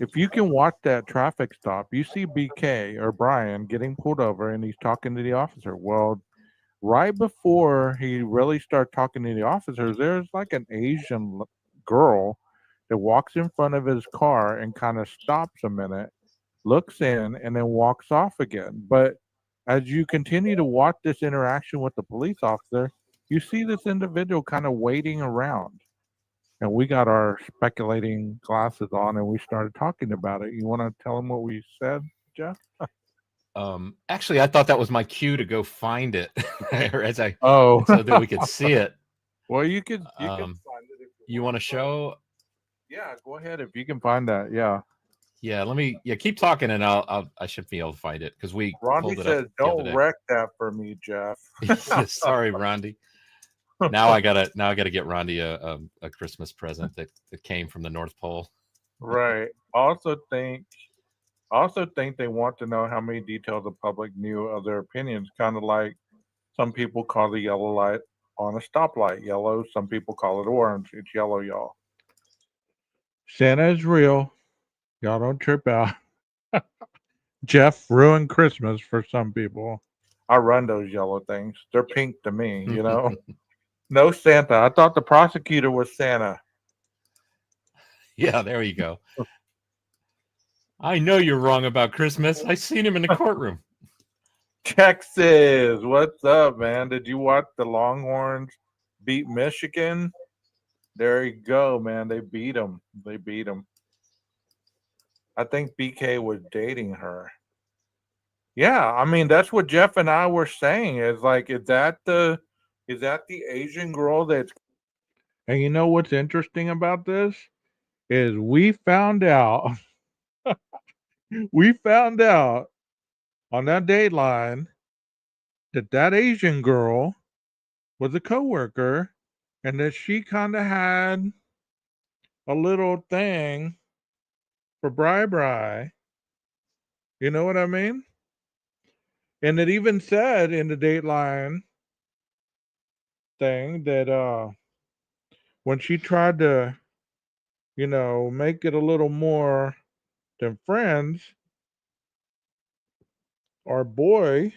Speaker 2: if you can watch that traffic stop, you see BK or Brian getting pulled over and he's talking to the officer. Well, right before he really started talking to the officers, there's like an Asian
Speaker 4: girl that walks in front of his car and kind of stops a minute, looks in, and then walks off again. But as you continue to watch this interaction with the police officer, you see this individual kind of waiting around. And we got our speculating glasses on and we started talking about it. You want to tell them what we said, Jeff?
Speaker 5: Actually, I thought that was my cue to go find it as I
Speaker 4: Oh,
Speaker 5: so that we could see it.
Speaker 4: well, you can find it. If
Speaker 5: You want to show?
Speaker 4: Yeah, go ahead if you can find that. Yeah.
Speaker 5: Yeah, let me. Yeah, keep talking, and I should be able to find it because we
Speaker 4: Rondi
Speaker 5: pulled it
Speaker 4: says,
Speaker 5: up the other
Speaker 4: "Don't
Speaker 5: day.
Speaker 4: wreck that for me, Jeff."
Speaker 5: Sorry, Rondi. Now I gotta get Rondi a Christmas present that came from the North Pole.
Speaker 4: Right. Also think they want to know how many details the public knew of their opinions. Kind of like some people call the yellow light on a stoplight yellow. Some people call it orange. It's yellow, y'all.
Speaker 2: Santa is real. Y'all don't trip out. Jeff ruined Christmas for some people.
Speaker 4: I run those yellow things. They're pink to me, you know. No Santa. I thought the prosecutor was Santa.
Speaker 5: Yeah, there you go. I know you're wrong about Christmas. I seen him in the courtroom.
Speaker 4: Texas, what's up, man? Did you watch the Longhorns beat Michigan? There you go, man. They beat them. I think BK was dating her. Yeah, I mean that's what Jeff and I were saying. Is like, is that the Asian girl that's?
Speaker 2: And you know what's interesting about this is we found out on that Dateline that Asian girl was a coworker and that she kind of had a little thing for Bri. You know what I mean? And it even said in the Dateline thing that when she tried to, make it a little more than friends, our boy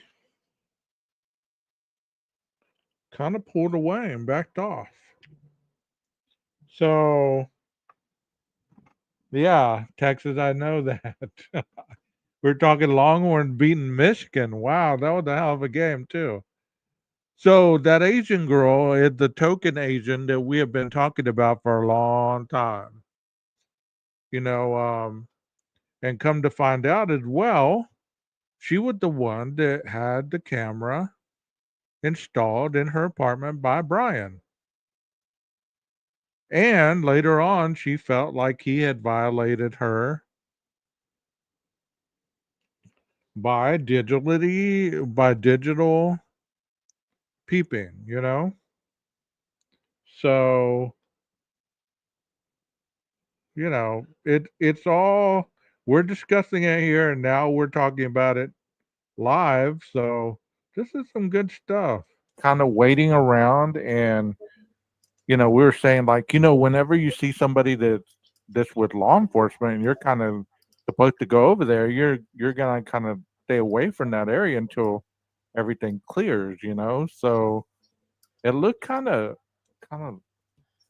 Speaker 2: kind of pulled away and backed off. So, yeah, Texas, I know that. We're talking Longhorn beating Michigan. Wow, that was a hell of a game, too. So, that Asian girl is the token Asian that we have been talking about for a long time. And come to find out as well, she was the one that had the camera installed in her apartment by Brian. And later on, she felt like he had violated her by digital peeping. So, it's all we're discussing it here and now we're talking about it live. So this is some good stuff.
Speaker 4: Kind of waiting around, and we were saying like, whenever you see somebody that's with law enforcement and you're kind of supposed to go over there, you're gonna kind of stay away from that area until everything clears, So it looked kind of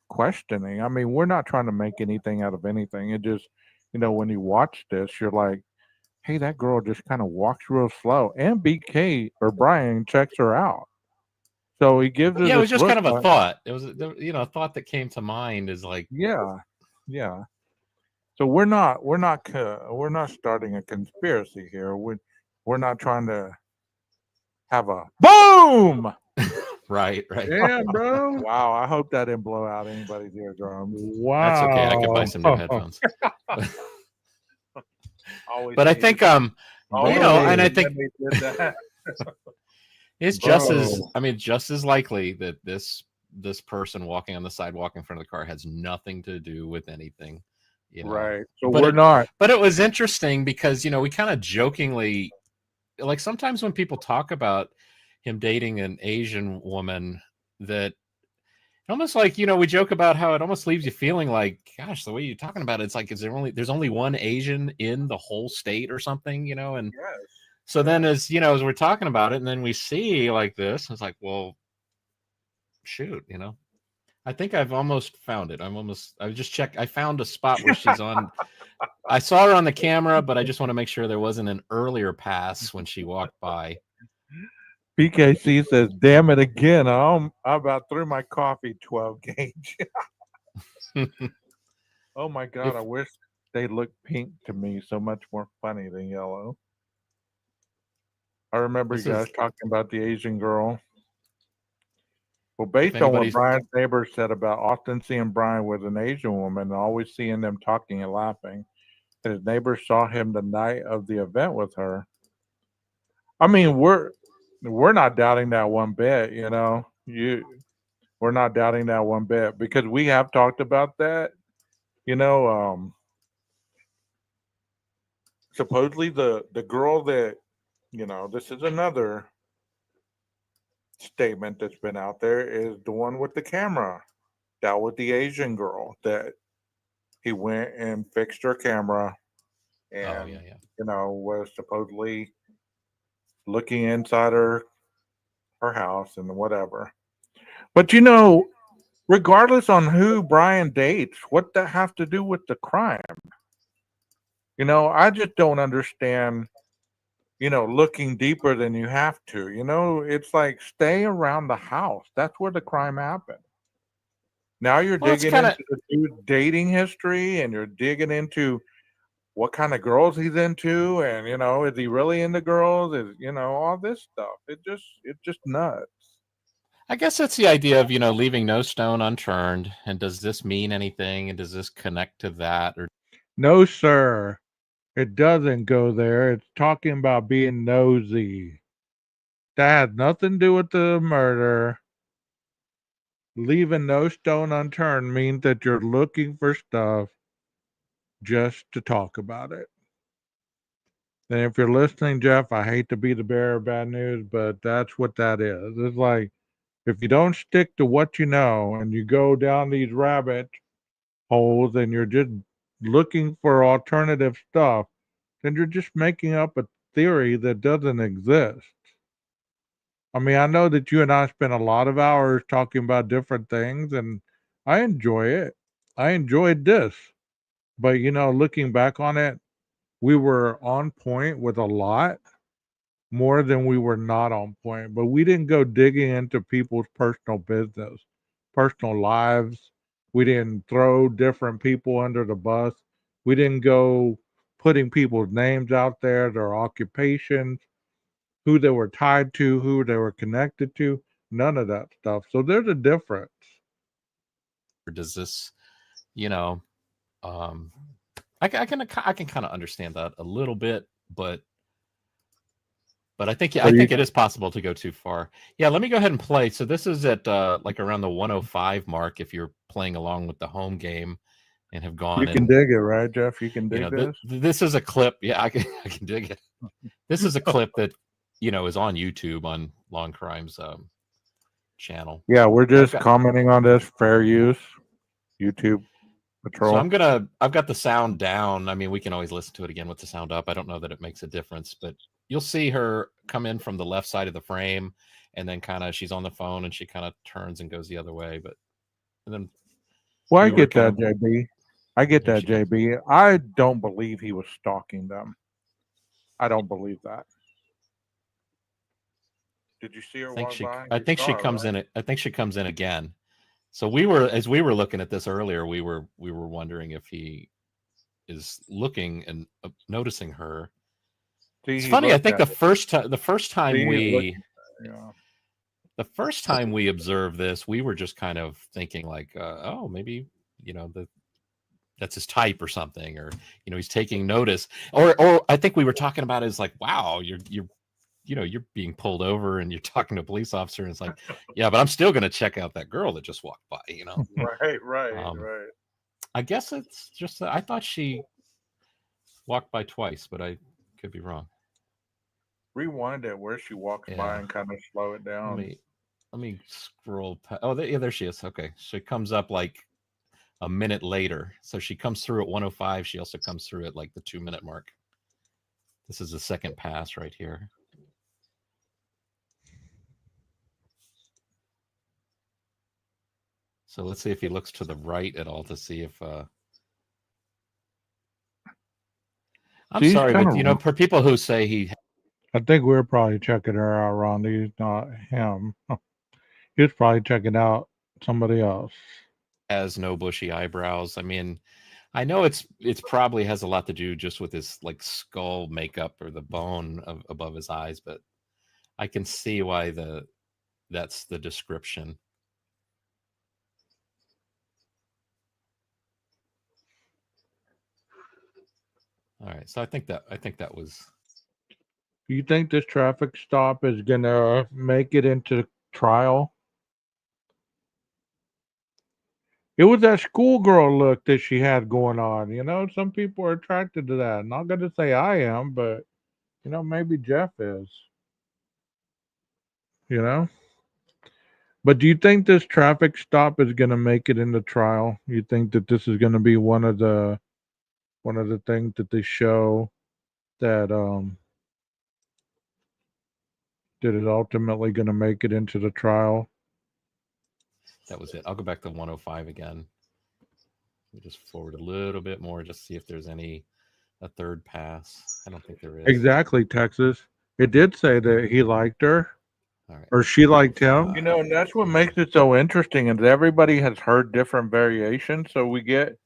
Speaker 4: questioning. I mean, we're not trying to make anything out of anything. It just, when you watch this, you're like, hey, that girl just kind of walks real slow, and BK or Brian checks her out. So he gives her.
Speaker 5: Yeah, it was
Speaker 4: this
Speaker 5: just kind of a
Speaker 4: look like-
Speaker 5: thought. It was, a thought that came to mind is like,
Speaker 4: Yeah. So we're not starting a conspiracy here. We're not trying to have a boom.
Speaker 5: right.
Speaker 2: Yeah, bro.
Speaker 4: Wow, I hope that didn't blow out anybody's eardrums.
Speaker 2: Wow.
Speaker 5: That's okay. I could buy some new headphones.
Speaker 4: Always
Speaker 5: But I
Speaker 4: needed-
Speaker 5: think,
Speaker 4: always
Speaker 5: and I
Speaker 4: needed
Speaker 5: think
Speaker 4: when they did that.
Speaker 5: it's just as likely that this person walking on the sidewalk in front of the car has nothing to do with anything.
Speaker 4: Right. So
Speaker 5: But
Speaker 4: we're not.
Speaker 5: But it was interesting because, we kind of jokingly, like sometimes when people talk about him dating an Asian woman, that almost like, we joke about how it almost leaves you feeling like, gosh, the way you're talking about it, it's like, there's only one Asian in the whole state or something, and
Speaker 4: Yes.
Speaker 5: so then as we're talking about it and then we see like this, it's like, well, shoot, I think I've almost found it. I just checked. I found a spot where she's on. I saw her on the camera, but I just want to make sure there wasn't an earlier pass when she walked by.
Speaker 4: PKC says, "Damn it again! I about threw my coffee 12 gauge." Oh my god! I wish they looked pink to me. So much more funny than yellow. I remember you guys talking about the Asian girl. Well, based on what Brian's neighbor said about often seeing Brian with an Asian woman and always seeing them talking and laughing, and his neighbor saw him the night of the event with her. I mean, we're not doubting that one bit, you know. We're not doubting that one bit because we have talked about that. You know, supposedly the girl that, you know, this is another statement that's been out there, is the one with the camera. That was the Asian girl that he went and fixed her camera and, you know, was supposedly looking inside her house and whatever. But, you know, regardless on who Brian dates, what that have to do with the crime? You know, I just don't understand, you know, looking deeper than you have to. You know, it's like stay around the house. That's where the crime happened. Now you're digging into the dude's dating history and you're digging into what kind of girls he's into, and, you know, is he really into girls? Is, you know, all this stuff. It's just nuts.
Speaker 5: I guess that's the idea of, you know, leaving no stone unturned. And does this mean anything? And does this connect to that? Or
Speaker 2: no, sir, it doesn't go there. It's talking about being nosy. That has nothing to do with the murder. Leaving no stone unturned means that you're looking for stuff just to talk about it. And if you're listening, Jeff, I hate to be the bearer of bad news, but that's what that is. It's like, if you don't stick to what you know and you go down these rabbit holes and you're just looking for alternative stuff, then you're just making up a theory that doesn't exist. I mean, I know that you and I spent a lot of hours talking about different things, and I enjoy it. I enjoyed this. But, you know, looking back on it, we were on point with a lot more than we were not on point. But we didn't go digging into people's personal business, personal lives. We didn't throw different people under the bus. We didn't go putting people's names out there, their occupations, who they were tied to, who they were connected to, none of that stuff. So there's a difference.
Speaker 5: Or does this, you know, I can kind of understand that a little bit, but I think it is possible to go too far. Yeah, let me go ahead and play. So this is at like around the 105 mark if you're playing along with the home game and have gone.
Speaker 4: You can dig it, right, Jeff? You can dig this.
Speaker 5: This is a clip. Yeah, I can dig it. This is a clip that, you know, is on YouTube on Long Crimes channel.
Speaker 4: Yeah, we're just commenting on this. Fair use. YouTube patrol.
Speaker 5: So I've got the sound down. I mean, we can always listen to it again with the sound up. I don't know that it makes a difference, but you'll see her come in from the left side of the frame, and then kind of she's on the phone and she kind of turns and goes the other way. But and then,
Speaker 4: well, I get that, JB. I get that, JB. I don't believe he was stalking them. I don't believe that. Did you see her walk by?
Speaker 5: I think she comes in. I think she comes in again. So as we were looking at this earlier, we were wondering if he is looking and noticing her. It's funny. I think the first time we observed this, we were just kind of thinking like, oh, maybe, you know, that's his type or something, or, you know, he's taking notice, or I think we were talking about it as like, wow, you're being pulled over and you're talking to a police officer, and it's like, yeah, but I'm still going to check out that girl that just walked by, you know?
Speaker 4: Right.
Speaker 5: I guess it's just, I thought she walked by twice, but I could be wrong.
Speaker 4: Rewind it where she walks by and kind of slow it down.
Speaker 5: Let me scroll past. Oh, there she is. Okay. She comes up like a minute later. So she comes through at 105. She also comes through at like the 2-minute mark. This is the second pass right here. So let's see if he looks to the right at all to see if. I'm
Speaker 2: He's
Speaker 5: sorry, but
Speaker 2: kinda-
Speaker 5: for people who say he
Speaker 2: I think we're probably checking her out, Rondi, not him. He's probably checking out somebody else.
Speaker 5: has no bushy eyebrows, I mean, I know it's probably has a lot to do just with his like skull makeup or the bone above his eyes, but I can see why that's the description. All right, so I think that was.
Speaker 2: Do you think this traffic stop is gonna make it into trial? It was that schoolgirl look that she had going on. Some people are attracted to that. Not gonna say I am, but maybe Jeff is. You know. But do you think this traffic stop is gonna make it into trial? You think that this is gonna be one of the things that they show that that is ultimately gonna make it into the trial?
Speaker 5: That was it. I'll go back to 105 again. We just forward a little bit more, just see if there's a third pass. I don't think there is.
Speaker 2: Exactly, Texas. It did say that he liked her.
Speaker 5: All right.
Speaker 2: Or she liked him. And that's what makes it so interesting, is everybody has heard different variations. So we get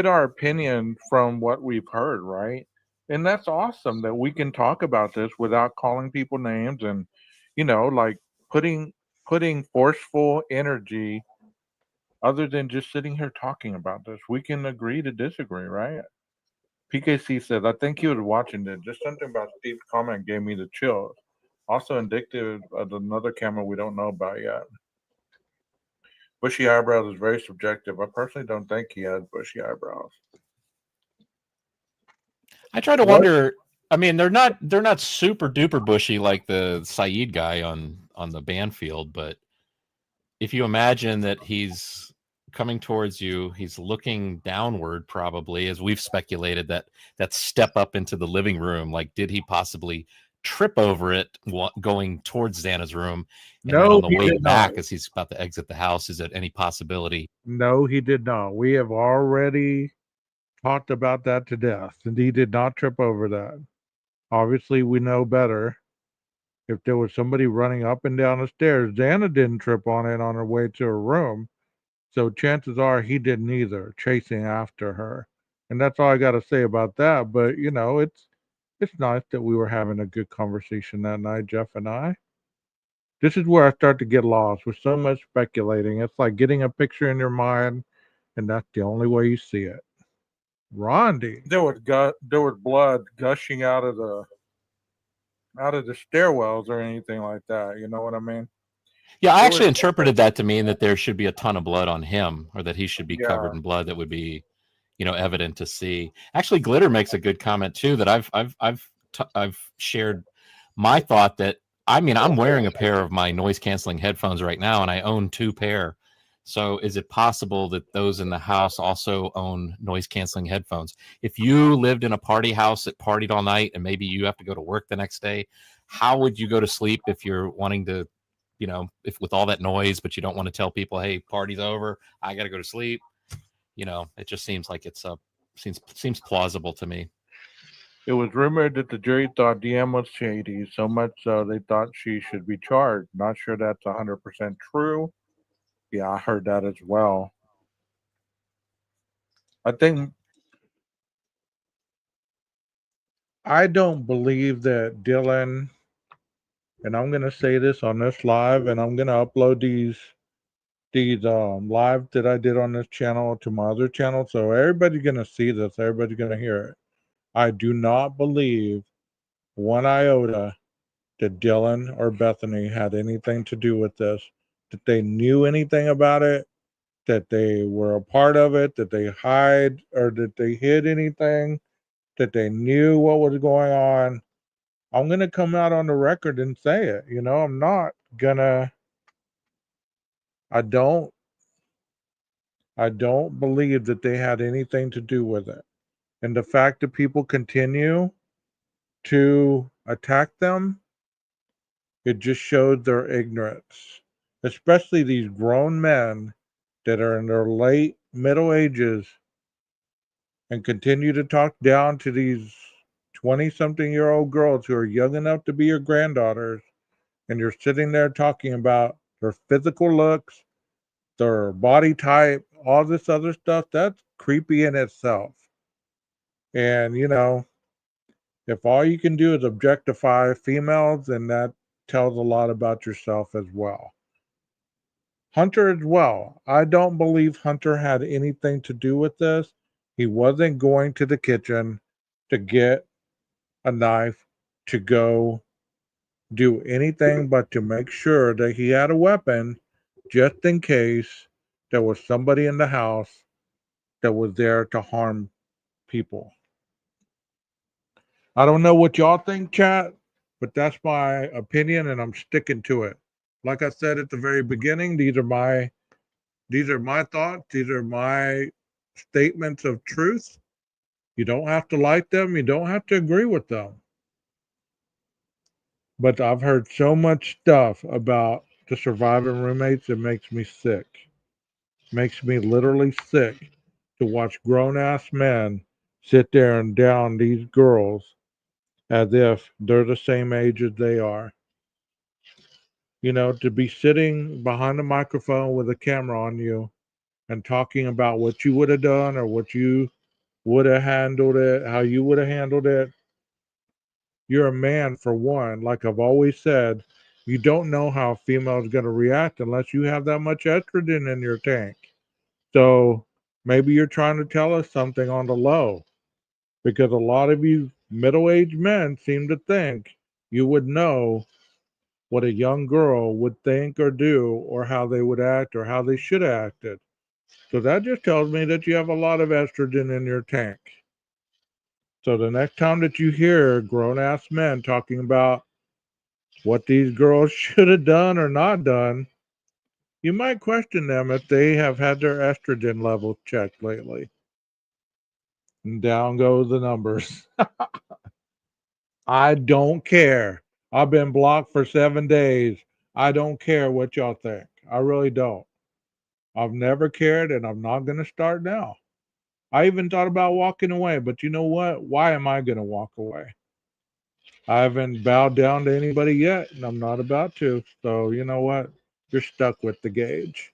Speaker 2: our opinion from what we've heard, right? And that's awesome that we can talk about this without calling people names and, like putting forceful energy other than just sitting here talking about this. We can agree to disagree, right? PKC says, I think he was watching it. Just something about Steve's comment gave me the chills. Also indicative of another camera we don't know about yet. Bushy eyebrows is very subjective. I personally don't think he has bushy eyebrows.
Speaker 5: I try to wonder. I mean, they're not super duper bushy like the Saeed guy on the Banfield, but if you imagine that he's coming towards you, he's looking downward, probably, as we've speculated, that step up into the living room. Like, did he possibly trip over it going towards Xana's room? And
Speaker 2: No,
Speaker 5: then on the
Speaker 2: he
Speaker 5: way
Speaker 2: did
Speaker 5: back,
Speaker 2: not.
Speaker 5: as he's about to exit the house, is it any possibility?
Speaker 2: No, he did not. We have already talked about that to death, and he did not trip over that. Obviously, we know better. If there was somebody running up and down the stairs, Xana didn't trip on it on her way to her room. So chances are he didn't either, chasing after her. And that's all I got to say about that. But, it's nice that we were having a good conversation that night, Jeff and I. This is where I start to get lost with so much speculating. It's like getting a picture in your mind, and that's the only way you see it. Rondi. There was blood gushing out of the stairwells or anything like that. You know what I mean?
Speaker 5: Yeah, I actually interpreted that to mean that there should be a ton of blood on him, or that he should be covered in blood that would be, evident to see. Actually, Glitter makes a good comment too, that I've shared my thought that, I mean, I'm wearing a pair of my noise canceling headphones right now, and I own 2 pair. So is it possible that those in the house also own noise canceling headphones? If you lived in a party house that partied all night and maybe you have to go to work the next day, how would you go to sleep if you're wanting to, if with all that noise, but you don't want to tell people, hey, party's over, I got to go to sleep? It just seems like seems plausible to me.
Speaker 2: It was rumored that the jury thought DM was shady, so much so they thought she should be charged. Not sure that's 100% true. Yeah, I heard that as well. I don't believe that Dylan, and I'm going to say this on this live, and I'm going to upload these live that I did on this channel to my other channel, so everybody's going to see this. Everybody's going to hear it. I do not believe one iota that Dylan or Bethany had anything to do with this, that they knew anything about it, that they were a part of it, that they hide or that they hid anything, that they knew what was going on. I'm going to come out on the record and say it. I'm not gonna, I don't believe that they had anything to do with it. And the fact that people continue to attack them, it just showed their ignorance, especially these grown men that are in their late middle ages and continue to talk down to these 20-something-year-old girls who are young enough to be your granddaughters, and you're sitting there talking about their physical looks, their body type, all this other stuff, that's creepy in itself. And, if all you can do is objectify females, then that tells a lot about yourself as well. Hunter as well. I don't believe Hunter had anything to do with this. He wasn't going to the kitchen to get a knife to go do anything but to make sure that he had a weapon just in case there was somebody in the house that was there to harm people. I don't know what y'all think, chat, but that's my opinion and I'm sticking to it. Like I said at the very beginning, these are my thoughts, these are my statements of truth. You don't have to like them, you don't have to agree with them. But I've heard so much stuff about the surviving roommates, it makes me sick. Makes me literally sick to watch grown-ass men sit there and down these girls as if they're the same age as they are. To be sitting behind a microphone with a camera on you and talking about what you would have done or what you would have handled it, how you would have handled it. You're a man, for one. Like I've always said, you don't know how a female is going to react unless you have that much estrogen in your tank. So maybe you're trying to tell us something on the low, because a lot of you middle-aged men seem to think you would know what a young girl would think or do or how they would act or how they should have acted. So that just tells me that you have a lot of estrogen in your tank. So the next time that you hear grown-ass men talking about what these girls should have done or not done, you might question them if they have had their estrogen levels checked lately. And down goes the numbers. I don't care. I've been blocked for 7 days. I don't care what y'all think. I really don't. I've never cared, and I'm not going to start now. I even thought about walking away, but you know what? Why am I going to walk away? I haven't bowed down to anybody yet, and I'm not about to. So, you know what? You're stuck with the Gage.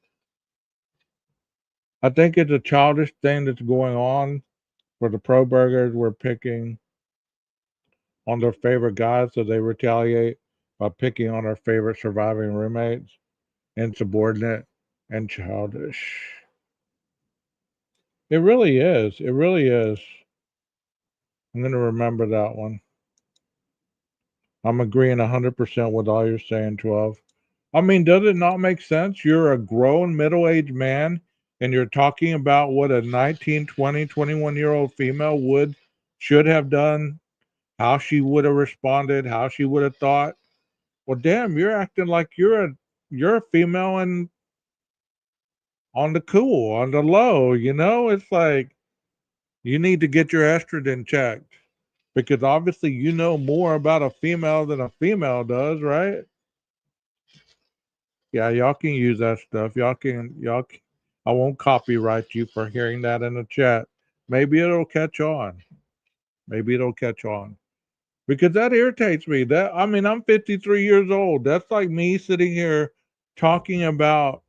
Speaker 2: I think it's a childish thing that's going on where the pro burgers were picking on their favorite guys, so they retaliate by picking on their favorite surviving roommates. Insubordinate and childish. It really is. It really is. I'm going to remember that one. I'm agreeing 100% with all you're saying, 12. I mean, does it not make sense? You're a grown middle-aged man and you're talking about what a 19, 20, 21-year-old female should have done, how she would have responded, how she would have thought. Well, damn, you're acting like you're a female and on the cool, on the low, It's like you need to get your estrogen checked because obviously you know more about a female than a female does, right? Yeah, y'all can use that stuff. I won't copyright you for hearing that in the chat. Maybe it'll catch on. Maybe it'll catch on. Because that irritates me. I'm 53 years old. That's like me sitting here talking about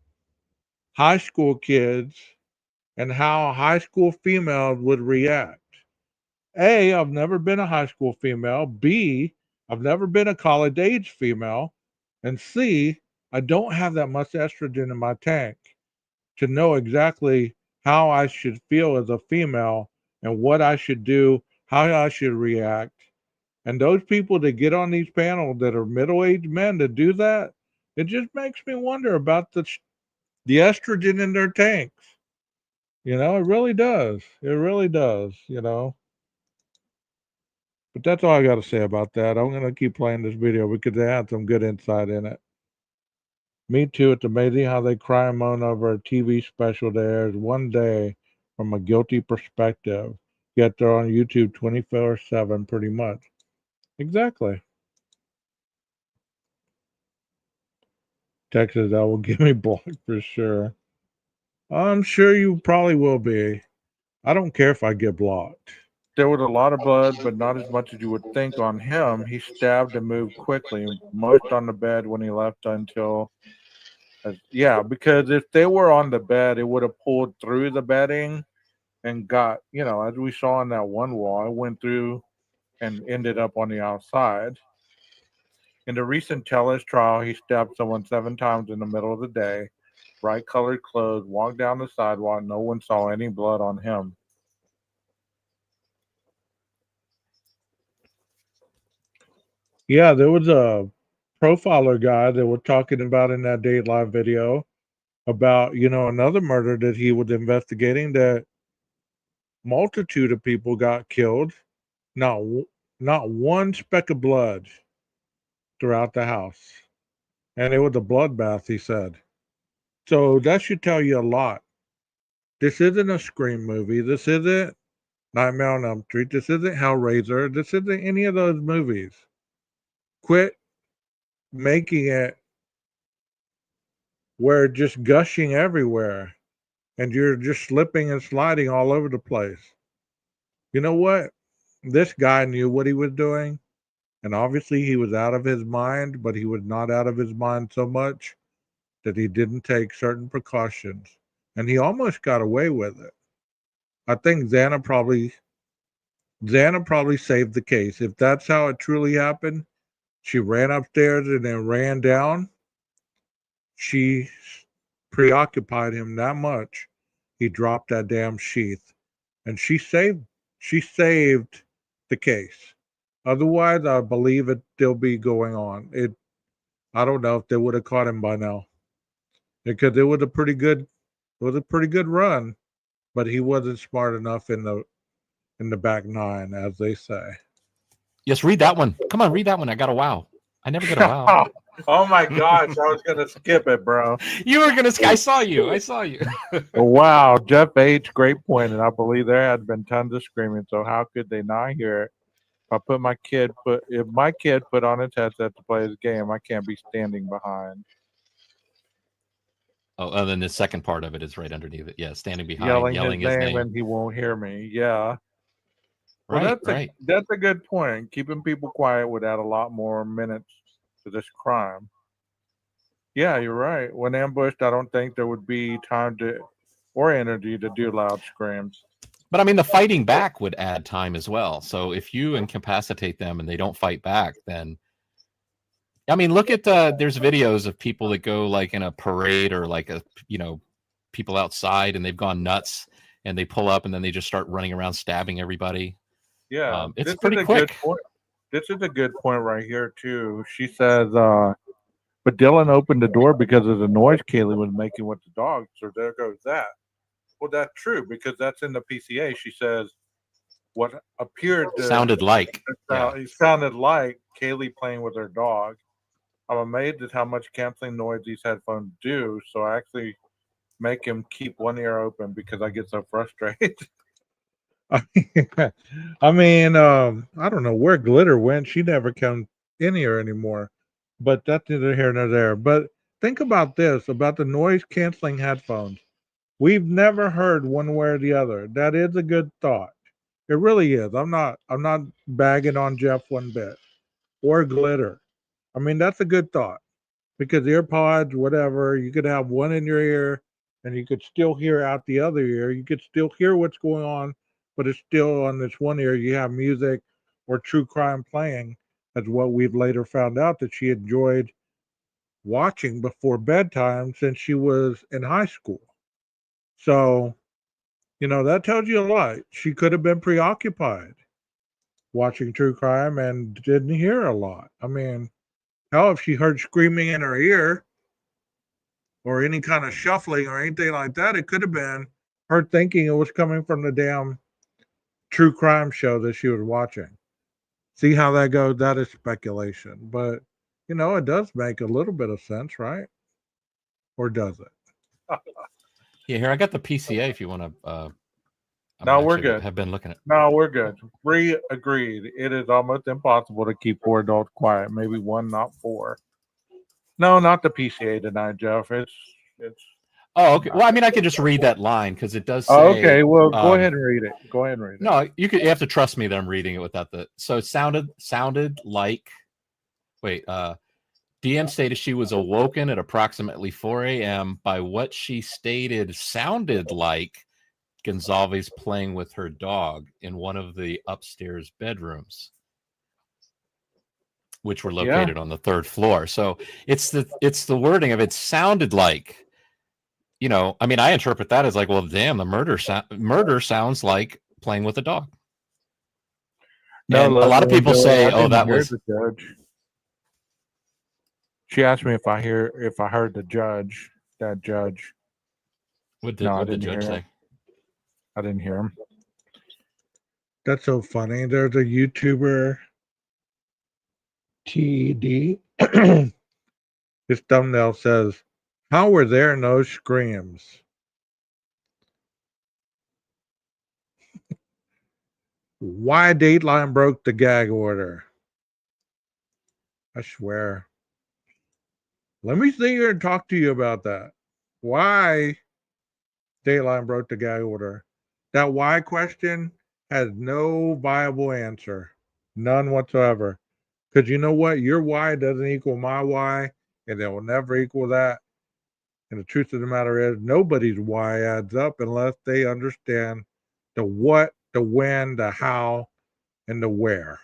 Speaker 2: high school kids and how high school females would react. A, I've never been a high school female. B, I've never been a college age female. And C, I don't have that much estrogen in my tank to know exactly how I should feel as a female and what I should do, how I should react. And those people that get on these panels that are middle-aged men to do that, it just makes me wonder about the estrogen in their tanks. It really does. It really does. But that's all I got to say about that. I'm going to keep playing this video because they had some good insight in it. Me too. It's amazing how they cry and moan over a TV special that airs one day from a guilty perspective. Yet they're on YouTube 24/7 pretty much. Exactly. Texas, that will get me blocked for sure. I'm sure you probably will be. I don't care if I get blocked.
Speaker 4: There was a lot of blood, but not as much as you would think on him. He stabbed and moved quickly, most on the bed when he left until. Yeah, because if they were on the bed, it would have pulled through the bedding and got, as we saw on that one wall, it went through and ended up on the outside. In the recent Tellis trial, he stabbed someone 7 times in the middle of the day, bright colored clothes, walked down the sidewalk. No one saw any blood on him.
Speaker 2: Yeah, there was a profiler guy that was talking about in that Dateline video about, another murder that he was investigating that multitude of people got killed. Not not one speck of blood throughout the house. And it was a bloodbath, he said. So that should tell you a lot. This isn't a Scream movie. This isn't Nightmare on Elm Street. This isn't Hellraiser. This isn't any of those movies. Quit making it where it's just gushing everywhere and you're just slipping and sliding all over the place. You know what? This guy knew what he was doing. And obviously he was out of his mind, but he was not out of his mind so much that he didn't take certain precautions. And he almost got away with it. I think Xana probably saved the case. If that's how it truly happened, she ran upstairs and then ran down. She preoccupied him that much. He dropped that damn sheath. And she saved the case. Otherwise, I believe it still be going on. I don't know if they would have caught him by now. Because it was a pretty good run, but he wasn't smart enough in the back nine, as they say.
Speaker 5: Yes, read that one. Come on, read that one. I got a wow. I never get a wow.
Speaker 4: Oh my gosh, I was gonna skip it, bro.
Speaker 5: You were gonna. I saw you.
Speaker 4: Wow, Jeff H. Great point, and I believe there had been tons of screaming. So how could they not hear it? If my kid put on his headset to play his game, I can't be standing behind.
Speaker 5: Oh, and then the second part of it is right underneath it. Yeah, standing behind,
Speaker 4: yelling his name, and he won't hear me. Yeah. Well,
Speaker 5: Right.
Speaker 4: That's a good point. Keeping people quiet would add a lot more minutes to this crime. Yeah, you're right. When ambushed, I don't think there would be time or energy to do loud screams.
Speaker 5: But I mean, the fighting back would add time as well. So if you incapacitate them and they don't fight back, then I mean, look at there's videos of people that go like in a parade or like people outside and they've gone nuts and they pull up and then they just start running around stabbing everybody.
Speaker 4: Yeah,
Speaker 5: it's pretty quick.
Speaker 4: This is a good point right here too. She says, but Dylan opened the door because of the noise Kaylee was making with the dog. So there goes that. Well, that's true because that's in the PCA. She says what appeared to
Speaker 5: sounded like
Speaker 4: it sounded like Kaylee playing with her dog. I'm amazed at how much canceling noise these headphones do. So I actually make him keep one ear open because I get so frustrated.
Speaker 2: I mean, I don't know where Glitter went. She never comes in here anymore. But that's neither here nor there. But think about this, about the noise canceling headphones. We've never heard one way or the other. That is a good thought. It really is. I'm not bagging on Jeff one bit. Or Glitter. I mean, that's a good thought. Because earpods, whatever, you could have one in your ear and you could still hear out the other ear. You could still hear what's going on, but it's still on this one ear. You have music or true crime playing. That's what we've later found out that she enjoyed watching before bedtime since she was in high school. So, that tells you a lot. She could have been preoccupied watching true crime and didn't hear a lot. I mean, hell, if she heard screaming in her ear or any kind of shuffling or anything like that, it could have been her thinking it was coming from the damn true crime show that she was watching. See how that goes? That is speculation. But, it does make a little bit of sense, right? Or does it?
Speaker 5: Yeah, here, I got the PCA if you want to.
Speaker 4: No, we're good.
Speaker 5: Have been looking at.
Speaker 4: No, we're good. Agreed. It is almost impossible to keep 4 adults quiet. Maybe 1, not 4. No, not the PCA tonight, Jeff. It's.
Speaker 5: Oh, okay. Well, I mean, I could just read that line because it does say.
Speaker 4: Oh, okay, well, go ahead and read it. Go ahead and read it.
Speaker 5: No, you have to trust me that I'm reading it without the. So it sounded like. Wait. DM stated she was awoken at approximately 4 a.m. by what she stated sounded like Gonzalez playing with her dog in one of the upstairs bedrooms, which were located on the 3rd floor. So it's the wording of it sounded like, I mean, I interpret that as like, well, damn, the murder sounds like playing with a dog.
Speaker 4: No,
Speaker 5: and a lot of people say, oh, that was
Speaker 4: the judge. She asked me if I heard the judge. That judge.
Speaker 5: What did the judge say?
Speaker 4: I didn't hear him.
Speaker 2: That's so funny. There's a YouTuber, TD. His thumbnail says, "How were there no screams?" Why Dateline broke the gag order? I swear. Let me sit here and talk to you about that. Why Dateline broke the gag order? That why question has no viable answer. None whatsoever. Because you know what? Your why doesn't equal my why, and it will never equal that. And the truth of the matter is, nobody's why adds up unless they understand the what, the when, the how, and the where.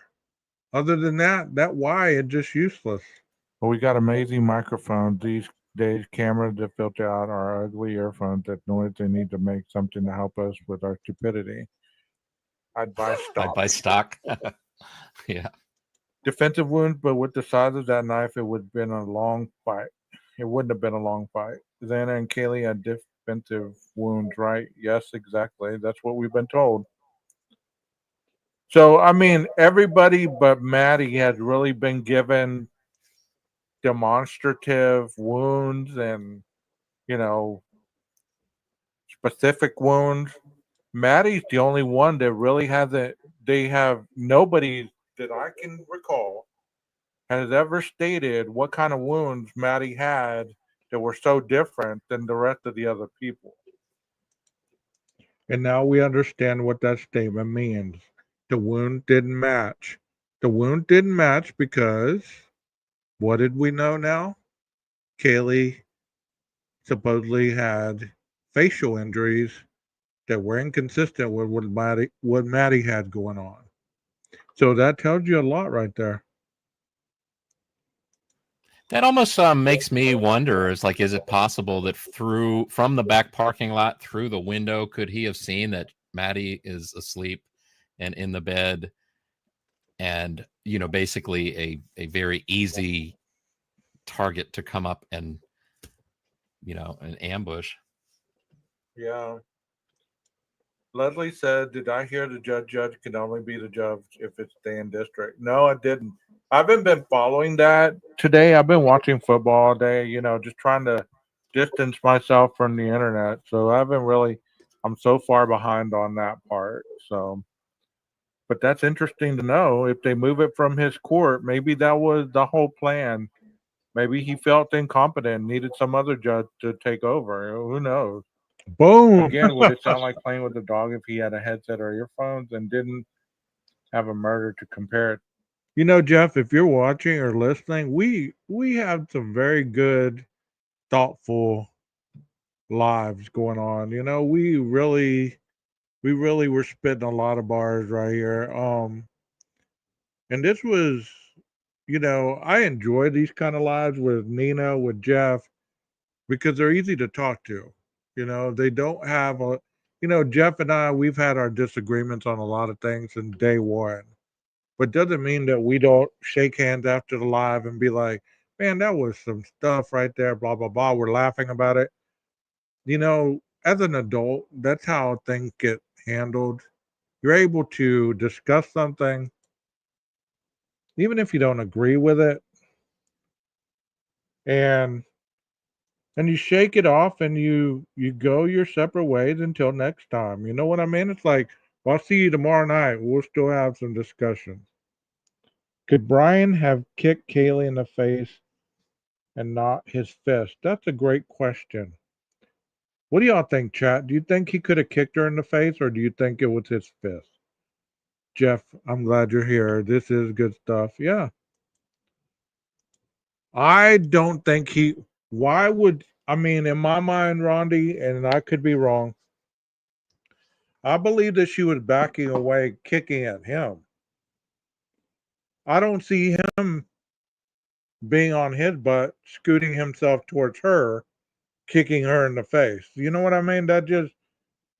Speaker 2: Other than that why is just useless.
Speaker 4: Well, we got amazing microphones these days, cameras that filter out our ugly earphones that noise they need to make something to help us with our stupidity. I'd buy stock.
Speaker 5: I'd buy stock. Yeah.
Speaker 4: Defensive wounds, but with the size of that knife, it would have been a long fight. It wouldn't have been a long fight. Xana and Kaylee had defensive wounds, right? Yes, exactly. That's what we've been told. So, I mean, everybody but Maddie has really been given demonstrative wounds and, specific wounds. Maddie's the only one that really hasn't. They have nobody that I can recall has ever stated what kind of wounds Maddie had that were so different than the rest of the other people.
Speaker 2: And now we understand what that statement means. The wound didn't match. The wound didn't match because what did we know now? Kaylee supposedly had facial injuries that were inconsistent with what Maddie had going on. So that tells you a lot right there.
Speaker 5: That almost makes me wonder, is it possible that from the back parking lot through the window, could he have seen that Maddie is asleep and in the bed, and basically a very easy target to come up and an ambush?
Speaker 4: Yeah. Leslie said, "Did I hear the judge can only be the judge if it's Dan District?" No, I didn't. I haven't been following that today. I've been watching football all day, just trying to distance myself from the internet. So I haven't really, I'm so far behind on that part. So, but that's interesting to know. If they move it from his court, maybe that was the whole plan. Maybe he felt incompetent, needed some other judge to take over. Who knows?
Speaker 2: Boom.
Speaker 4: Again, would it sound like playing with a dog if he had a headset or earphones and didn't have a murder to compare it?
Speaker 2: Jeff, if you're watching or listening, we have some very good, thoughtful lives going on. We really were spitting a lot of bars right here. And this was, I enjoy these kind of lives with Nina, with Jeff, because they're easy to talk to. They don't have Jeff and I, we've had our disagreements on a lot of things since day one. But doesn't mean that we don't shake hands after the live and be like, man, that was some stuff right there, blah, blah, blah. We're laughing about it. As an adult, that's how things get handled. You're able to discuss something, even if you don't agree with it, and you shake it off and you go your separate ways until next time. You know what I mean? It's like, well, I'll see you tomorrow night. We'll still have some discussions. Could Brian have kicked Kaylee in the face and not his fist? That's a great question. What do y'all think, chat? Do you think he could have kicked her in the face, or do you think it was his fist? Jeff, I'm glad you're here. This is good stuff. Yeah. I don't think he. Why would. I mean, in my mind, Rondi, and I could be wrong, I believe that she was backing away, kicking at him. I don't see him being on his butt, scooting himself towards her, kicking her in the face. You know what I mean? That just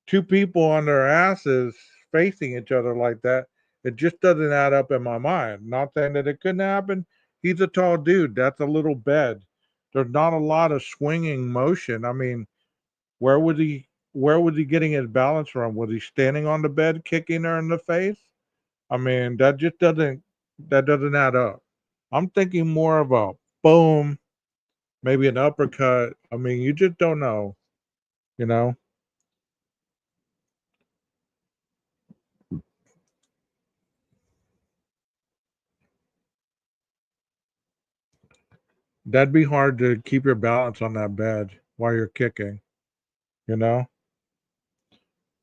Speaker 2: two people on their asses facing each other like that. It just doesn't add up in my mind. Not saying that it couldn't happen. He's a tall dude. That's a little bed. There's not a lot of swinging motion. I mean, where was he? Where was he getting his balance from? Was he standing on the bed, kicking her in the face? I mean, that just doesn't. That doesn't add up. I'm thinking more of a boom, maybe an uppercut. I mean, you just don't know. You know. That'd be hard to keep your balance on that bed while you're kicking, you know?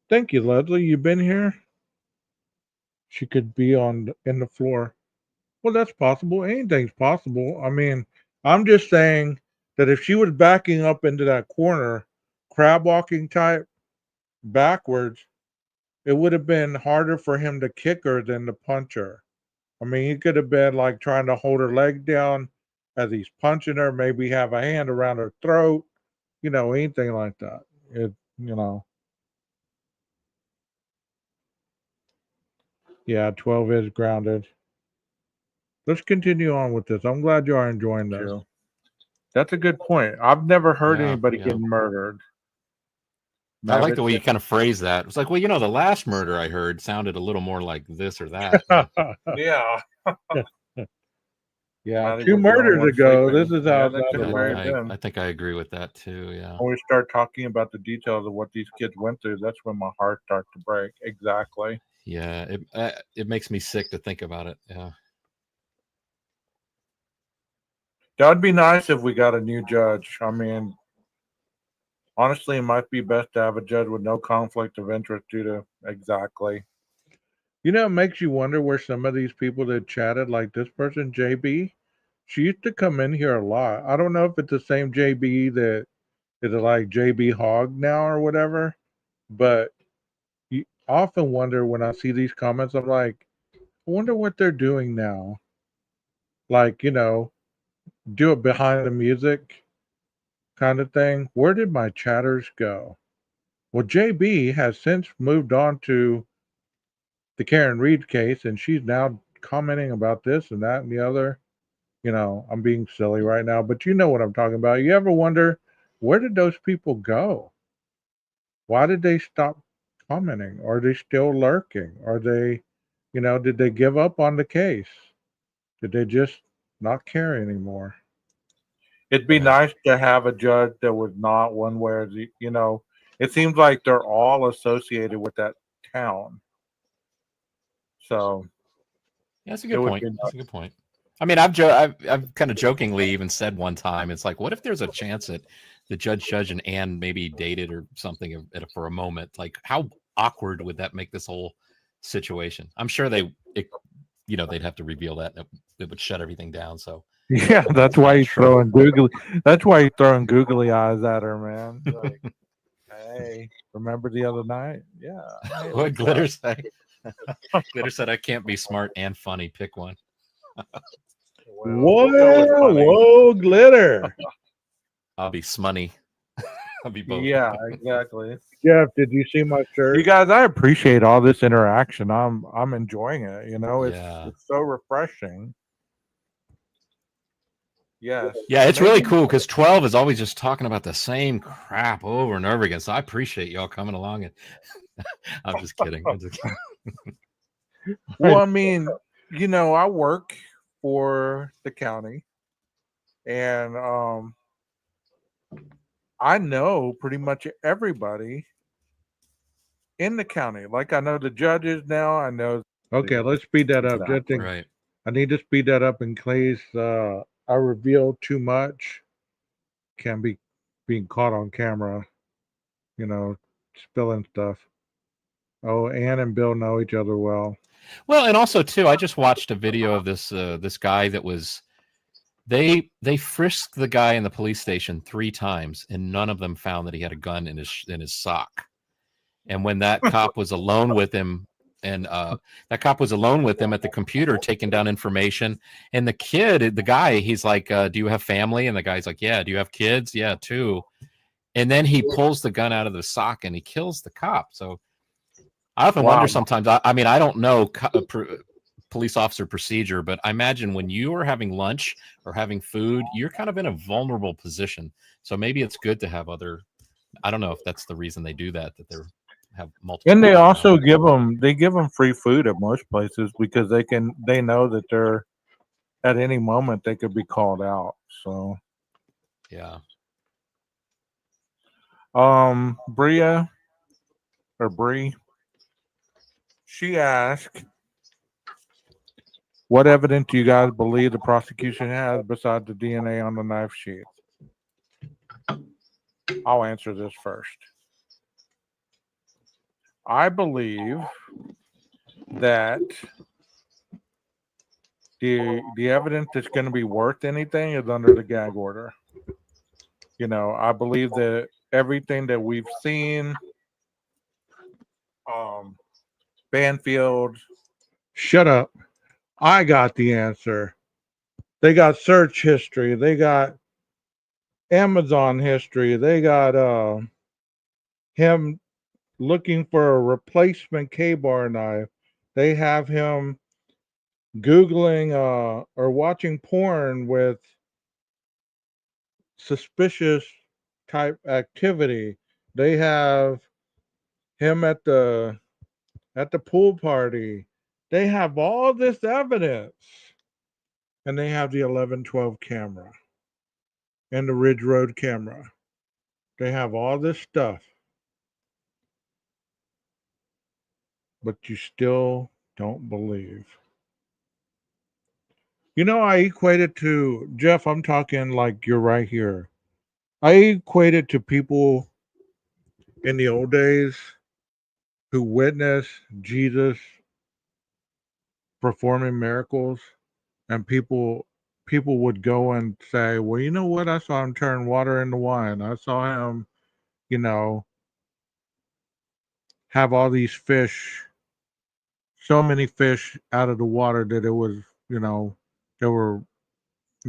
Speaker 2: Thank you, Leslie. You been here? She could be in the floor. Well, that's possible. Anything's possible. I mean, I'm just saying that if she was backing up into that corner, crab walking type, backwards, it would have been harder for him to kick her than to punch her. I mean, he could have been like trying to hold her leg down as he's punching her, maybe have a hand around her throat, anything like that. Yeah, 12 is grounded. Let's continue on with this. I'm glad you are enjoying this. That's a good point. I've never heard anybody getting murdered.
Speaker 5: I like the way you kind of phrase that. It's like, well, the last murder I heard sounded a little more like this or that.
Speaker 4: Yeah.
Speaker 2: Yeah, 2 murders ago. This is how
Speaker 5: I think I agree with that too. Yeah.
Speaker 4: When we start talking about the details of what these kids went through, that's when my heart starts to break. Exactly.
Speaker 5: Yeah, it makes me sick to think about it. Yeah.
Speaker 4: That'd be nice if we got a new judge. I mean, honestly, it might be best to have a judge with no conflict of interest due to exactly.
Speaker 2: It makes you wonder where some of these people that chatted, like this person, JB, she used to come in here a lot. I don't know if it's the same JB that is like JB Hogg now or whatever, but you often wonder when I see these comments, I'm like, I wonder what they're doing now. Like, do it behind the music kind of thing. Where did my chatters go? Well, JB has since moved on to the Karen Reed case, and she's now commenting about this and that and the other. I'm being silly right now, but you know what I'm talking about. You ever wonder, where did those people go? Why did they stop commenting? Are they still lurking? Are they, did they give up on the case? Did they just not care anymore?
Speaker 4: It'd be nice to have a judge that was not one where, it seems like they're all associated with that town. So,
Speaker 5: yeah, that's a good point. That's a good point. I mean, I've kind of jokingly even said one time, it's like, what if there's a chance that the judge and Anne maybe dated or something for a moment? Like, how awkward would that make this whole situation? I'm sure they'd have to reveal that. It would shut everything down. So
Speaker 4: yeah, that's why he's throwing googly. That's why he's throwing googly eyes at her, man. Like, hey, remember the other night? Yeah. Hey,
Speaker 5: what Glitter say? Glitter said, "I can't be smart and funny. Pick one."
Speaker 2: Whoa, Glitter.
Speaker 5: I'll be smunny. I'll be both.
Speaker 4: Yeah, exactly.
Speaker 2: Jeff, did you see my shirt?
Speaker 4: You guys, I appreciate all this interaction. I'm enjoying it. It's so refreshing. Yes.
Speaker 5: Yeah, it's really cool because 12 is always just talking about the same crap over and over again. So I appreciate y'all coming along. And I'm just kidding.
Speaker 4: Well, I mean, I work for the county, and I know pretty much everybody in the county. Like, I know the judges now. I know.
Speaker 2: Okay, let's speed that up.
Speaker 5: Right.
Speaker 2: I need to speed that up in case I reveal too much. Can be being caught on camera. spilling stuff. Oh, Ann and Bill know each other well.
Speaker 5: Well, and also too, I just watched a video of this this guy that was they frisked the guy in the police station 3 times, and none of them found that he had a gun in his sock. And when that cop was alone with him, and that cop was alone with him at the computer taking down information, and the guy, he's like, "Do you have family?" And the guy's like, "Yeah." "Do you have kids?" "Yeah, 2." And then he pulls the gun out of the sock and he kills the cop. So I often wonder sometimes. I mean, I don't know police officer procedure, but I imagine when you are having lunch or having food, you're kind of in a vulnerable position. So maybe it's good to have other. I don't know if that's the reason they do that. That they have multiple.
Speaker 4: And they also give them free food at most places because they know that they're at any moment they could be called out. So
Speaker 5: yeah.
Speaker 4: Bria or Bree, she asked, "What evidence do you guys believe the prosecution has besides the DNA on the knife sheath?" I'll answer this first. I believe that the evidence that's going to be worth anything is under the gag order. I believe that everything that we've seen, Banfield.
Speaker 2: Shut up. I got the answer. They got search history. They got Amazon history. They got him looking for a replacement K-bar knife. They have him Googling or watching porn with suspicious type activity. They have him at the pool party. They have all this evidence. And they have the 1112 camera and the Ridge Road camera. They have all this stuff. But you still don't believe. I equate it to, Jeff, I'm talking like you're right here. I equate it to people in the old days who witnessed Jesus performing miracles, and people would go and say, well, you know what? I saw him turn water into wine. I saw him, have all these fish, so many fish out of the water that it was, they were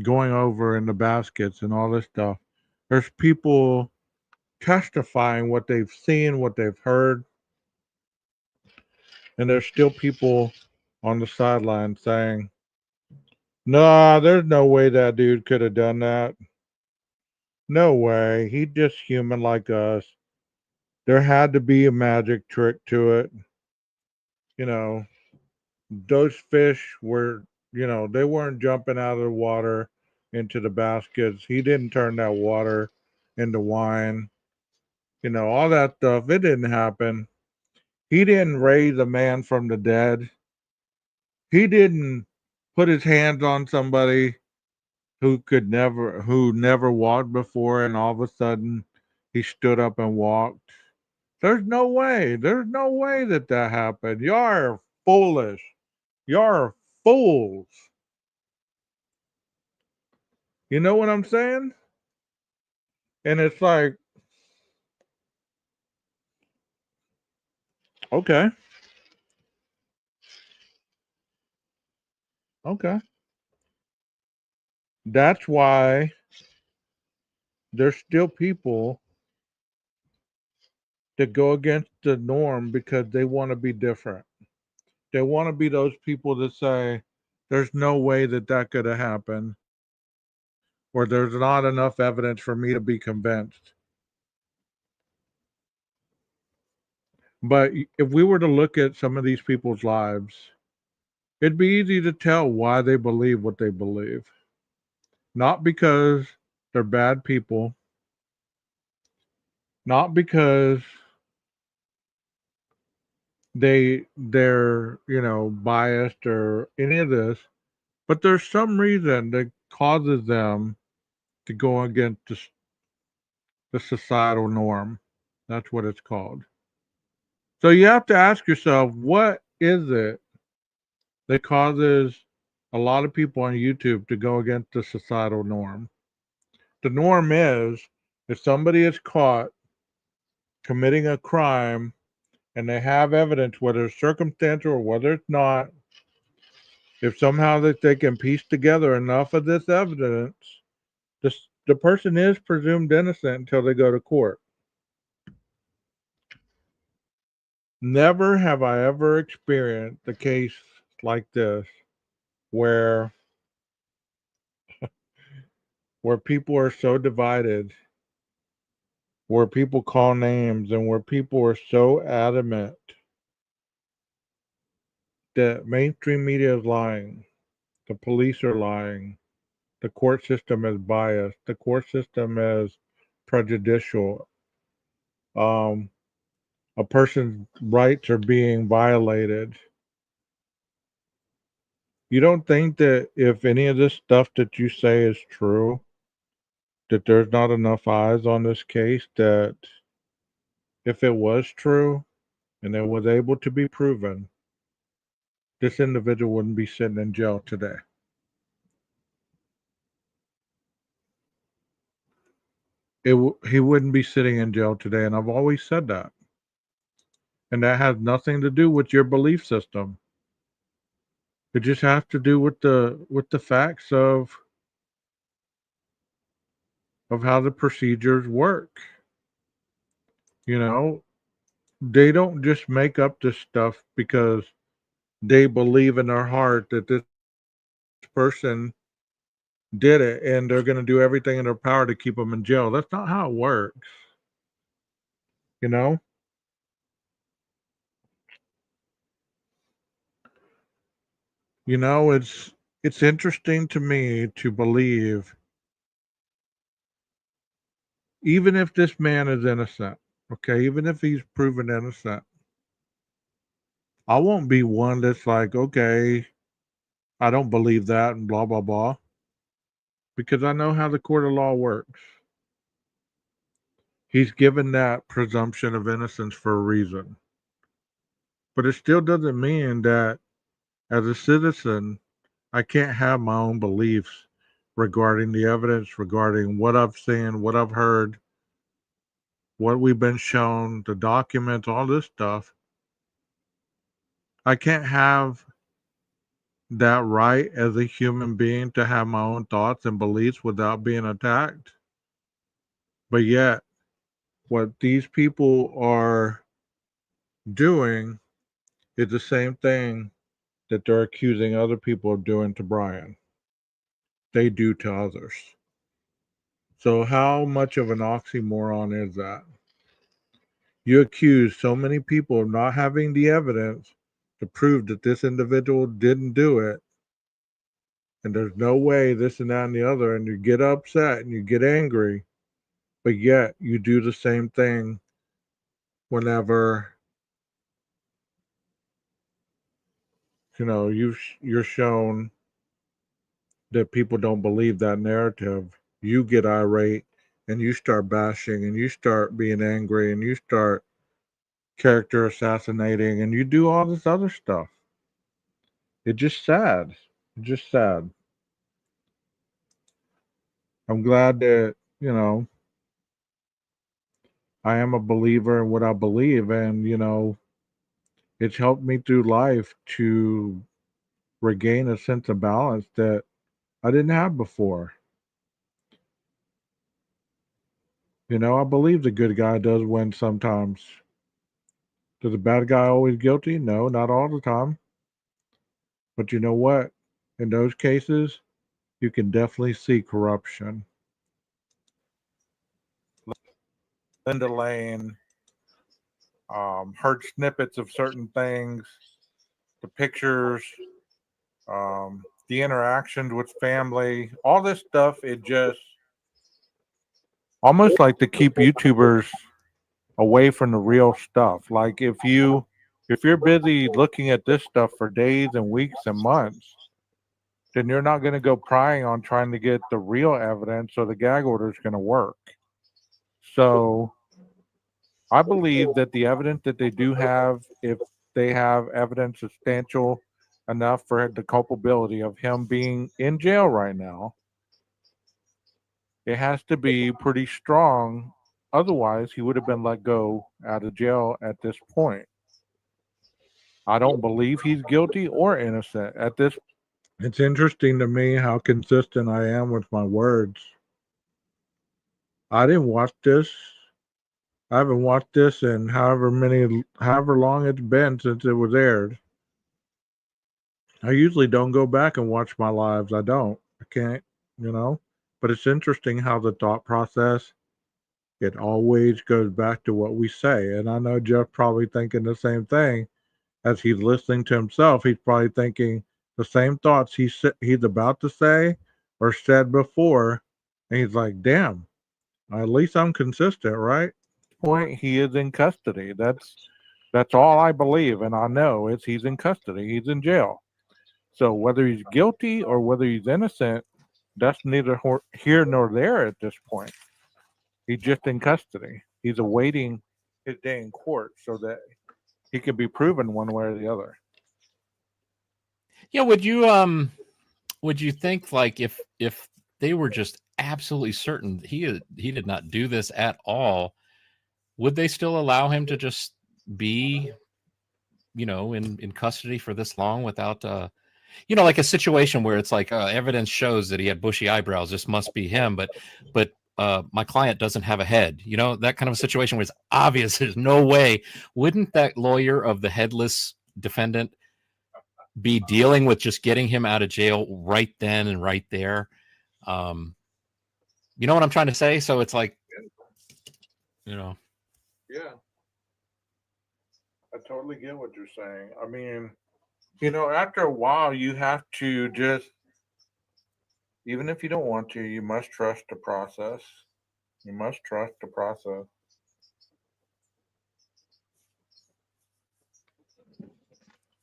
Speaker 2: going over in the baskets and all this stuff. There's people testifying what they've seen, what they've heard, and there's still people on the sideline saying, "Nah, there's no way that dude could have done that. No way. He's just human like us. There had to be a magic trick to it. Those fish were, they weren't jumping out of the water into the baskets. He didn't turn that water into wine. All that stuff. It didn't happen. He didn't raise a man from the dead. He didn't put his hands on somebody who never walked before, and all of a sudden he stood up and walked. There's no way. There's no way that happened. You're foolish. You're fools. You know what I'm saying? And it's like, okay. Okay. That's why there's still people that go against the norm because they want to be different. They want to be those people that say, there's no way that could have happened, or there's not enough evidence for me to be convinced. But if we were to look at some of these people's lives, it'd be easy to tell why they believe what they believe. Not because they're bad people, not because they're biased or any of this, but there's some reason that causes them to go against the societal norm. That's what it's called. So you have to ask yourself, what is it that causes a lot of people on YouTube to go against the societal norm? The norm is, if somebody is caught committing a crime and they have evidence, whether it's circumstantial or whether it's not, if somehow that they can piece together enough of this evidence, the person is presumed innocent until they go to court. Never have I ever experienced a case like this where people are so divided, where people call names, and where people are so adamant that mainstream media is lying, the police are lying, the court system is biased, the court system is prejudicial, a person's rights are being violated. You don't think that if any of this stuff that you say is true, that there's not enough eyes on this case, that if it was true and it was able to be proven, this individual wouldn't be sitting in jail today? He wouldn't be sitting in jail today, and I've always said that. And that has nothing to do with your belief system. It just has to do with the facts of how the procedures work. You know, they don't just make up this stuff because they believe in their heart that this person did it and they're going to do everything in their power to keep them in jail. That's not how it works. You know? It's interesting to me to believe, even if this man is innocent, okay, even if he's proven innocent, I won't be one that's like, okay, I don't believe that and blah, blah, blah, because I know how the court of law works. He's given that presumption of innocence for a reason. But it still doesn't mean that as a citizen, I can't have my own beliefs regarding the evidence, regarding what I've seen, what I've heard, what we've been shown, the documents, all this stuff. I can't have that right as a human being to have my own thoughts and beliefs without being attacked. But yet, what these people are doing is the same thing that they're accusing other people of doing to Brian. They do to others. So how much of an oxymoron is that? You accuse so many people of not having the evidence to prove that this individual didn't do it, and there's no way this and that and the other, and you get upset and you get angry, but yet you do the same thing whenever you're shown that people don't believe that narrative. You get irate and you start bashing and you start being angry and you start character assassinating and you do all this other stuff. It's just sad. It's just sad. I'm glad that, I am a believer in what I believe, and, it's helped me through life to regain a sense of balance that I didn't have before. I believe the good guy does win sometimes. Does the bad guy always guilty? No, not all the time. But you know what? In those cases, you can definitely see corruption. Linda Lane, heard snippets of certain things, the pictures, the interactions with family, all this stuff. It just almost like to keep YouTubers away from the real stuff. Like if you're busy looking at this stuff for days and weeks and months, then you're not going to go prying on trying to get the real evidence, so the gag order is going to work. So
Speaker 4: I believe that the evidence that they do have, if they have evidence substantial enough for the culpability of him being in jail right now, it has to be pretty strong. Otherwise, he would have been let go out of jail at this point. I don't believe he's guilty or innocent at this.
Speaker 2: It's interesting to me how consistent I am with my words. I didn't watch this. I haven't watched this in however long it's been since it was aired. I usually don't go back and watch my lives. I don't. I can't, you know. But it's interesting how the thought process, it always goes back to what we say. And I know Jeff probably thinking the same thing as he's listening to himself. He's probably thinking the same thoughts he's about to say or said before. And he's like, damn, at least I'm consistent, right?
Speaker 4: Point, he is in custody. That's all I believe, and I know is he's in custody. He's in jail. So whether he's guilty or whether he's innocent, that's neither here nor there at this point. He's just in custody. He's awaiting his day in court so that he can be proven one way or the other.
Speaker 5: Yeah, would you think, like, if they were just absolutely certain he did not do this at all, would they still allow him to just be, in custody for this long without like a situation where it's like evidence shows that he had bushy eyebrows, this must be him, but my client doesn't have a head, that kind of a situation where it's obvious there's no way. Wouldn't that lawyer of the headless defendant be dealing with just getting him out of jail right then and right there? You know what I'm trying to say? So it's like,
Speaker 4: Yeah. I totally get what you're saying. I mean, after a while, you have to just, even if you don't want to, you must trust the process. You must trust the process.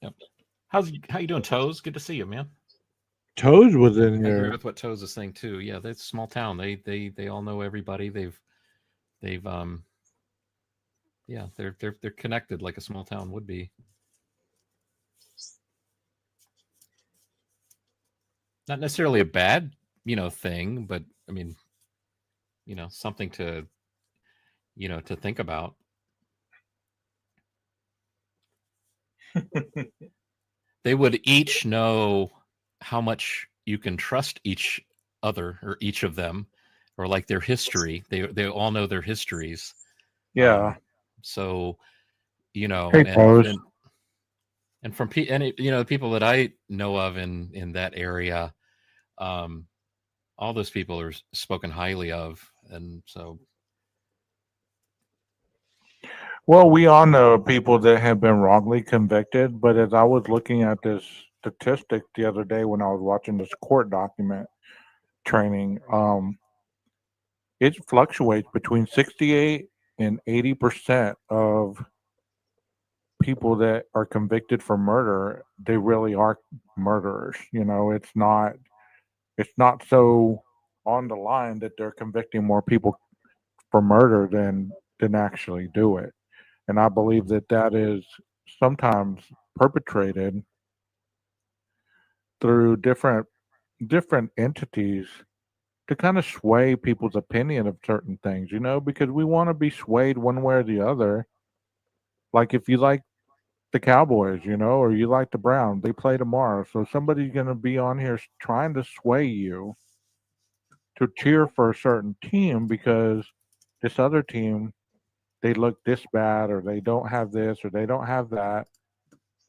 Speaker 5: Yep. How you doing, Toes? Good to see you, man.
Speaker 2: Toes was in
Speaker 5: I agree
Speaker 2: here.
Speaker 5: with what Toes is saying too. Yeah, that's a small town. They all know everybody. They've yeah, they're connected like a small town would be. Not necessarily a bad, thing, but I mean, something to think about. They would each know how much you can trust each other or each of them, or like their history. They all know their histories.
Speaker 4: Yeah.
Speaker 5: So,
Speaker 4: Hey,
Speaker 5: and from the people that I know of in that area, all those people are spoken highly of, and so.
Speaker 4: Well, we all know people that have been wrongly convicted, but as I was looking at this statistic the other day when I was watching this court document training, it fluctuates between 68 and 80% of people that are convicted for murder. They really are murderers. It's not so on the line that they're convicting more people for murder than actually do it. And I believe that is sometimes perpetrated through different entities to kind of sway people's opinion of certain things, because we want to be swayed one way or the other. Like if you like the Cowboys, or you like the Browns, they play tomorrow. So somebody's going to be on here trying to sway you to cheer for a certain team because this other team, they look this bad, or they don't have this, or they don't have that.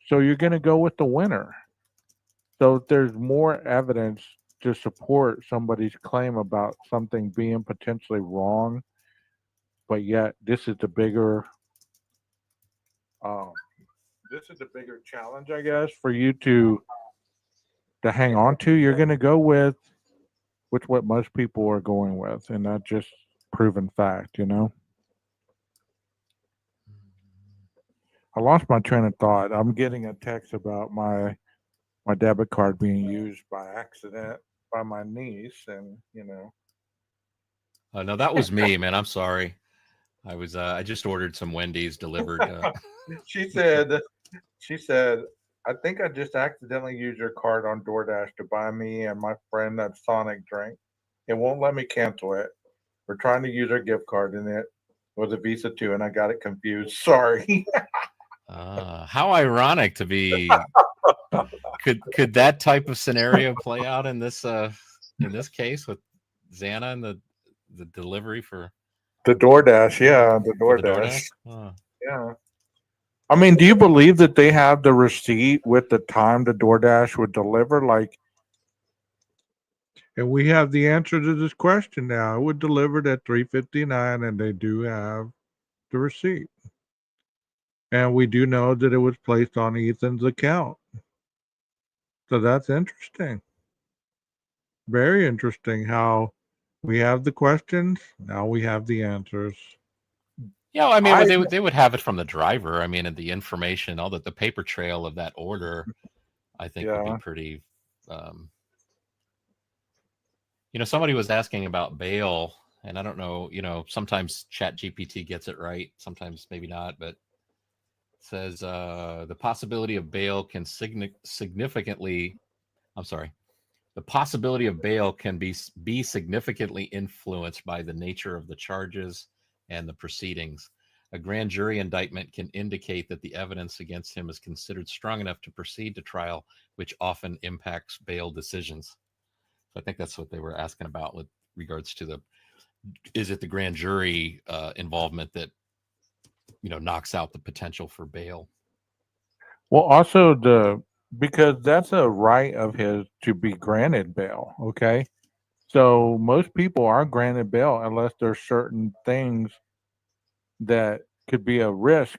Speaker 4: So you're going to go with the winner. So there's more evidence to support somebody's claim about something being potentially wrong, but yet this is the bigger challenge, I guess, for you to hang on to. You're going to go with what most people are going with, and that's just proven fact. I lost my train of thought. I'm getting a text about my debit card being used by accident by my niece, and
Speaker 5: No, that was me, man. I'm sorry. I just ordered some Wendy's delivered.
Speaker 4: She said, I think I just accidentally used your card on DoorDash to buy me and my friend that Sonic drink. It won't let me cancel it. We're trying to use our gift card and it was a Visa too, and I got it confused. Sorry.
Speaker 5: How ironic to be. Could that type of scenario play out in this case with Xana and the delivery for
Speaker 4: The DoorDash, yeah, the
Speaker 5: for the
Speaker 4: DoorDash.
Speaker 5: Oh.
Speaker 4: Yeah. I mean, do you believe that they have the receipt with the time the DoorDash would deliver? Like,
Speaker 2: And we have the answer to this question now. It was delivered at 3:59, and they do have the receipt. And we do know that it was placed on Ethan's account. So that's interesting. Very interesting how we have the questions, now we have the answers.
Speaker 5: Yeah, I mean, they would have it from the driver. I mean, and the information, all the paper trail of that order, I think would be pretty. Somebody was asking about bail, and I don't know. Sometimes ChatGPT gets it right, sometimes maybe not. But it says the possibility of bail can significantly. I'm sorry. The possibility of bail can be significantly influenced by the nature of the charges and the proceedings. A grand jury indictment can indicate that the evidence against him is considered strong enough to proceed to trial, which often impacts bail decisions. So I think that's what they were asking about with regards to is it the grand jury involvement that, knocks out the potential for bail?
Speaker 4: well, also because that's a right of his to be granted bail. Okay. So most people are granted bail unless there's certain things that could be a risk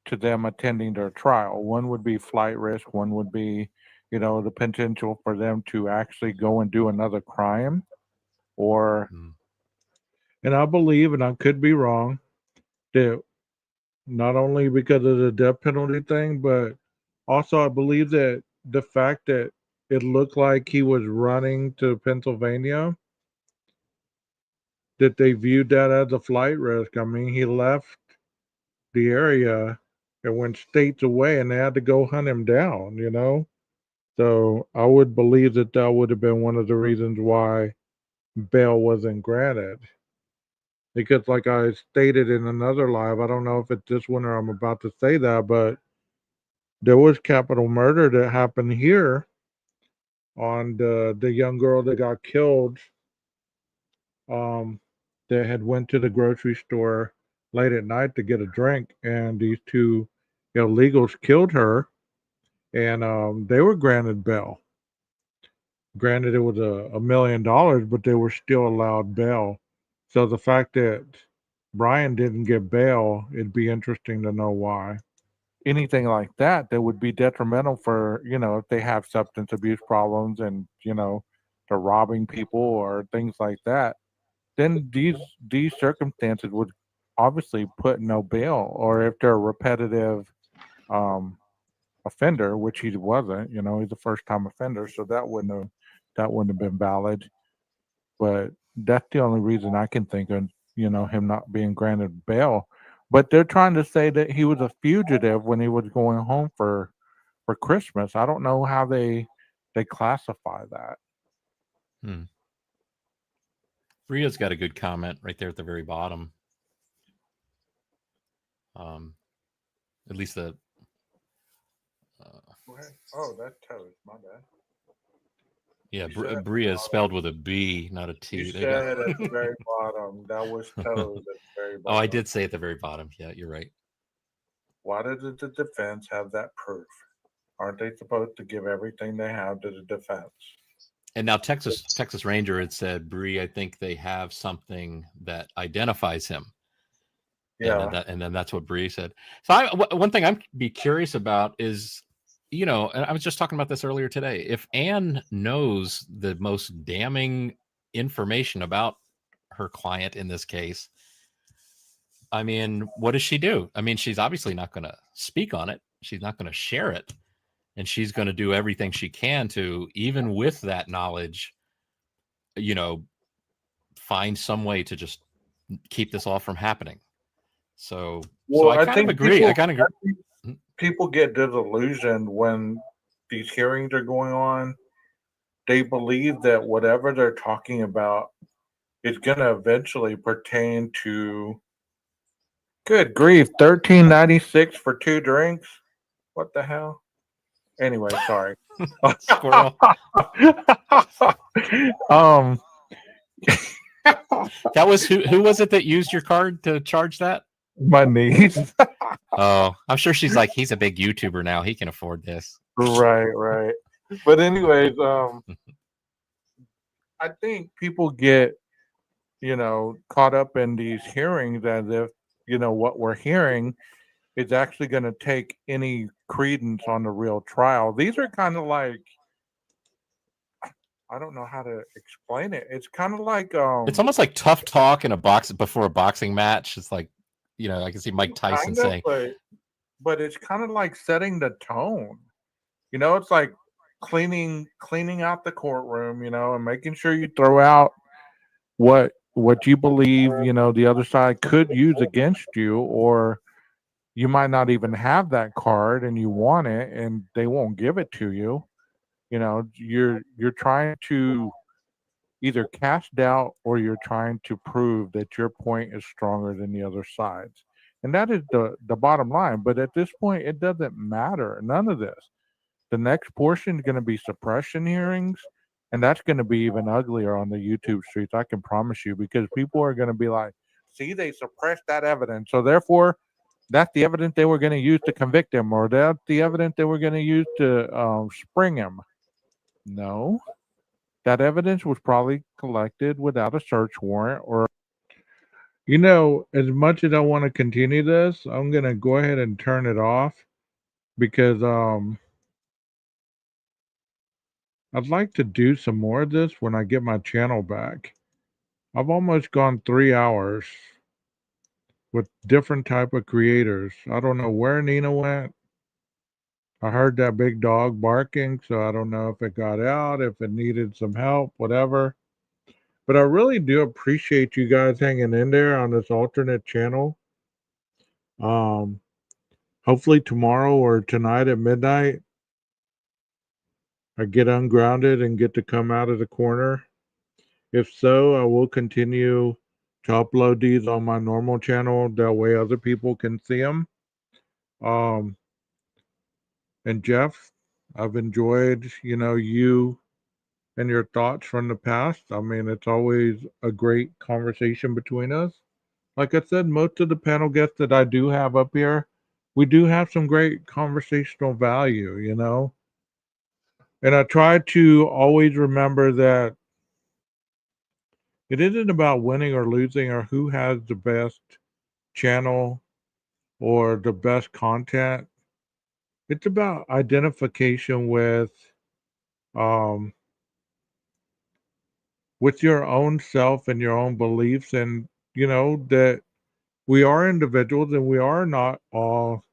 Speaker 4: to them attending their trial. One would be flight risk. One would be, the potential for them to actually go and do another crime or.
Speaker 2: And I believe, and I could be wrong, that not only because of the death penalty thing, but also I believe that the fact that it looked like he was running to Pennsylvania, that they viewed that as a flight risk. I mean, he left the area and went states away, and they had to go hunt him down. So I would believe that would have been one of the reasons why bail wasn't granted. Because, like I stated in another live, I don't know if it's this one or I'm about to say that, but there was capital murder that happened here on the young girl that got killed. That had went to the grocery store late at night to get a drink, and these two illegals killed her, and they were granted bail. Granted, it was $1 million, but they were still allowed bail. So the fact that Brian didn't get bail, it'd be interesting to know why.
Speaker 4: Anything like that would be detrimental for, if they have substance abuse problems and, they're robbing people or things like that, then these circumstances would obviously put no bail. Or if they're a repetitive offender, which he wasn't, he's a first time offender, so that wouldn't have been valid. But that's the only reason I can think of, him not being granted bail. But they're trying to say that he was a fugitive when he was going home for Christmas. I don't know how they classify that.
Speaker 5: Bria's got a good comment right there at the very bottom. At least the.
Speaker 4: Oh, that's toast. My bad.
Speaker 5: Yeah, Bria is spelled with a B, not a T.
Speaker 4: You said at the very bottom. That was toes at the very bottom.
Speaker 5: Oh, I did say at the very bottom. Yeah, you're right.
Speaker 4: Why did the defense have that proof? Aren't they supposed to give everything they have to the defense?
Speaker 5: And now Texas Ranger had said, Bree, I think they have something that identifies him.
Speaker 4: Yeah.
Speaker 5: And then that's what Bree said. So one thing I'd be curious about is, and I was just talking about this earlier today. If Anne knows the most damning information about her client in this case, I mean, what does she do? I mean, she's obviously not going to speak on it. She's not going to share it. And she's going to do everything she can to, even with that knowledge, find some way to just keep this all from happening. So
Speaker 2: Well,
Speaker 5: I
Speaker 2: I
Speaker 5: kind of
Speaker 2: think
Speaker 5: agree. I kind of agree.
Speaker 2: people get disillusioned when these hearings are going on. They believe that whatever they're talking about is going to eventually pertain to. Good grief, $13.96 for 2 drinks. What the hell? Anyway, sorry.
Speaker 5: Squirrel.
Speaker 2: um,
Speaker 5: That was who was it that used your card to charge that?
Speaker 2: my niece.
Speaker 5: Oh, I'm sure she's like, he's a big YouTuber now. He can afford this.
Speaker 2: Right. But anyways, I think people get, caught up in these hearings as if, what we're hearing is actually going to take any credence on the real trial. These are kind of like, I don't know how to explain it. It's kind of like
Speaker 5: It's almost like tough talk in a box before a boxing match. It's like, I can see Mike Tyson
Speaker 2: kind of,
Speaker 5: saying,
Speaker 2: but it's kind of like setting the tone. It's like cleaning out the courtroom, and making sure you throw out what you believe, the other side could use against you, or you might not even have that card and you want it and they won't give it to you. You're trying to either cast doubt or you're trying to prove that your point is stronger than the other side's. And that is the bottom line. But at this point, it doesn't matter. None of this. The next portion is going to be suppression hearings, and that's going to be even uglier on the YouTube streets. I can promise you, because people are going to be like, "See, they suppressed that evidence, so therefore, that's the evidence they were going to use to convict him, or that's the evidence they were going to use to spring him." No, that evidence was probably collected without a search warrant, or as much as I want to continue this, I'm going to go ahead and turn it off because I'd like to do some more of this when I get my channel back. I've almost gone 3 hours with different type of creators. I don't know where Nina went. I heard that big dog barking, so I don't know if it got out, if it needed some help, whatever. But I really do appreciate you guys hanging in there on this alternate channel. Um, Hopefully tomorrow or tonight at midnight, I get ungrounded and get to come out of the corner. If so, I will continue to upload these on my normal channel. That way other people can see them. And Jeff, I've enjoyed, you and your thoughts from the past. I mean, it's always a great conversation between us. Like I said, most of the panel guests that I do have up here, we do have some great conversational value. And I try to always remember that it isn't about winning or losing or who has the best channel or the best content. It's about identification um with your own self and your own beliefs, and that we are individuals and we are not all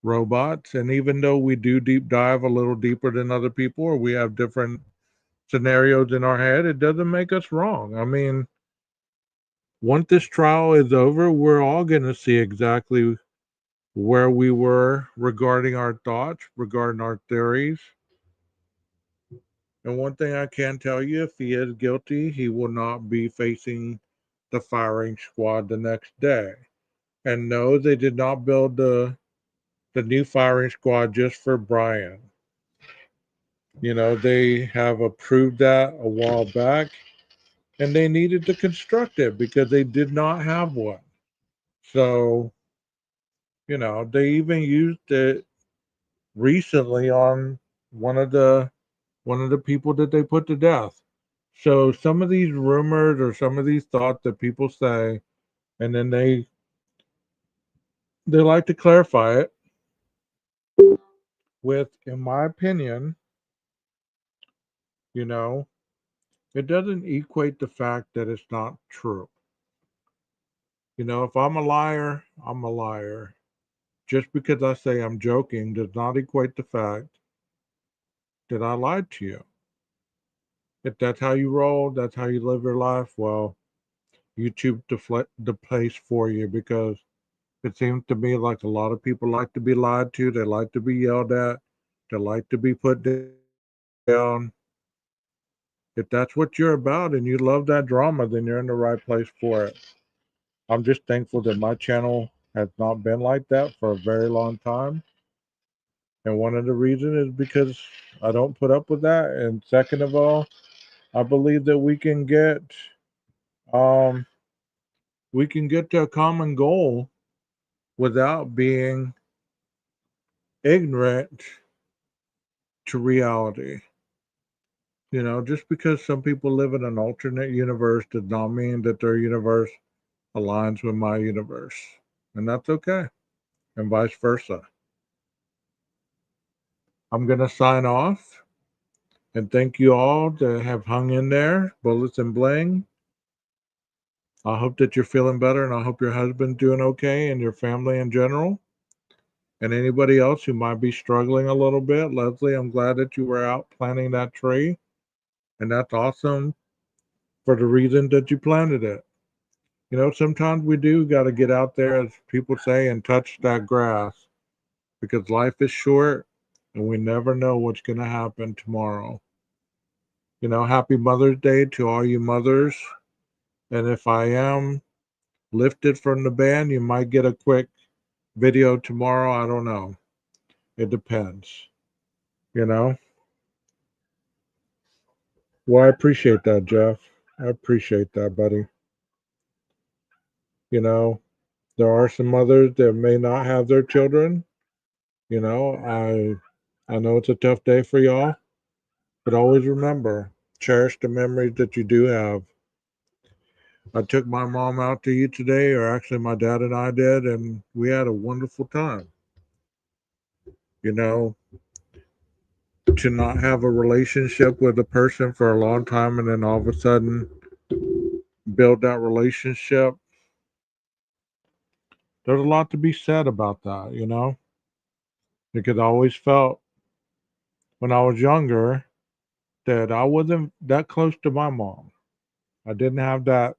Speaker 2: robots. And even though we do deep dive a little deeper than other people, or we have different scenarios in our head, it doesn't make us wrong. I mean, once this trial is over, we're all going to see exactly where we were regarding our thoughts, regarding our theories. And one thing I can tell you, if he is guilty, he will not be facing the firing squad the next day. And no, they did not build the new firing squad just for Brian. They have approved that a while back, and they needed to construct it because they did not have one. So, they even used it recently on one of the people that they put to death. So some of these rumors or some of these thoughts that people say, and then they like to clarify it with, in my opinion, it doesn't equate the fact that it's not true. If I'm a liar, I'm a liar. Just because I say I'm joking does not equate the fact that I lied to you. If that's how you roll, that's how you live your life, well, YouTube the place for you, because It seems to me like a lot of people like to be lied to. They like to be yelled at. They like to be put down. If that's what you're about and you love that drama, then you're in the right place for it. I'm just thankful that my channel has not been like that for a very long time. And one of the reasons is because I don't put up with that. And second of all, I believe that um we can get to a common goal without being ignorant to reality. You know, just because some people live in an alternate universe does not mean that their universe aligns with my universe. And that's okay. And vice versa. I'm going to sign off and thank you all that have hung in there, Bullets and Bling. I hope that you're feeling better and I hope your husband's doing okay and your family in general. And anybody else who might be struggling a little bit, Leslie, I'm glad that you were out planting that tree. And that's awesome for the reason that you planted it. You know, sometimes we do got to get out there, as people say, and touch that grass because life is short and we never know what's going to happen tomorrow. You know, happy Mother's Day to all you mothers. And if I am lifted from the band, you might get a quick video tomorrow. I don't know. It depends, you know. Well, I appreciate that, Jeff. I appreciate that, buddy. You know, there are some mothers that may not have their children. You know, I know it's a tough day for y'all, but always remember, cherish the memories that you do have. I took my mom out to eat today, or actually my dad and I did, and we had a wonderful time. You know, to not have a relationship with a person for a long time and then all of a sudden build that relationship, there's a lot to be said about that, you know? Because I always felt when I was younger that I wasn't that close to my mom. I didn't have that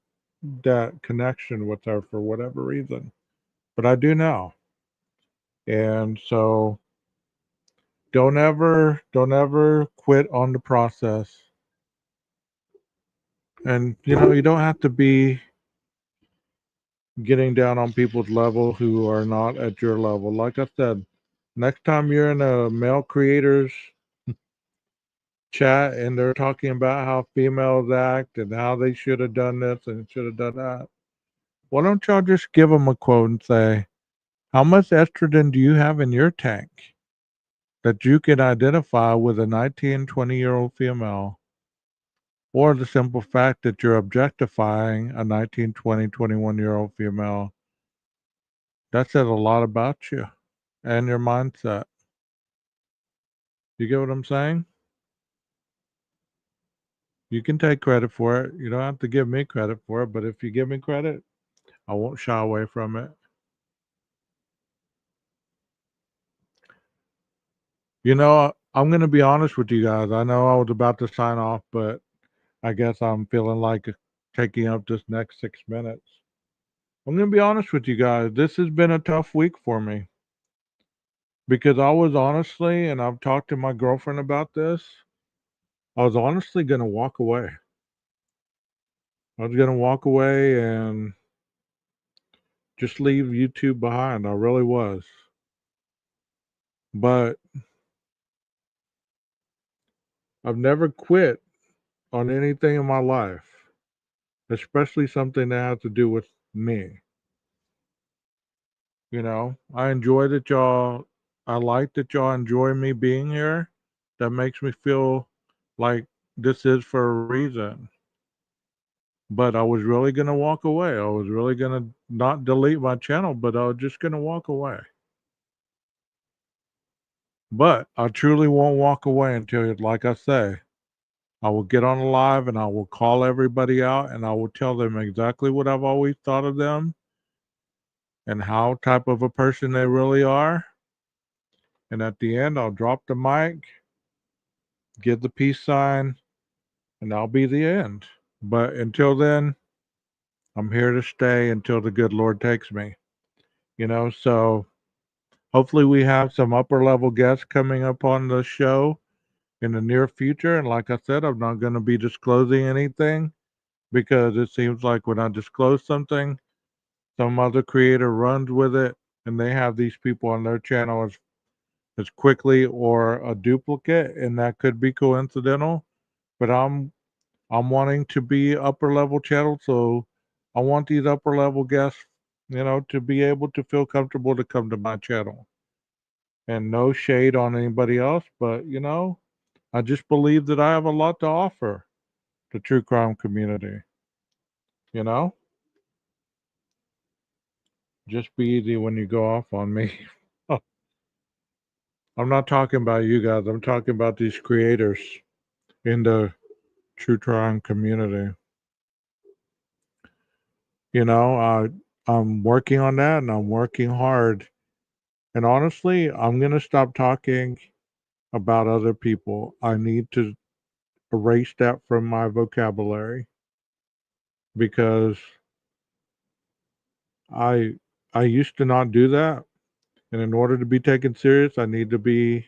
Speaker 2: connection with her for whatever reason. But I do now. And so don't ever quit on the process. And you know, you don't have to be getting down on people's level who are not at your level. Like I said, next time you're in a male creators chat and they're talking about how females act and how they should have done this and should have done that, why don't y'all just give them a quote and say, how much estrogen do you have in your tank that you can identify with a 19, 20-year-old female? Or the simple fact that you're objectifying a 19, 20, 21-year-old female. That says a lot about you and your mindset. You get what I'm saying? You can take credit for it. You don't have to give me credit for it, but if you give me credit, I won't shy away from it. You know, I'm going to be honest with you guys. I know I was about to sign off, but I guess I'm feeling like taking up this next 6 minutes. I'm going to be honest with you guys. This has been a tough week for me because I was honestly, and I've talked to my girlfriend about this, I was honestly going to walk away. I was going to walk away and just leave YouTube behind. I really was. But I've never quit on anything in my life, especially something that has to do with me. You know, I enjoy that y'all, I like that y'all enjoy me being here. That makes me feel like this is for a reason. But I was really going to walk away. I was really going to not delete my channel, but I was just going to walk away. But I truly won't walk away until, like I say, I will get on a live and I will call everybody out and I will tell them exactly what I've always thought of them and how type of a person they really are. And at the end, I'll drop the mic, give the peace sign, and that'll be the end. But until then, I'm here to stay until the good Lord takes me. So hopefully we have some upper level guests coming up on the show in the near future. And like I said, I'm not going to be disclosing anything because it seems like when I disclose something, some other creator runs with it and they have these people on their channel as quickly or a duplicate, and that could be coincidental. But I'm wanting to be upper level channel, so I want these upper level guests, to be able to feel comfortable to come to my channel. And no shade on anybody else, but I just believe that I have a lot to offer the true crime community. You know, just be easy when you go off on me. I'm not talking about you guys. I'm talking about these creators in the true crime community. I'm working on that and I'm working hard. And honestly, I'm going to stop talking about other people. I need to erase that from my vocabulary because I I used to not do that. And in order to be taken serious, I need to be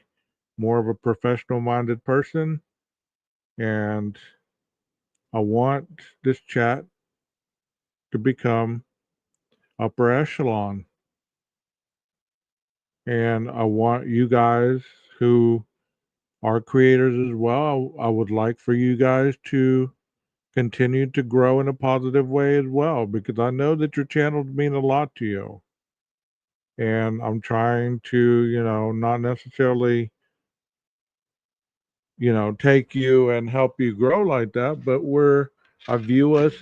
Speaker 2: more of a professional minded person. And I want this chat to become upper echelon. And I want you guys who are creators as well. I would like for you guys to continue to grow in a positive way as well because I know that your channels mean a lot to you. And I'm trying to, not necessarily, take you and help you grow like that, but I view us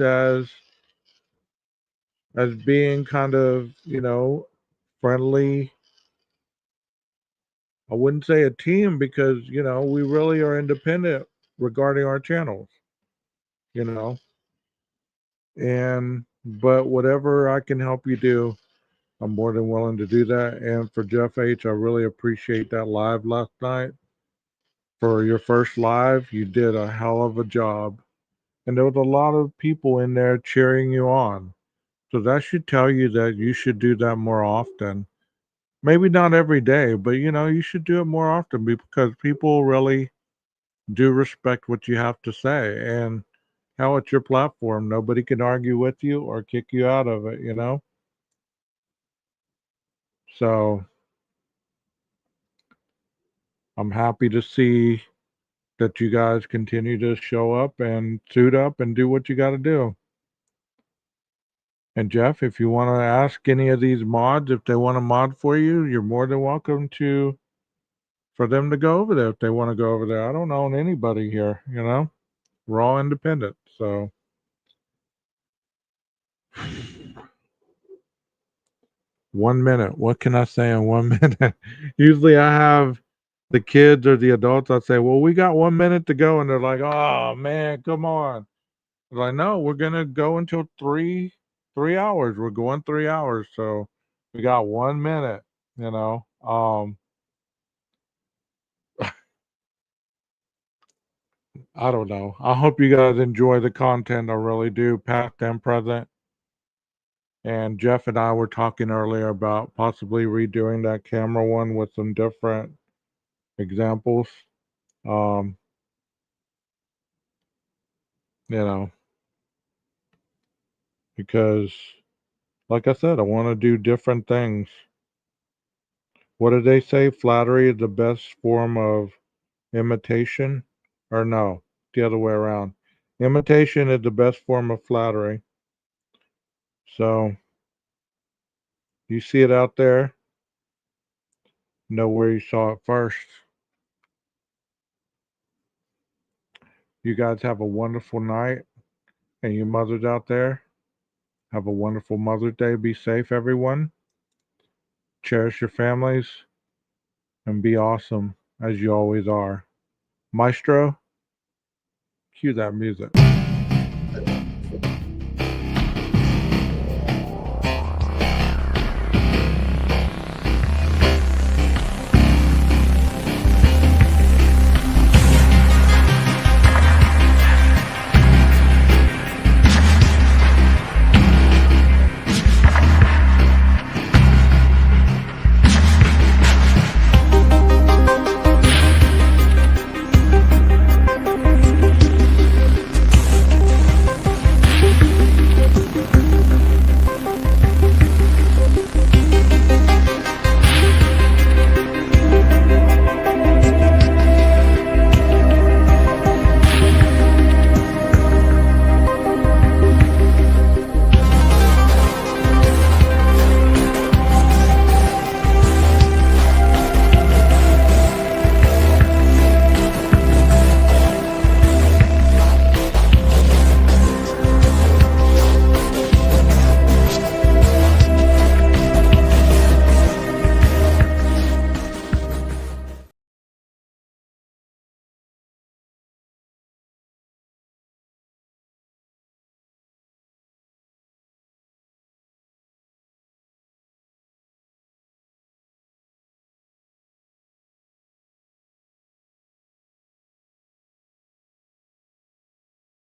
Speaker 2: as being kind of, friendly. I wouldn't say a team because, we really are independent regarding our channels, you know. But whatever I can help you do, I'm more than willing to do that. And for Jeff H, I really appreciate that live last night. For your first live, you did a hell of a job. And there was a lot of people in there cheering you on. So that should tell you that you should do that more often. Maybe not every day, but you should do it more often because people really do respect what you have to say. And how it's your platform. Nobody can argue with you or kick you out of it. So I'm happy to see that you guys continue to show up and suit up and do what you got to do. And Jeff, if you want to ask any of these mods if they want to mod for you, you're more than welcome for them to go over there if they want to go over there. I don't own anybody here. We're all independent. So 1 minute. What can I say in 1 minute? Usually I have the kids or the adults. I say, well, we got 1 minute to go. And they're like, oh man, come on. I'm like, no, we're gonna go until 3 hours. We're going 3 hours. So we got 1 minute. I don't know. I hope you guys enjoy the content. I really do, past and present. And Jeff and I were talking earlier about possibly redoing that camera one with some different examples. Um, you know, because like I said, I want to do different things. What did they say? Flattery is the best form of imitation? Or no, the other way around. Imitation is the best form of flattery. So you see it out there, know where you saw it first. You guys have a wonderful night. And you mothers out there, have a wonderful Mother's Day. Be safe, everyone. Cherish your families and be awesome as you always are. Maestro, cue that music.